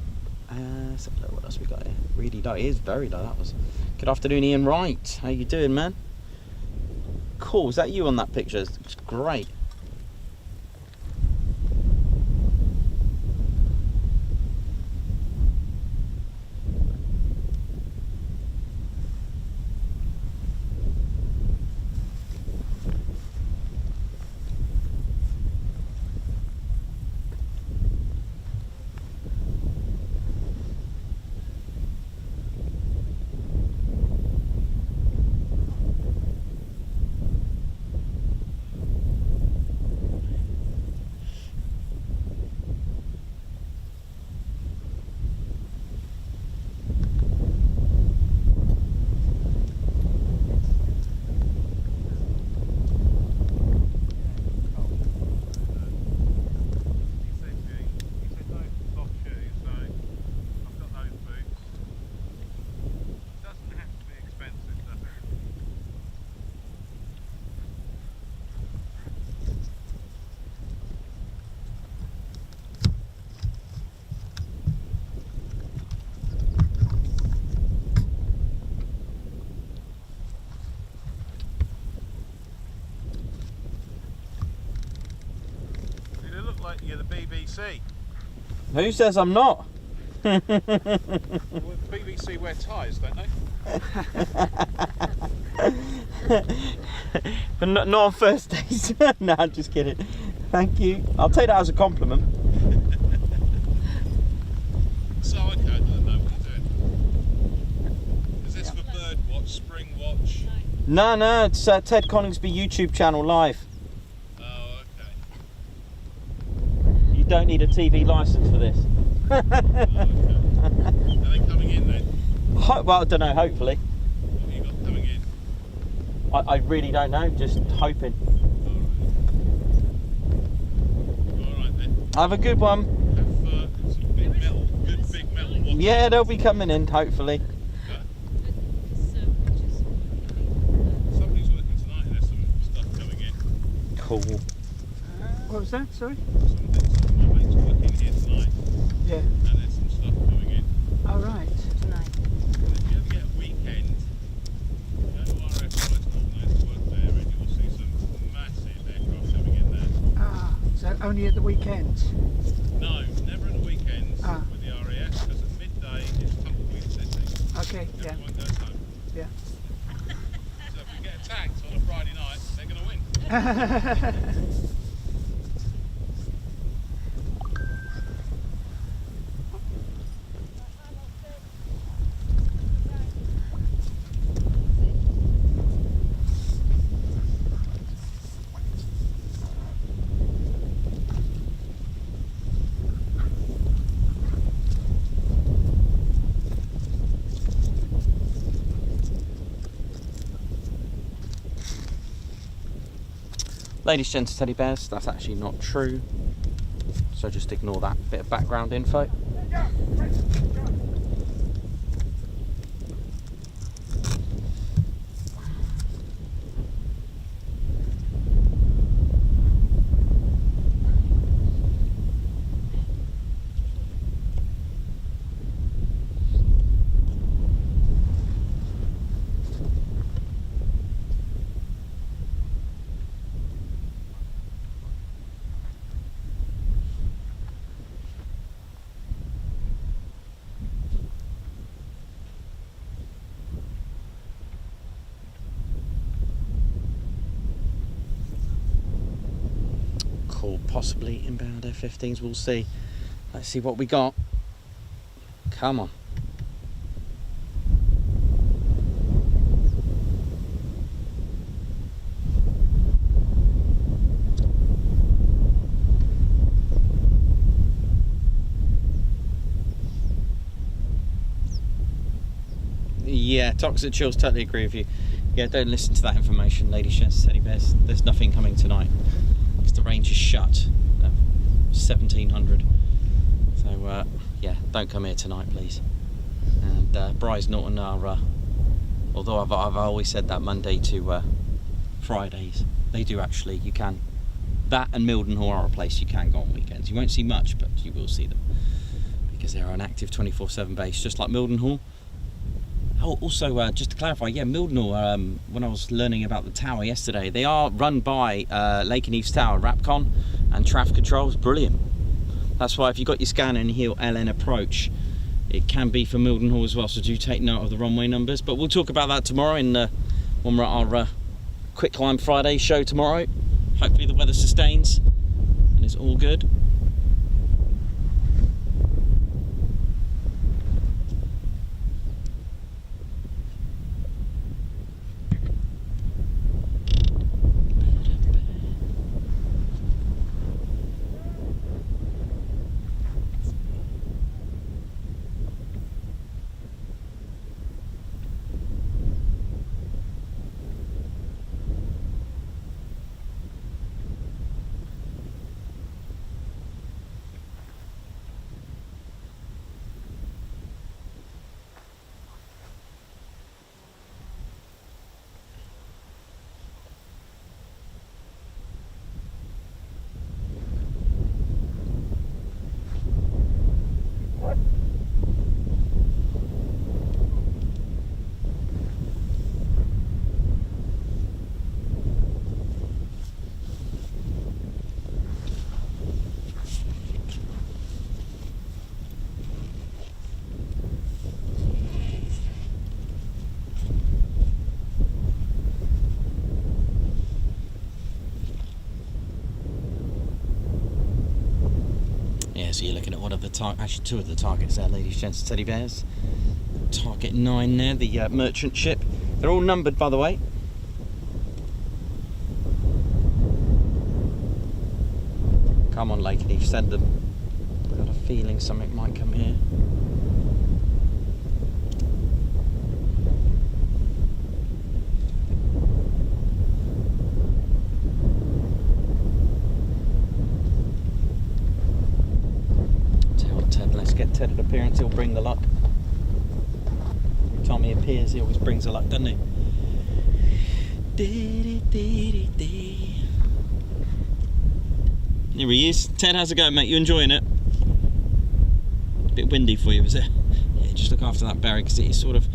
[SPEAKER 2] So what else we got here? Really light, it is very light, that was. Good afternoon, Ian Wright, how you doing, man? Cool, is that you on that picture? It's great.
[SPEAKER 3] You're the BBC.
[SPEAKER 2] Who says I'm not?
[SPEAKER 3] Well, BBC wear ties, don't they?
[SPEAKER 2] But not on first days. No, I'm just kidding. Thank you. I'll take that as a compliment.
[SPEAKER 3] So I don't know what you're doing. Is this for bird watch, spring watch?
[SPEAKER 2] No, it's Ted Coningsby YouTube channel live.
[SPEAKER 3] Oh, okay.
[SPEAKER 2] You don't need a TV licence for this.
[SPEAKER 3] Oh, okay. Are they coming in then?
[SPEAKER 2] Well, I don't know, hopefully.
[SPEAKER 3] What have you got coming in?
[SPEAKER 2] I really don't know, just hoping.
[SPEAKER 3] Alright then.
[SPEAKER 2] Have a good one.
[SPEAKER 3] Have some big metal, good big metal watch.
[SPEAKER 2] Yeah, they'll be coming in, hopefully.
[SPEAKER 3] Somebody's working tonight and there's some stuff coming in.
[SPEAKER 2] Cool.
[SPEAKER 4] What was that, sorry?
[SPEAKER 3] My mate's working here tonight
[SPEAKER 4] Yeah.
[SPEAKER 3] and there's some stuff coming in.
[SPEAKER 4] Oh, right.
[SPEAKER 5] Tonight.
[SPEAKER 3] And if you ever get a weekend, go to RAF Sutton Bridge, work there and you'll see some massive aircraft coming in there.
[SPEAKER 4] Ah, so only at the weekends?
[SPEAKER 3] No, never at the weekends
[SPEAKER 4] Ah.
[SPEAKER 3] with the RAF, because at midday it's tumbleweed city.
[SPEAKER 4] Okay, yeah.
[SPEAKER 3] Everyone goes home.
[SPEAKER 4] Yeah.
[SPEAKER 3] So if we get attacked on a Friday night, they're going to win.
[SPEAKER 2] Ladies, gents, teddy bears, that's actually not true. So just ignore that bit of background info. Possibly inbound F-15s, we'll see. Let's see what we got. Come on. Yeah, Toxic Chills, totally agree with you. Yeah, don't listen to that information, ladies, gents, teddy bears. There's nothing coming tonight. The range is shut. 1700. So yeah, don't come here tonight, please. And Bryce Norton are, although I've always said that Monday to Fridays, they do actually, you can, that and Mildenhall are a place you can go on weekends. You won't see much, but you will see them, because they're an active 24/7 base, just like Mildenhall. Oh, also, just to clarify, yeah, Mildenhall, when I was learning about the tower yesterday, they are run by Lake and Eves Tower, Rapcon, and traffic controls, brilliant. That's why if you've got your scanner and you hear LN approach, it can be for Mildenhall as well, so do take note of the runway numbers. But we'll talk about that tomorrow when we're at our Quick Climb Friday show tomorrow. Hopefully the weather sustains and it's all good. So you're looking at one of the actually two of the targets there, ladies, gents, teddy bears. Target 9 there, the merchant ship. They're all numbered, by the way. Come on, Lake and Eve, send them. I've got a feeling something might come here. Get Ted an appearance, he'll bring the luck. Every time he appears, he always brings the luck, doesn't he? Here he is. Ted, how's it going, mate? You enjoying it? A bit windy for you, is it? Yeah, just look after that berry, because it is sort of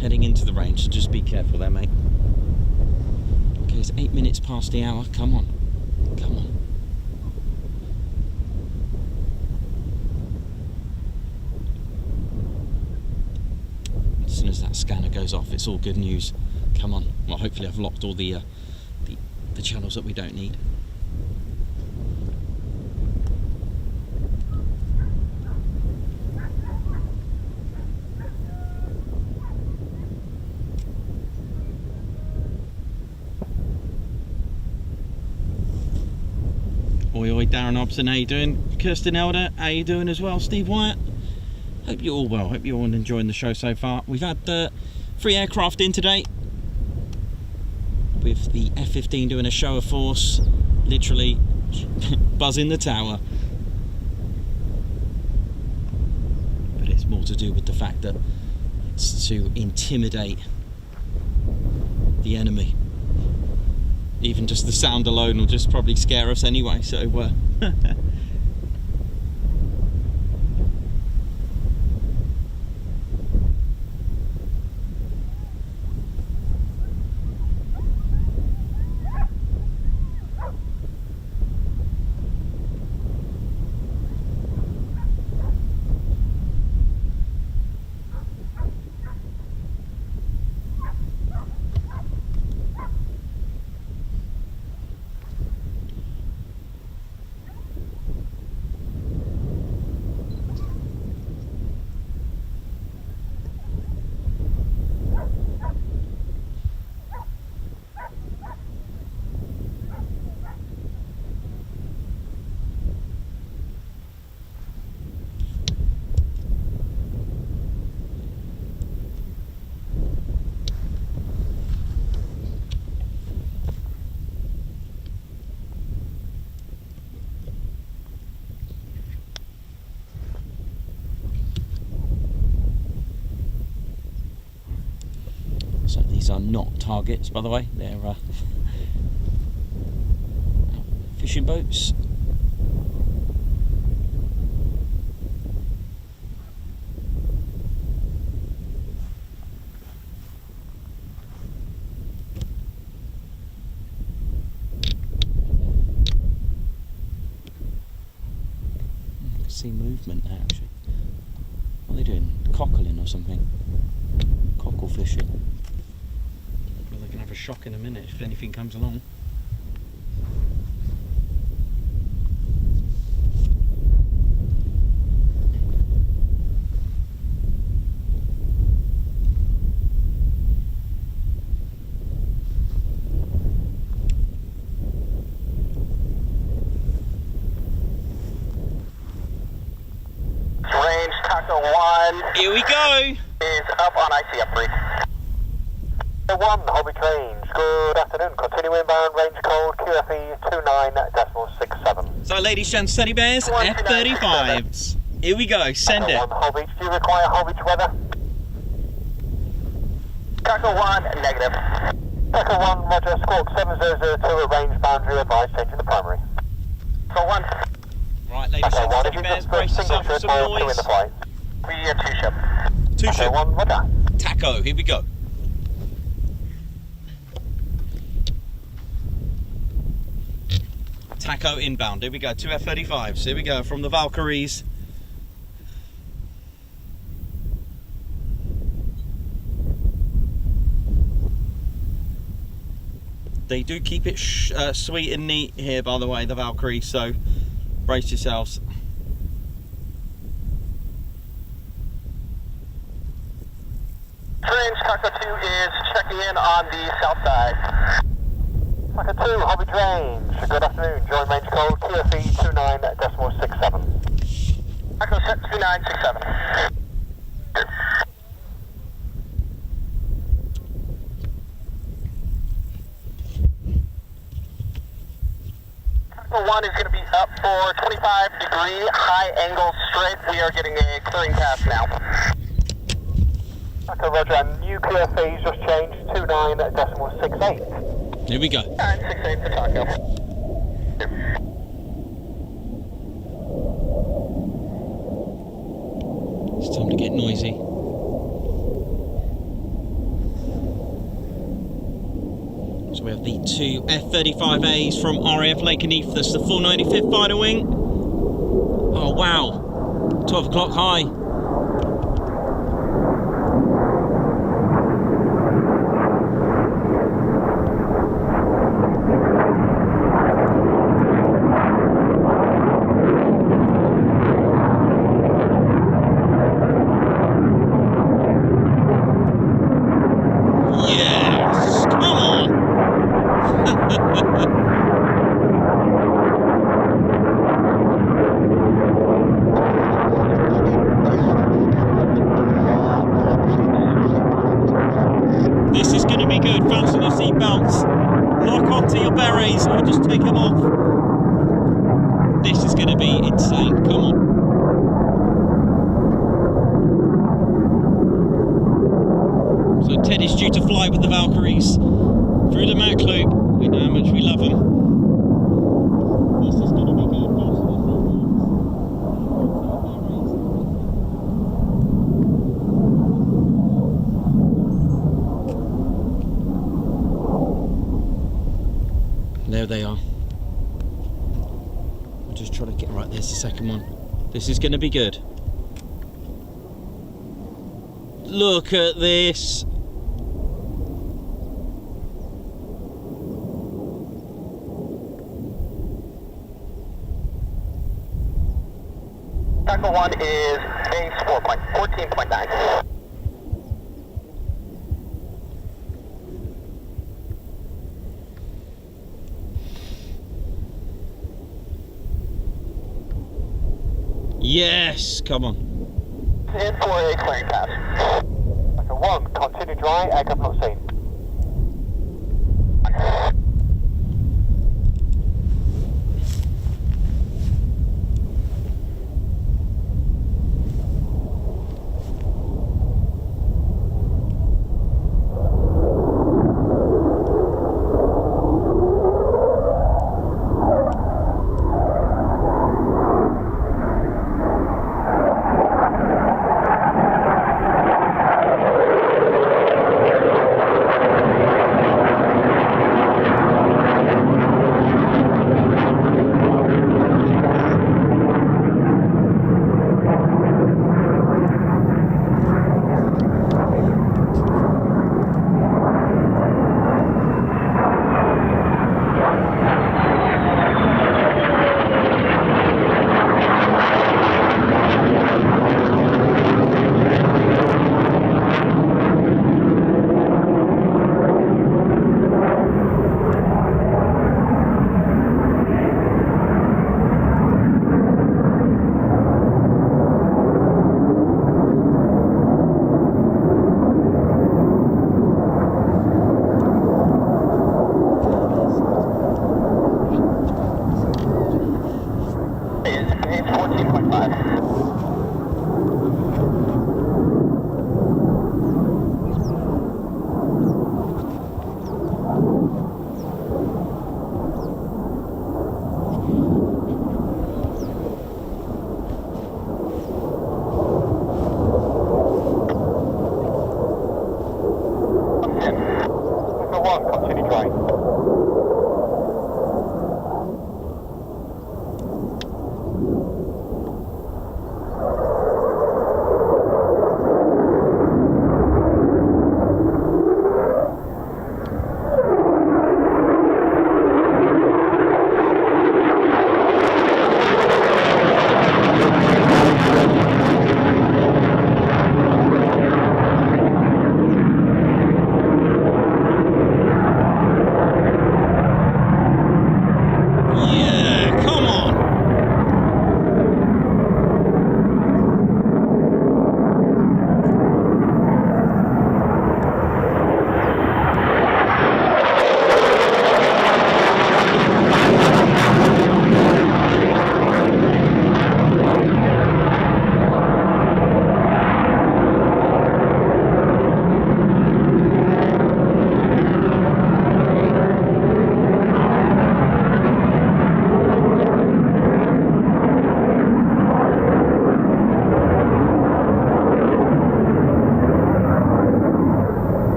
[SPEAKER 2] heading into the range, so just be careful there, mate. Okay, it's 8 minutes past the hour. Come on. Come on. As soon as that scanner goes off, it's all good news. Come on. Well, hopefully I've locked all the channels that we don't need. Oi, oi, Darren Hobson, how you doing? Kirsten Elder, how you doing as well? Steve Wyatt? Hope you're all well. Hope you're all enjoying the show so far. We've had 3 aircraft in today, with the F-15 doing a show of force, literally buzzing the tower. But it's more to do with the fact that it's to intimidate the enemy. Even just the sound alone will just probably scare us anyway, so are not targets, by the way. They're fishing boats. See movement there actually. What are they doing? Cockling or something? Cockle fishing. Well, they can have a shock in a minute if anything comes along. Here we go!
[SPEAKER 1] Is up on IC upgrade. 1, Holbeach Range, good afternoon. Continue inbound, range code QFE 29.67.
[SPEAKER 2] So ladies, gents, teddy bears, F-35s. Here we go, send it.
[SPEAKER 1] 1, Holbeach, do you require Holbeach weather? Tackle 1, negative. Tackle 1, roger, squawk 7002 at range boundary, advice, changing the primary. So 1.
[SPEAKER 2] Right, ladies, gents, teddy bears, brace yourself for some noise.
[SPEAKER 1] 2 ship.
[SPEAKER 2] 2 ship.
[SPEAKER 1] 1, roger.
[SPEAKER 2] Taco, here we go. Taco inbound, here we go, 2 F-35s, here we go, from the Valkyries. They do keep it sweet and neat here, by the way, the Valkyries, so brace yourselves.
[SPEAKER 1] Range Taco 2 is checking in on the south side. Taco 2, Holbeach Range. Good afternoon. Join range code QFE 29.67. Taco 2967. Taco 1 is going to be up for 25-degree high angle straight. We are getting a clearing pass now. Okay, roger, and new QFE's just changed 29.68.
[SPEAKER 2] Here we go.
[SPEAKER 1] 968 for Taco.
[SPEAKER 2] It's time to get noisy. So we have the 2 F-35As from RAF Lincolnshire. That's the 495th Fighter Wing. Oh wow, 12 o'clock high. This is going to be good. Fasten your seatbelts. Lock onto your berets or just take them off. This is going to be insane. Come on. So Ted is due to fly with the Valkyries through the Mac Loop. We know how much we love them. This is going to be good. Fasten your seatbelts. There they are. I'll just try to get right. There's the second one. This is going to be good. Look at this.
[SPEAKER 1] Taco 1 is base 14.9.
[SPEAKER 2] Yes, come on.
[SPEAKER 1] In for a clearing pass. Taco 1, continue dry, aircraft not seen.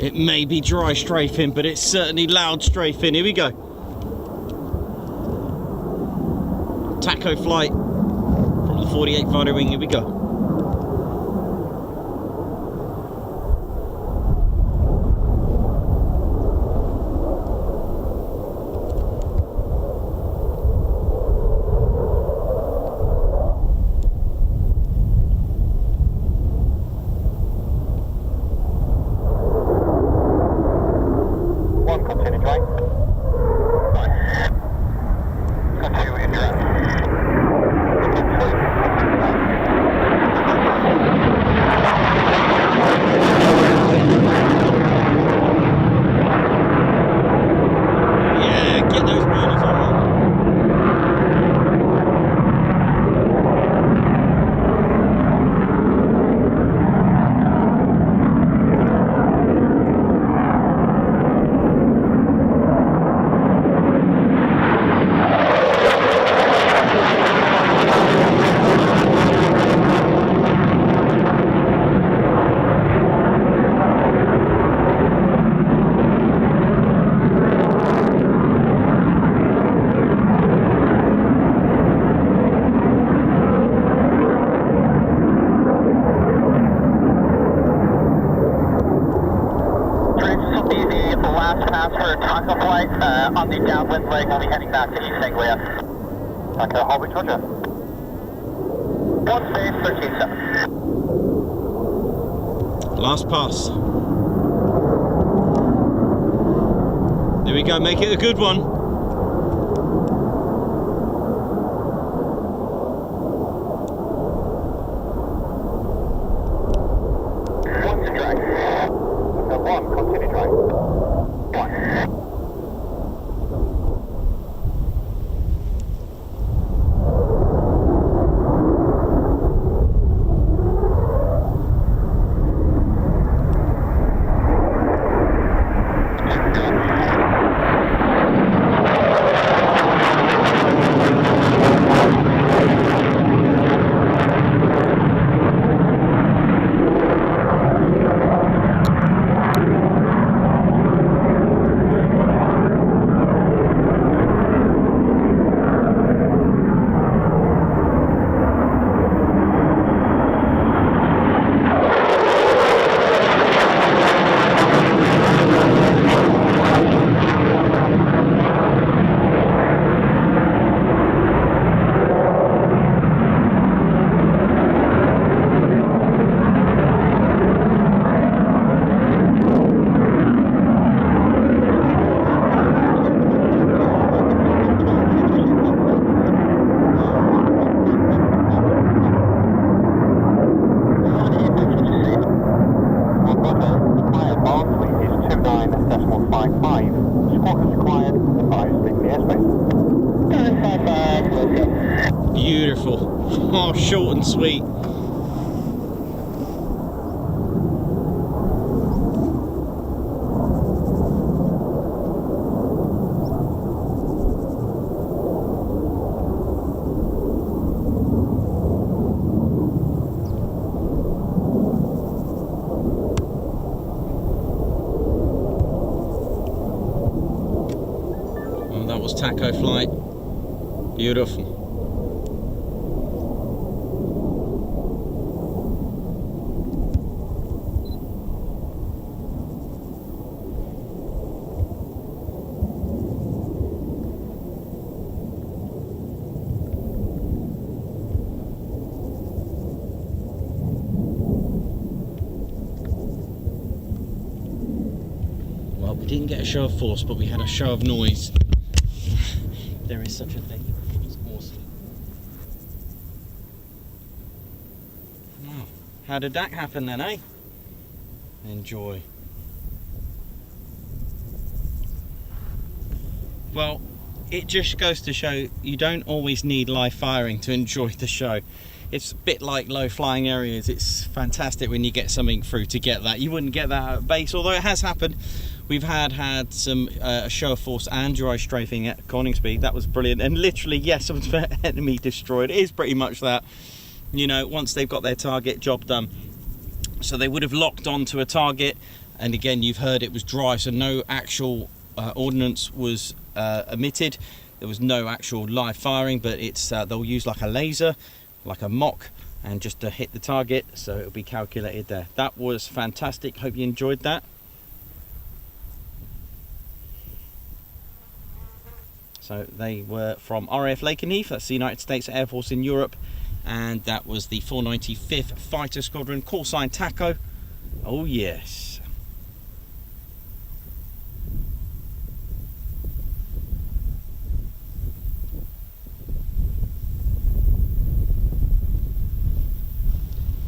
[SPEAKER 2] It may be dry strafing, but it's certainly loud strafing. Here we go. Taco flight from the 48 fighter wing. Here we go.
[SPEAKER 1] On the downwind leg, we'll be heading back to East Anglia. Tango Holbeach, roger. 1 space, 13.7.
[SPEAKER 2] Last pass. There we go, make it a good one.
[SPEAKER 1] One to drag. Tango 1, continue drag. 1.
[SPEAKER 2] Beautiful. Oh, short and sweet. Oh, that was taco flight. Beautiful. Well, we didn't get a show of force, but we had a show of noise. There is such a thing. It's awesome. Wow. How did that happen then, eh? Enjoy. Well, it just goes to show you don't always need live firing to enjoy the show. It's a bit like low flying areas. It's fantastic when you get something through to get that. You wouldn't get that at base, although it has happened. We've had some show of force and dry strafing at Coningsby. That was brilliant. And literally, yes, some enemy destroyed. It is pretty much that. You know, once they've got their target, job done. So they would have locked onto a target and again you've heard it was dry, so no actual ordnance was emitted. There was no actual live firing, but it's they'll use like a laser, like a mock, and just to hit the target, so it'll be calculated there. That was fantastic. Hope you enjoyed that. So they were from RAF Lincolnshire, that's the United States Air Force in Europe, and that was the 495th Fighter Squadron, call sign TACO. Oh yes.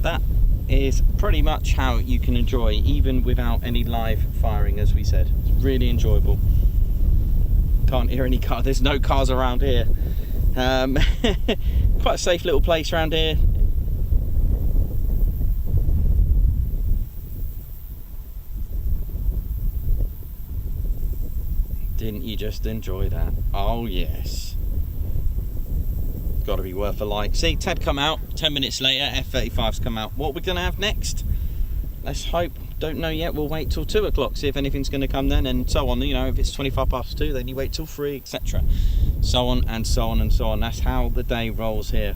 [SPEAKER 2] That is pretty much how you can enjoy, even without any live firing, as we said. It's really enjoyable. Can't hear any car, there's no cars around here. Quite a safe little place around here. Didn't you just enjoy that? Oh yes. Got to be worth a like. See, Ted come out 10 minutes later, F-35's come out. What we're going to have next? Let's hope. Don't know yet. We'll wait till 2 o'clock, see if anything's going to come then, and so on. You know, if it's 2, then you wait till 3, etc. So on and so on and so on. That's how the day rolls here.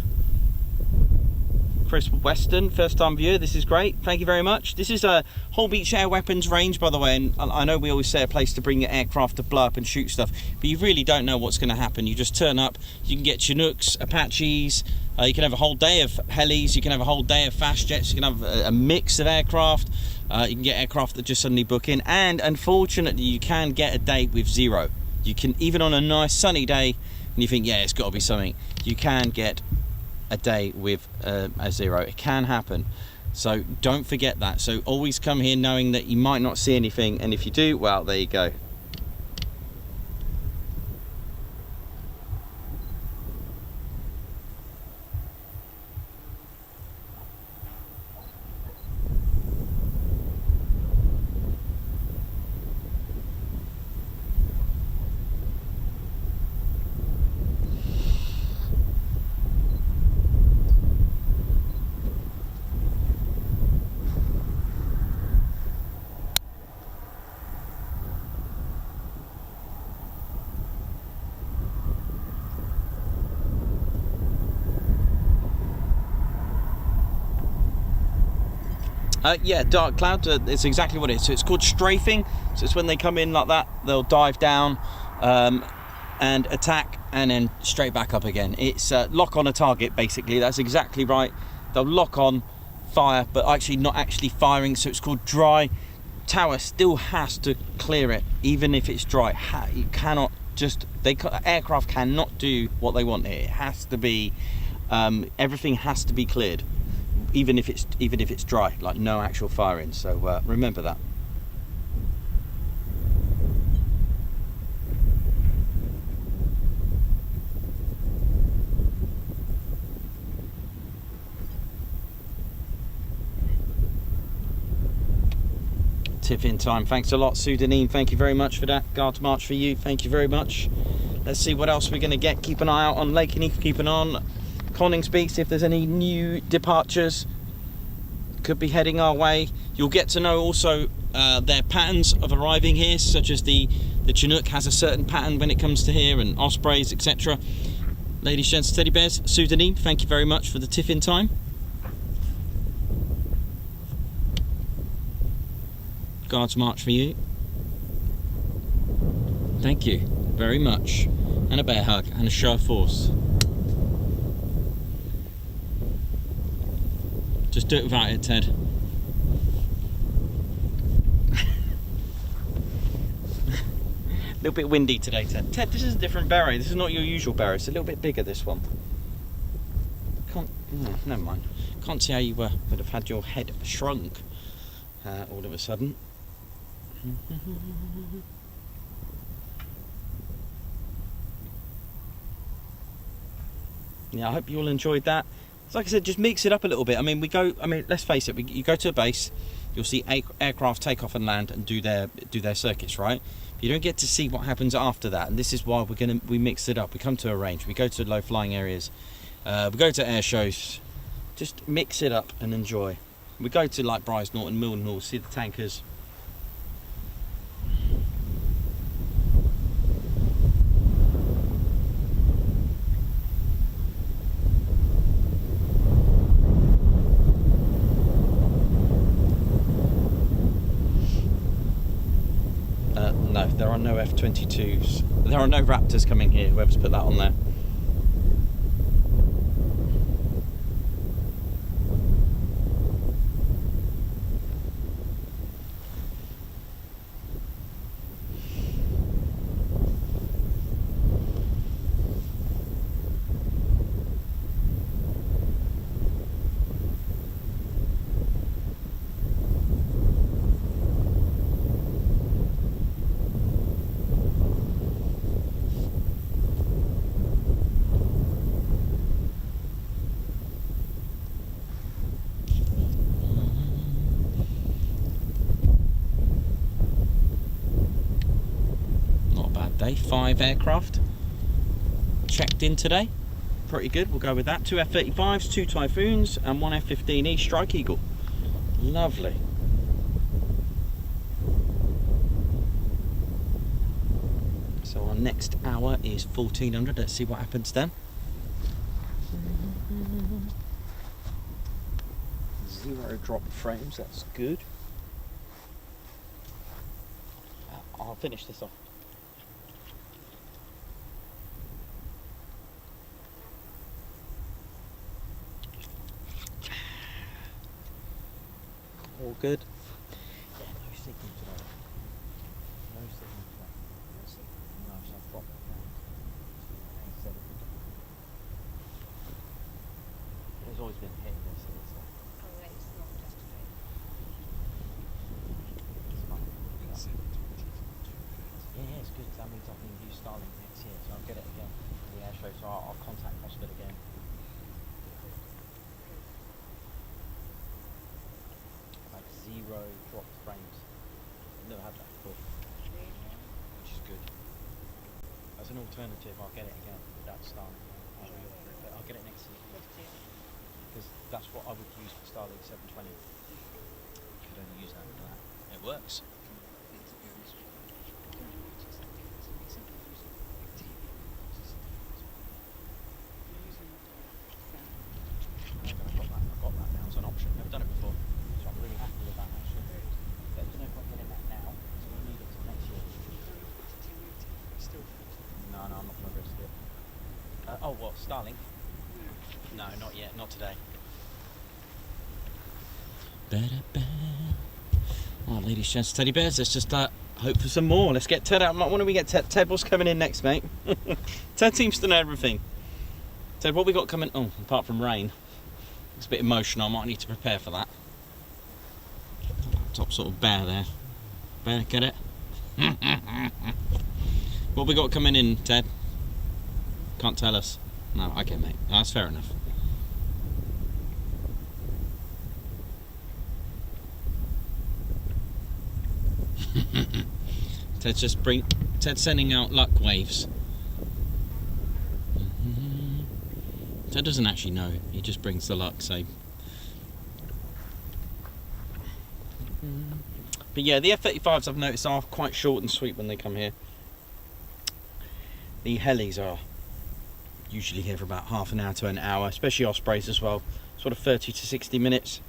[SPEAKER 2] Chris Weston, first time viewer, this is great, thank you very much. This is a Holbeach Air Weapons range, by the way, and I know we always say a place to bring your aircraft to blow up and shoot stuff, but you really don't know what's going to happen. You just turn up, you can get Chinooks, Apaches, you can have a whole day of helis, you can have a whole day of fast jets, you can have a mix of aircraft, you can get aircraft that just suddenly book in, and unfortunately you can get a day with 0. You can, even on a nice sunny day, and you think, yeah, it's got to be something, you can get a day with a 0. It can happen, so don't forget that. So always come here knowing that you might not see anything, and if you do, well, there you go. Yeah, dark cloud, it's exactly what it is. So it's called strafing. So it's when they come in like that, they'll dive down and attack, and then straight back up again. It's lock on a target, basically. That's exactly right. They'll lock on, fire, but actually not actually firing. So it's called dry. Tower still has to clear it, even if it's dry. You cannot just, aircraft cannot do what they want here. It has to be, everything has to be cleared. Even if it's dry, like no actual firing. So remember that. Tiff-in time. Thanks a lot, Sudanine. Thank you very much for that. Guards march for you. Thank you very much. Let's see what else we're going to get. Keep an eye out on Lincolnshire. Keep an eye on Coningsby, see if there's any new departures. Could be heading our way. You'll get to know also their patterns of arriving here, such as the Chinook has a certain pattern when it comes to here, and Ospreys, etc. Ladies, gents, teddy bears, Sudanine, thank you very much for the tiff-in time. Guards march for you. Thank you very much. And a bear hug and a show of force. Just do it without it, Ted. A little bit windy today, Ted. Ted, this is a different beret. This is not your usual beret. It's a little bit bigger, this one. Never mind. Can't see how you would have had your head shrunk all of a sudden. Yeah, I hope you all enjoyed that. So like I said, just mix it up a little bit. I mean, let's face it. You go to a base, you'll see aircraft take off and land and do their circuits, right? But you don't get to see what happens after that. And this is why we mix it up. We come to a range. We go to low flying areas. We go to air shows. Just mix it up and enjoy. We go to like Brize Norton, Mildenhall, see the tankers. are no F-22s. There are no Raptors coming here, whoever's put that on there. Day. 5 aircraft checked in today. Pretty good, we'll go with that. 2 F-35s, 2 Typhoons and 1 F-15E Strike Eagle. Lovely. So our next hour is 1400. Let's see what happens then. 0 drop frames, that's good. I'll finish this off. All good. Yeah, no signal today. No signal today. No signal. No, so I've dropped it down. There's always been hit this. So it's like,
[SPEAKER 5] Oh, it's not just today.
[SPEAKER 2] it's fine. Yeah, it's good. That means I can use Starlink next year, so I'll get it again for the air show. So I'll contact Hospital again. Like 0 dropped frames. Never had that before, which is good. As an alternative, I'll get it again without Starlink. I'll get it next year because that's what I would use for Starlink 720. Could only use that for that. It works. I've got that now as an option. Never done it before, so I'm really happy with that actually. But there's no point getting that now, so we need it till next year. No, I'm not going to risk it. Oh, what, Starlink? No, not yet, not today. Alright, ladies, gents, teddy bears, let's just hope for some more. Let's get Ted out. When do we get Ted? Ted, what's coming in next, mate? Ted seems to know everything. Ted, what we got coming? Oh, apart from rain. It's a bit emotional, I might need to prepare for that. Top sort of bear there. Bear, get it? What we got coming in, Ted? Can't tell us. No, okay, mate. That's fair enough. Ted's sending out luck waves. Ted doesn't actually know. He just brings the luck, so. But yeah, the F-35s I've noticed are quite short and sweet when they come here. The helis are usually here for about half an hour to an hour, especially Ospreys as well, sort of 30 to 60 minutes.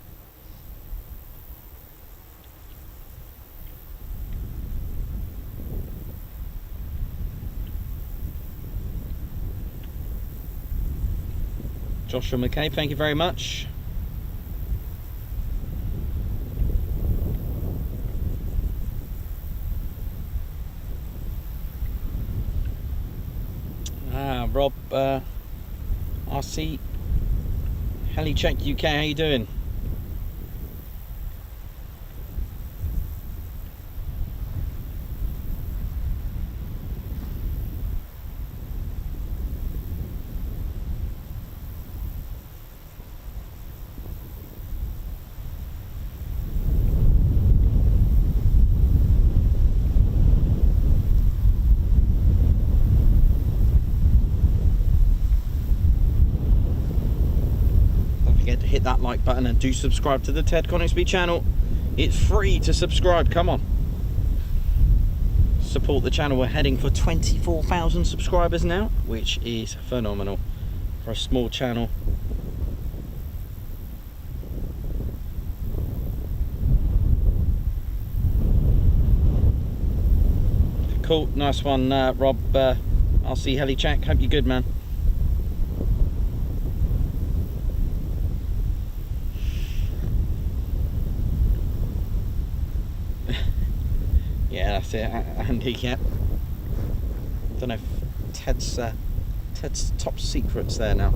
[SPEAKER 2] Joshua McKay, thank you very much. Rob, RC, Helicheck UK, how you doing? Hit that like button and do subscribe to the Ted Coningsby channel. It's free to subscribe, come on. Support the channel. We're heading for 24,000 subscribers now, which is phenomenal for a small channel. Cool, nice one, Rob. RC Heli Check. Hope you're good, man. Yeah, that's it, Andy. Yep. Don't know if Ted's top secret's there now.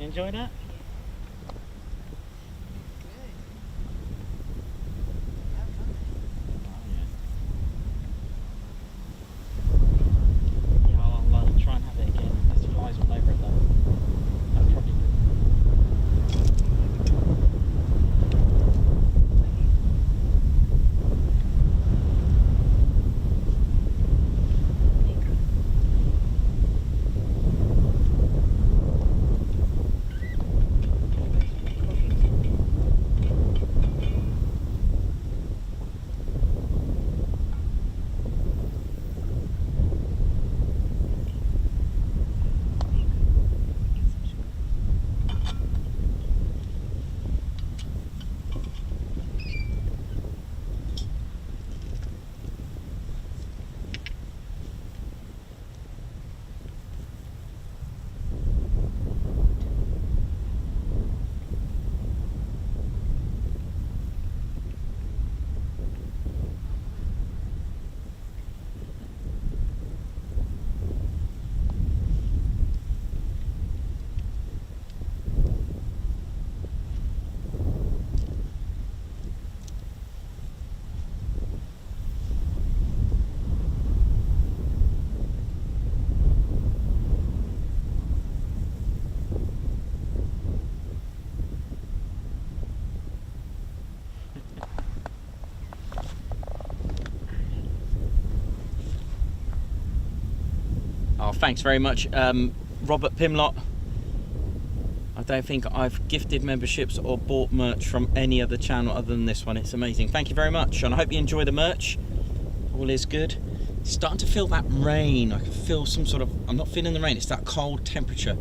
[SPEAKER 2] Enjoy that? Yeah, I'll try and have it again. There's flies all over it though. That's probably good. Oh, thanks very much, Robert Pimlott. I don't think I've gifted memberships or bought merch from any other channel other than this one. It's amazing. Thank you very much, and I hope you enjoy the merch. All is good. It's starting to feel that rain. I can feel some sort of... I'm not feeling the rain. It's that cold temperature.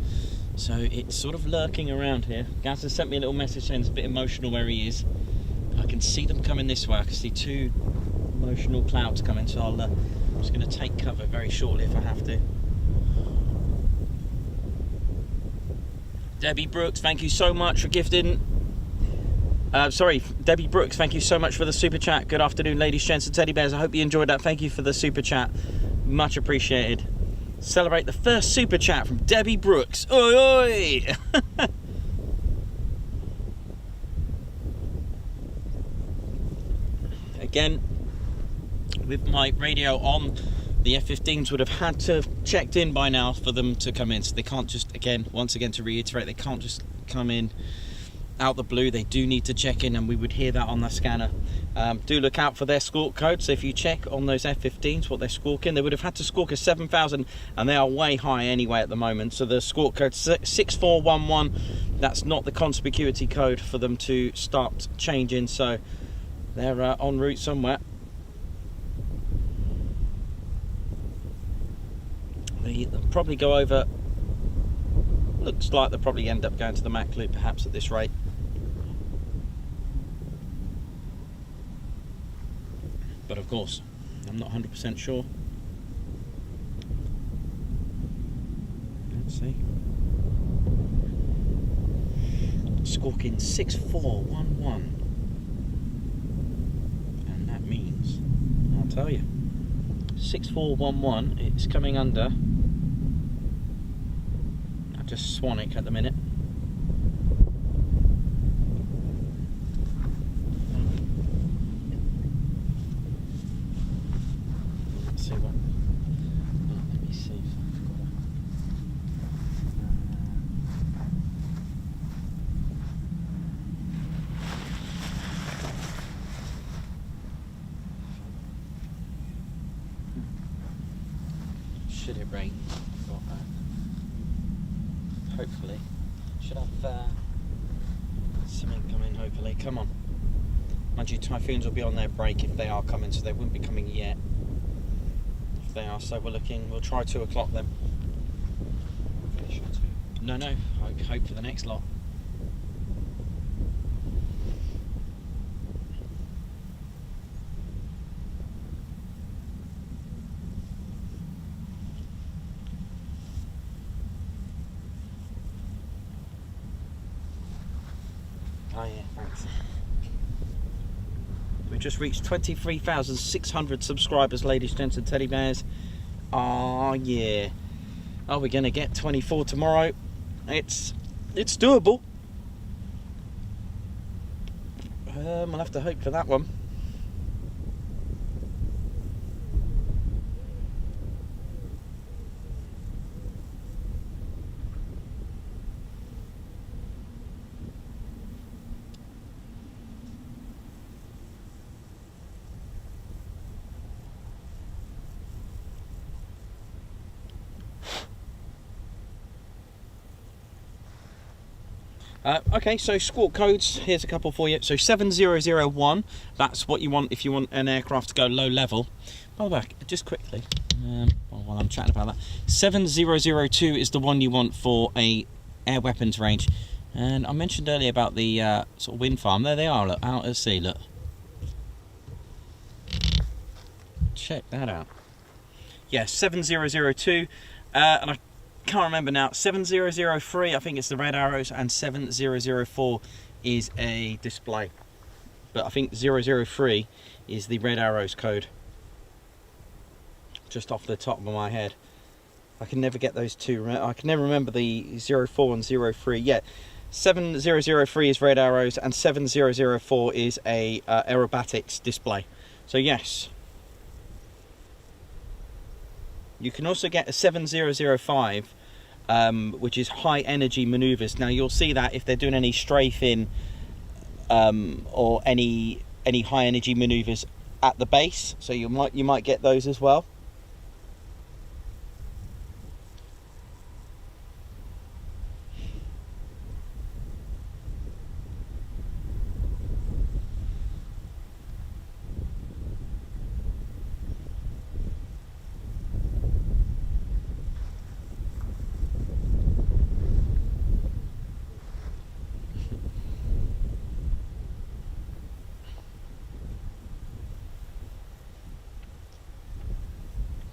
[SPEAKER 2] So it's sort of lurking around here. Gaz has sent me a little message saying it's a bit emotional where he is. I can see them coming this way. I can see two emotional clouds coming. So I'm just going to take cover very shortly if I have to. Debbie Brooks, thank you so much for gifting. Debbie Brooks, thank you so much for the super chat. Good afternoon, ladies, gents, and teddy bears. I hope you enjoyed that. Thank you for the super chat. Much appreciated. Celebrate the first super chat from Debbie Brooks. Oi, oi! Again, with my radio on, the F-15s would have had to have checked in by now for them to come in. So they can't just, once again to reiterate, they can't just come in out the blue. They do need to check in, and we would hear that on the scanner. Do look out for their squawk code. So if you check on those F-15s what they're squawking, they would have had to squawk a 7,000, and they are way high anyway at the moment. So the squawk code 6411, that's not the conspicuity code for them to start changing. So they're en route somewhere. They'll probably go over, looks like they'll probably end up going to the Mac loop perhaps at this rate. But of course, I'm not 100% sure. Let's see. Squawking 6411. And that means, tell you. 6411, it's coming under. Just Swanwick at the minute. Let's see what. Oh, let me see if I've got a. Should it rain? Got that. Hopefully. Should have something coming, hopefully. Come on. Mind you, Typhoons will be on their break if they are coming, so they wouldn't be coming yet. If they are, so we'll try 2 o'clock then.
[SPEAKER 3] Finish at 2.
[SPEAKER 2] No, I hope for the next lot. Oh yeah, thanks. We've just reached 23,600 subscribers, ladies, gents and teddy bears. Oh yeah. Are we going to get 24 tomorrow? It's doable. We'll have to hope for that one. Okay, so squawk codes, here's a couple for you. So 7001, that's what you want if you want an aircraft to go low level. By the way, just quickly, while I'm chatting about that, 7002 is the one you want for a air weapons range. And I mentioned earlier about the sort of wind farm. There they are, look, out at sea, look. Check that out. Yeah, 7002, and I can't remember now. 7003, I think it's the red arrows, and 7004 is a display. But I think 003 is the red arrows code. Just off the top of my head. I can never get those two. I can never remember the 04 and 03. Yeah, 7003 is red arrows, and 7004 is a aerobatics display. So yes. You can also get a 7005, which is high energy manoeuvres. Now you'll see that if they're doing any strafing or any high energy manoeuvres at the base. So you might get those as well.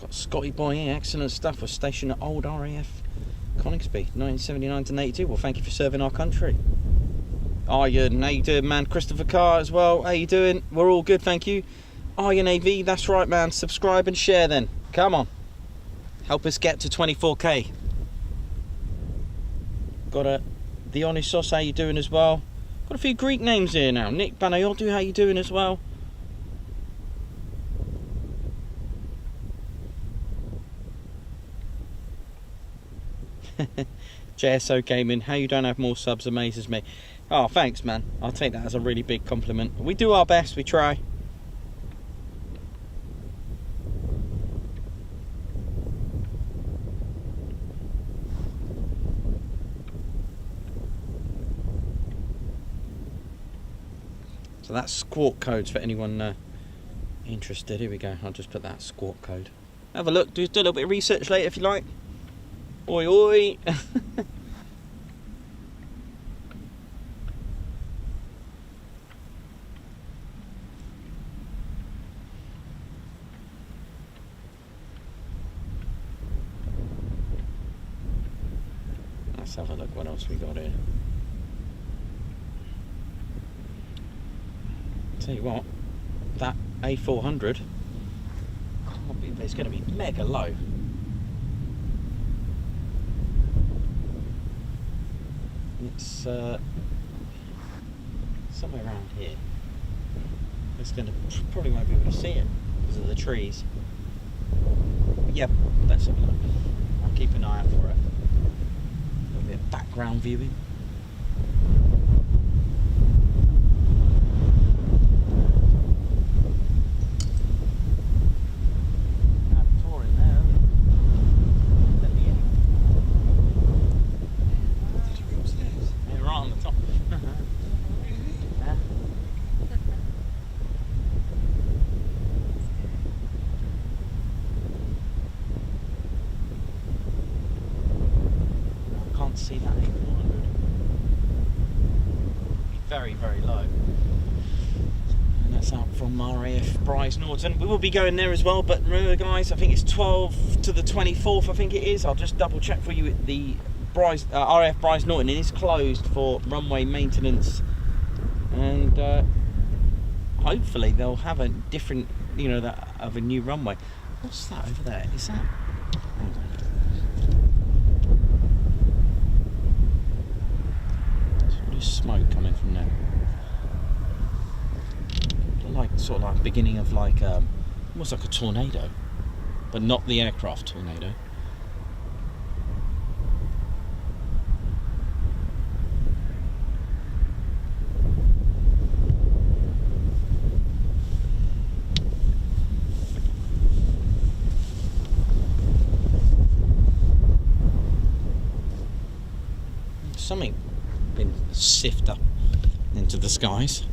[SPEAKER 2] Scotty boy, excellent stuff. Was stationed at old RAF Coningsby, 1979 to 82. Well, thank you for serving our country. Oh, yeah, how you doing, man? Christopher Carr as well. How you doing? We're all good, thank you. Oh, yeah, AV, that's right, man. Subscribe and share then. Come on. Help us get to 24k. Got the Honest Sauce, how you doing as well? Got a few Greek names here now. Nick Banayodu, how you doing as well? JSO Gaming, how you don't have more subs amazes me. Oh, thanks, man. I'll take that as a really big compliment. We do our best, we try. So that's squawk codes for anyone interested. Here we go. I'll just put that squawk code. Have a look. Do a little bit of research later if you like. Oi, oi. Let's have a look what else we got here. Tell you what, that A400 It's going to be mega low. It's somewhere around here. It's going to probably won't be able to see it because of the trees. But yeah, let's have a look. I'll keep an eye out for it. A little bit of background viewing. See that 400. Very, very low. And that's out from RAF Bryce Norton. We will be going there as well, but remember guys, I think it's 12 to the 24th, I think it is. I'll just double check for you. The RAF Bryce Norton, it is closed for runway maintenance, and hopefully they'll have a different, you know, that of a new runway. What's that over there? Is that? Hang on. Smoke coming from there, like sort of like beginning of like almost like a tornado, but not the aircraft tornado. Something been sift up into the skies.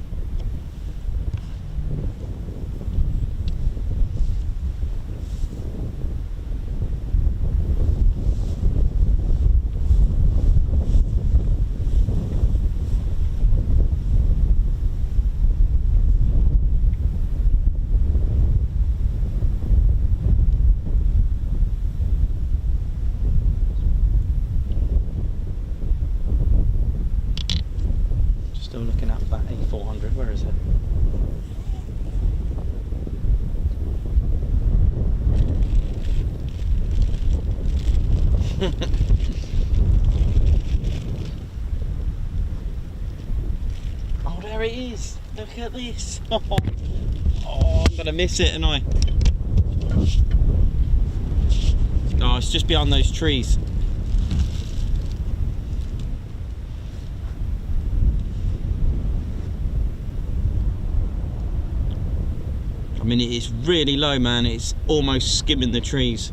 [SPEAKER 2] Still looking at that A400, where is it? Oh, there it is! Look at this! Oh, I'm gonna miss it, and I. Oh, it's just behind those trees. I mean, it is really low, man. It's almost skimming the trees.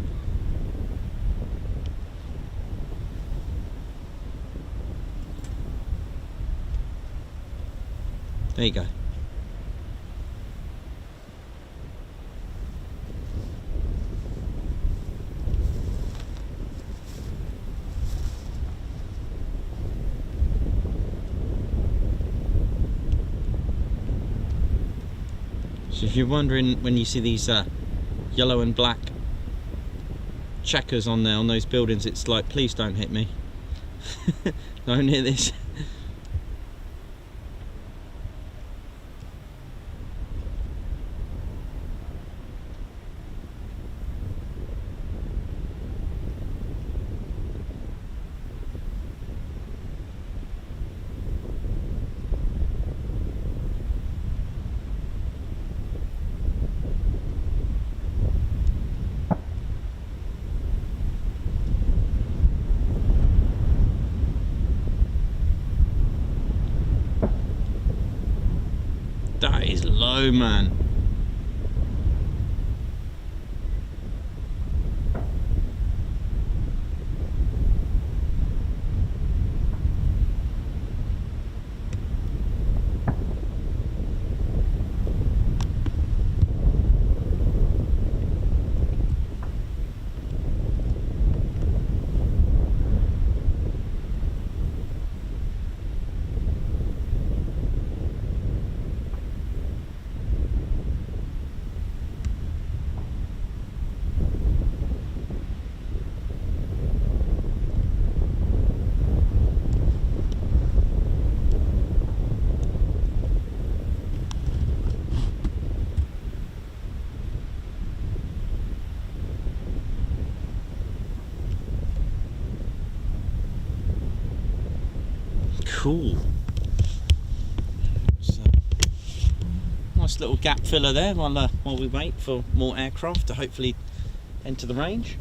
[SPEAKER 2] There you go. So if you're wondering, when you see these yellow and black checkers on there on those buildings, it's like, please don't hit me. Don't hit this. That is low, man. Cool. So, nice little gap filler there while we wait for more aircraft to hopefully enter the range.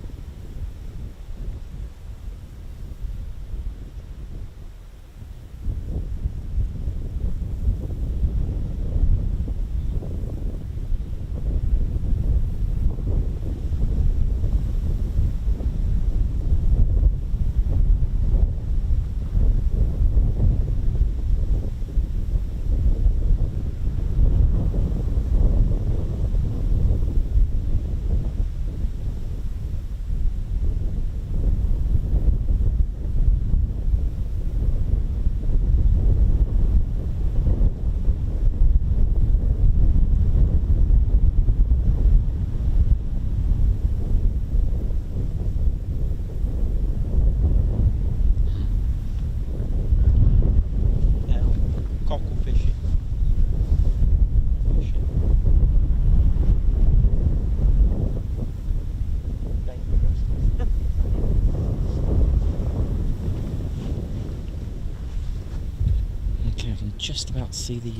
[SPEAKER 2] Just about to see the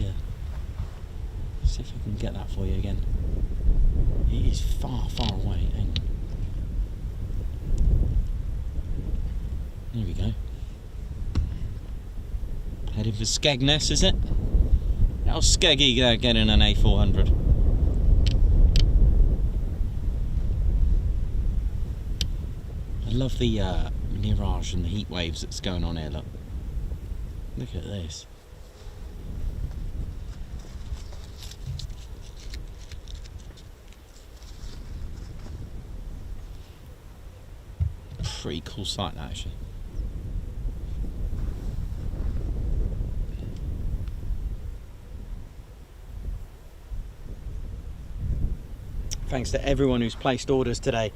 [SPEAKER 2] see if I can get that for you again. It is far away. Hang on. There we go. Heading for Skegness, is it? How's Skeggy getting an A400? I love the mirage and the heat waves that's going on here. Look at this. Pretty cool sight, that, actually. Thanks to everyone who's placed orders today.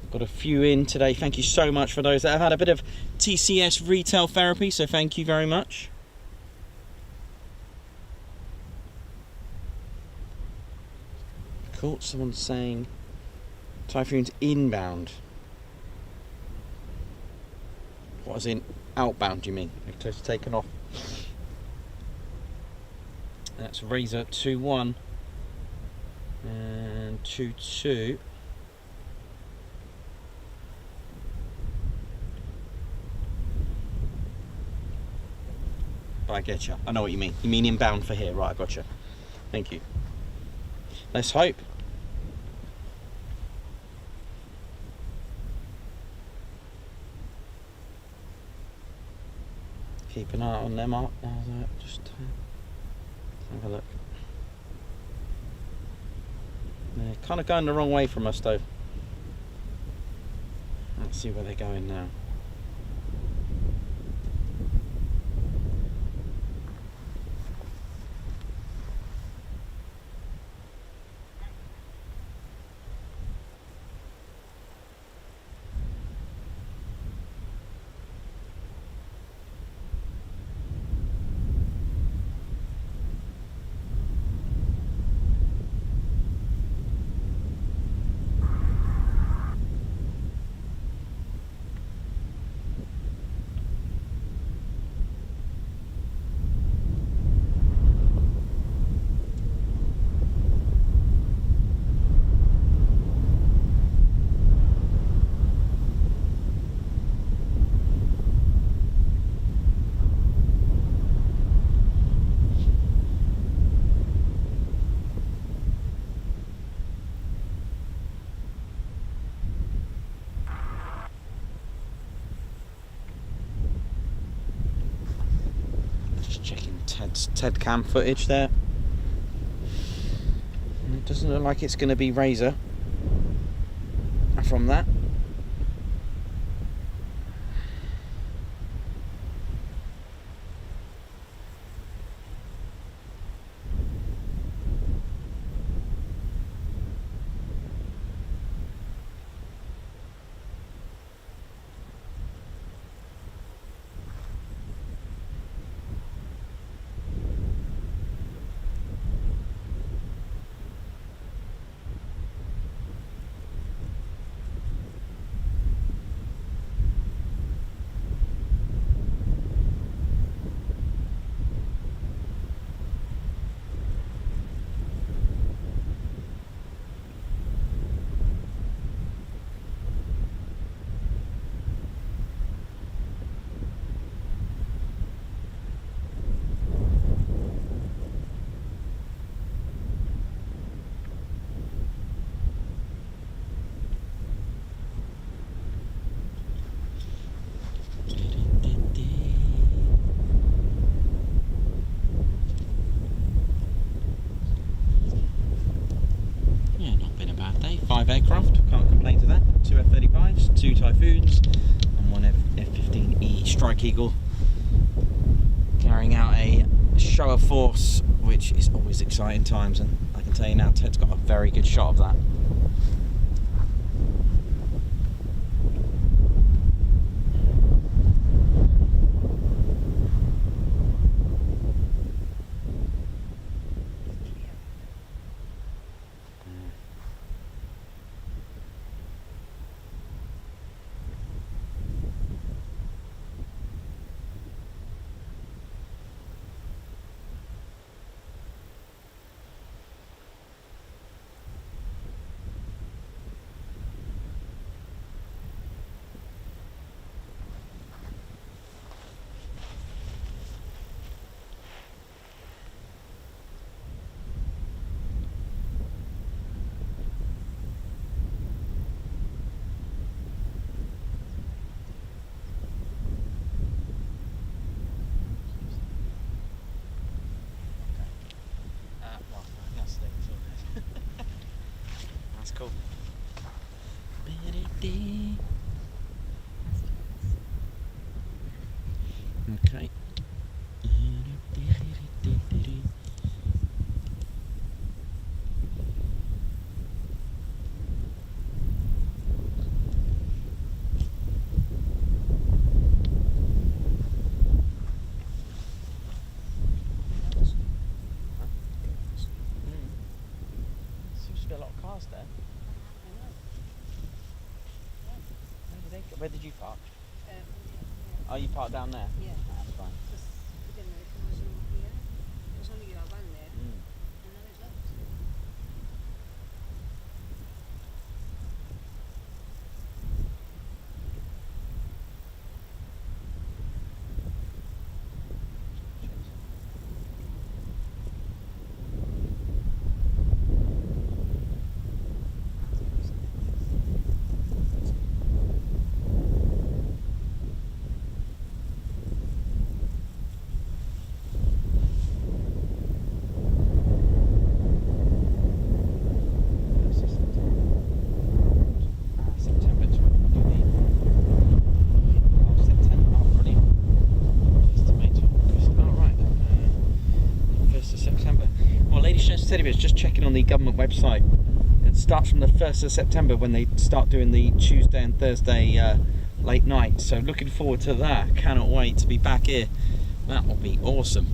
[SPEAKER 2] Got a few in today. Thank you so much for those that have had a bit of TCS retail therapy, so thank you very much. Cool, someone's saying Typhoon's inbound. What, as in outbound, do you mean? They're close to taking off. That's Razor 2-1 and 2-2. I get you. I know what you mean. You mean inbound for here, right? I got you. Thank you. Let's hope. Keep an eye on them up. Just have a look. They're kind of going the wrong way from us, though. Let's see where they're going now. Ted cam footage there. And it doesn't look like it's going to be Razor from that. 5 aircraft, can't complain to that. 2 F-35s, 2 Typhoons, and 1 F-15E Strike Eagle, carrying out a show of force, which is always exciting times, and I can tell you now, Ted's got a very good shot of that. That's cool. Okay. Seems to be a lot of cars there. Where did you park? Oh, you parked down there?
[SPEAKER 5] Yeah.
[SPEAKER 2] That's fine.
[SPEAKER 5] Just didn't know if it was over here. It was only your van there. And now it's locked.
[SPEAKER 2] September 12th, do you mean? Oh, September, oh, brilliant. Just to make it August. Oh, right. 1st of September. Well, ladies and gents, teddy bears, just checking on the government website. It starts from the 1st of September when they start doing the Tuesday and Thursday late night. So looking forward to that. Cannot wait to be back here. That will be awesome.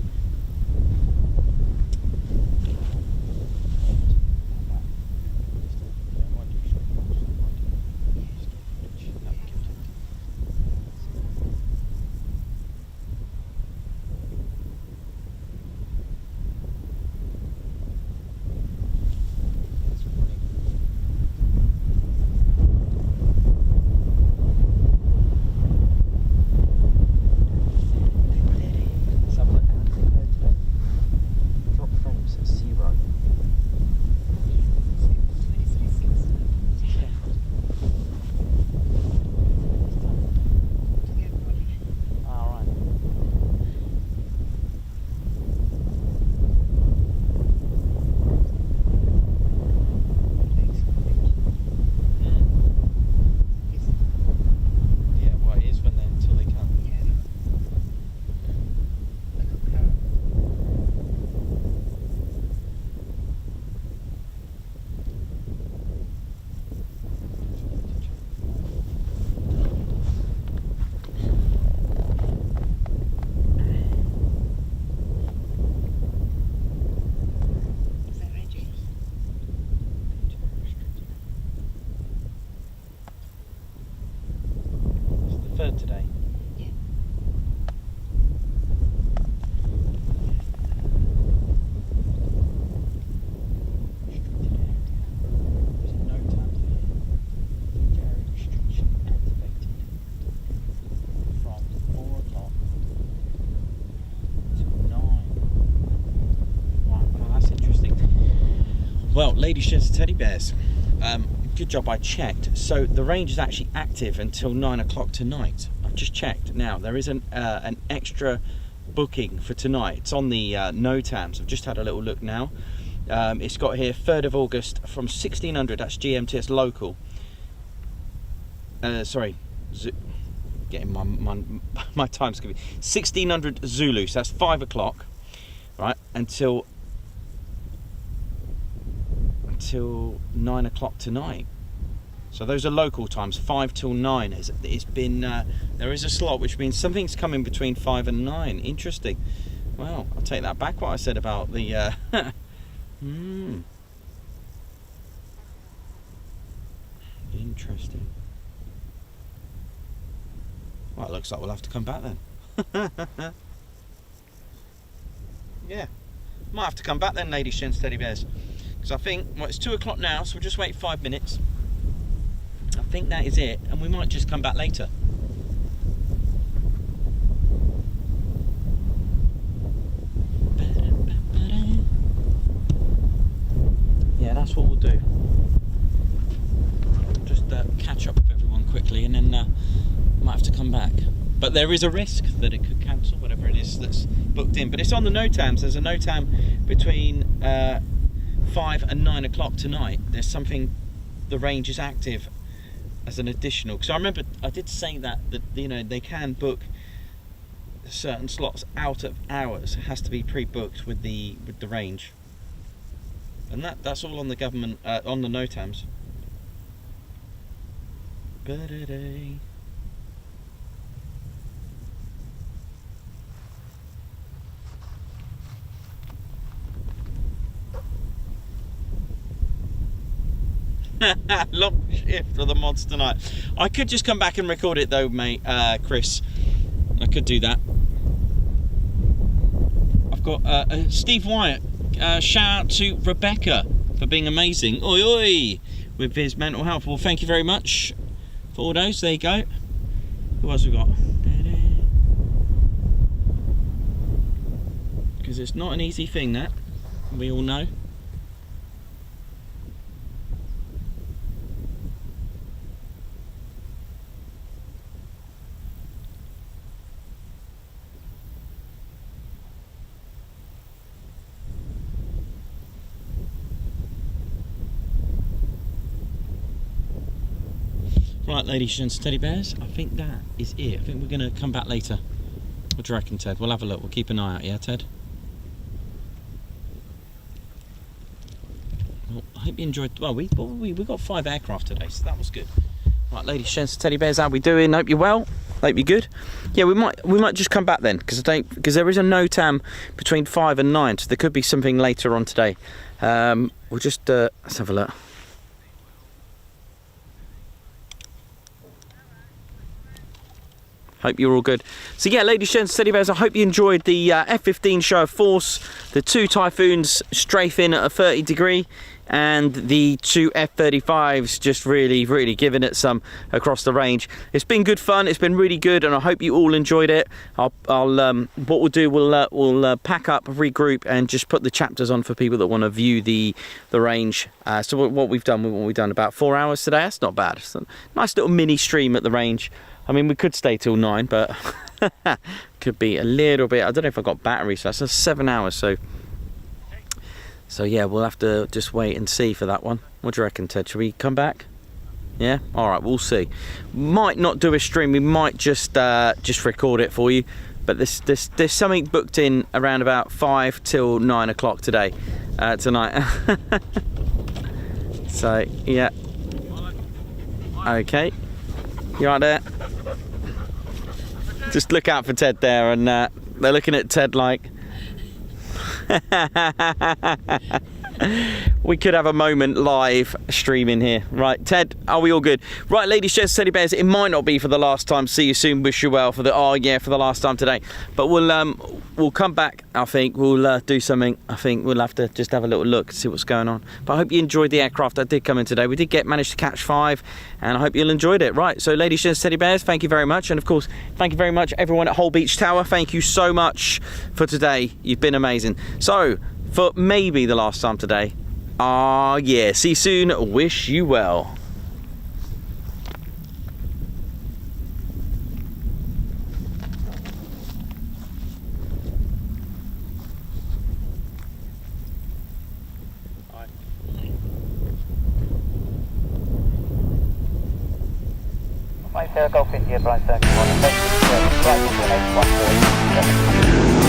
[SPEAKER 2] Let's have a look. Drop frames at 0. Alright. Yeah, well, it is when they until they come.
[SPEAKER 5] Is that Reggie?
[SPEAKER 2] It's the 3rd today.
[SPEAKER 5] Yeah.
[SPEAKER 2] There's no time to hit. Area restriction activated from 4 o'clock till 9. Wow, well, that's interesting. Well, ladies, gents, teddy bears, good job I checked. So the range is actually active until 9 o'clock tonight. I've just checked. Now, there is an extra booking for tonight. It's on the NOTAMs. I've just had a little look now. It's got here 3rd of August from 1600. That's GMT. It's local. Sorry, getting my time's gonna be 1600 Zulu. So that's 5 o'clock, right? Until 9 o'clock tonight. So those are local times, 5 till 9. It's been there is a slot, which means something's coming between 5 and 9. Interesting. Well, I'll take that back. What I said about the. Interesting. Well, it looks like we'll have to come back then. Yeah, might have to come back then, ladies, gents, teddy bears. Because I think, well, it's 2 o'clock now, so we'll just wait 5 minutes. I think that is it, and we might just come back later. Yeah, that's what we'll do. Just catch up with everyone quickly, and then might have to come back. But there is a risk that it could cancel, whatever it is that's booked in. But it's on the NOTAMs. There's a NOTAM between 5 and 9 o'clock tonight. There's something, the range is active as an additional. Because I remember I did say that you know, they can book certain slots out of hours. It has to be pre-booked with the range. And that's all on the government, on the NOTAMs. Long shift for the mods tonight. I could just come back and record it though, mate, Chris. I could do that. I've got Steve Wyatt. Shout out to Rebecca for being amazing. Oi oi! With his mental health. Well, thank you very much for all those. There you go. Who else we got? Because it's not an easy thing, that we all know. Right, ladies and teddy bears, I think that is it. I think we're going to come back later. What do you reckon, Ted? We'll have a look. We'll keep an eye out, yeah, Ted? Well, I hope you enjoyed. Well, we got 5 aircraft today, so that was good. Right, ladies and teddy bears, how we doing? Hope you're well. Hope you're good. Yeah, we might just come back then, because there is a NOTAM between 5 and 9, so there could be something later on today. We'll just let's have a look. Hope you're all good. So yeah, ladies and teddy bears, I hope you enjoyed the F-15 show of force, the 2 Typhoons strafing at a 30 degree, and the 2 F-35s just really giving it some across the range. It's been good fun. It's been really good, and I hope you all enjoyed it. What we'll do, we'll pack up, regroup, and just put the chapters on for people that want to view the range. So what we've done about 4 hours today. That's not bad. It's a nice little mini stream at the range. I mean, we could stay till 9, but could be a little bit. I don't know if I've got battery, so that's 7 hours. So yeah, we'll have to just wait and see for that one. What do you reckon, Ted? Should we come back? Yeah. All right, we'll see. Might not do a stream. We might just record it for you. But there's something booked in around about 5 till 9 o'clock today, tonight. So yeah. Okay. You right there? Just look out for Ted there, and they're looking at Ted like we could have a moment live streaming here. Right, Ted, are we all good? Right, ladies, gents, teddy bears, it might not be for the last time. See you soon, wish you well for the last time today. But we'll come back. I think we'll do something. I think we'll have to just have a little look, see what's going on. But I hope you enjoyed the aircraft that did come in today. We did manage to catch 5, and I hope you'll enjoyed it. Right, so ladies, gents, teddy bears, thank you very much. And of course, thank you very much everyone at Holbeach Tower. Thank you so much for today. You've been amazing. So for maybe the last time today, yeah, see you soon, wish you well.
[SPEAKER 1] Sierra Golf India, Brian 31, right into an 814.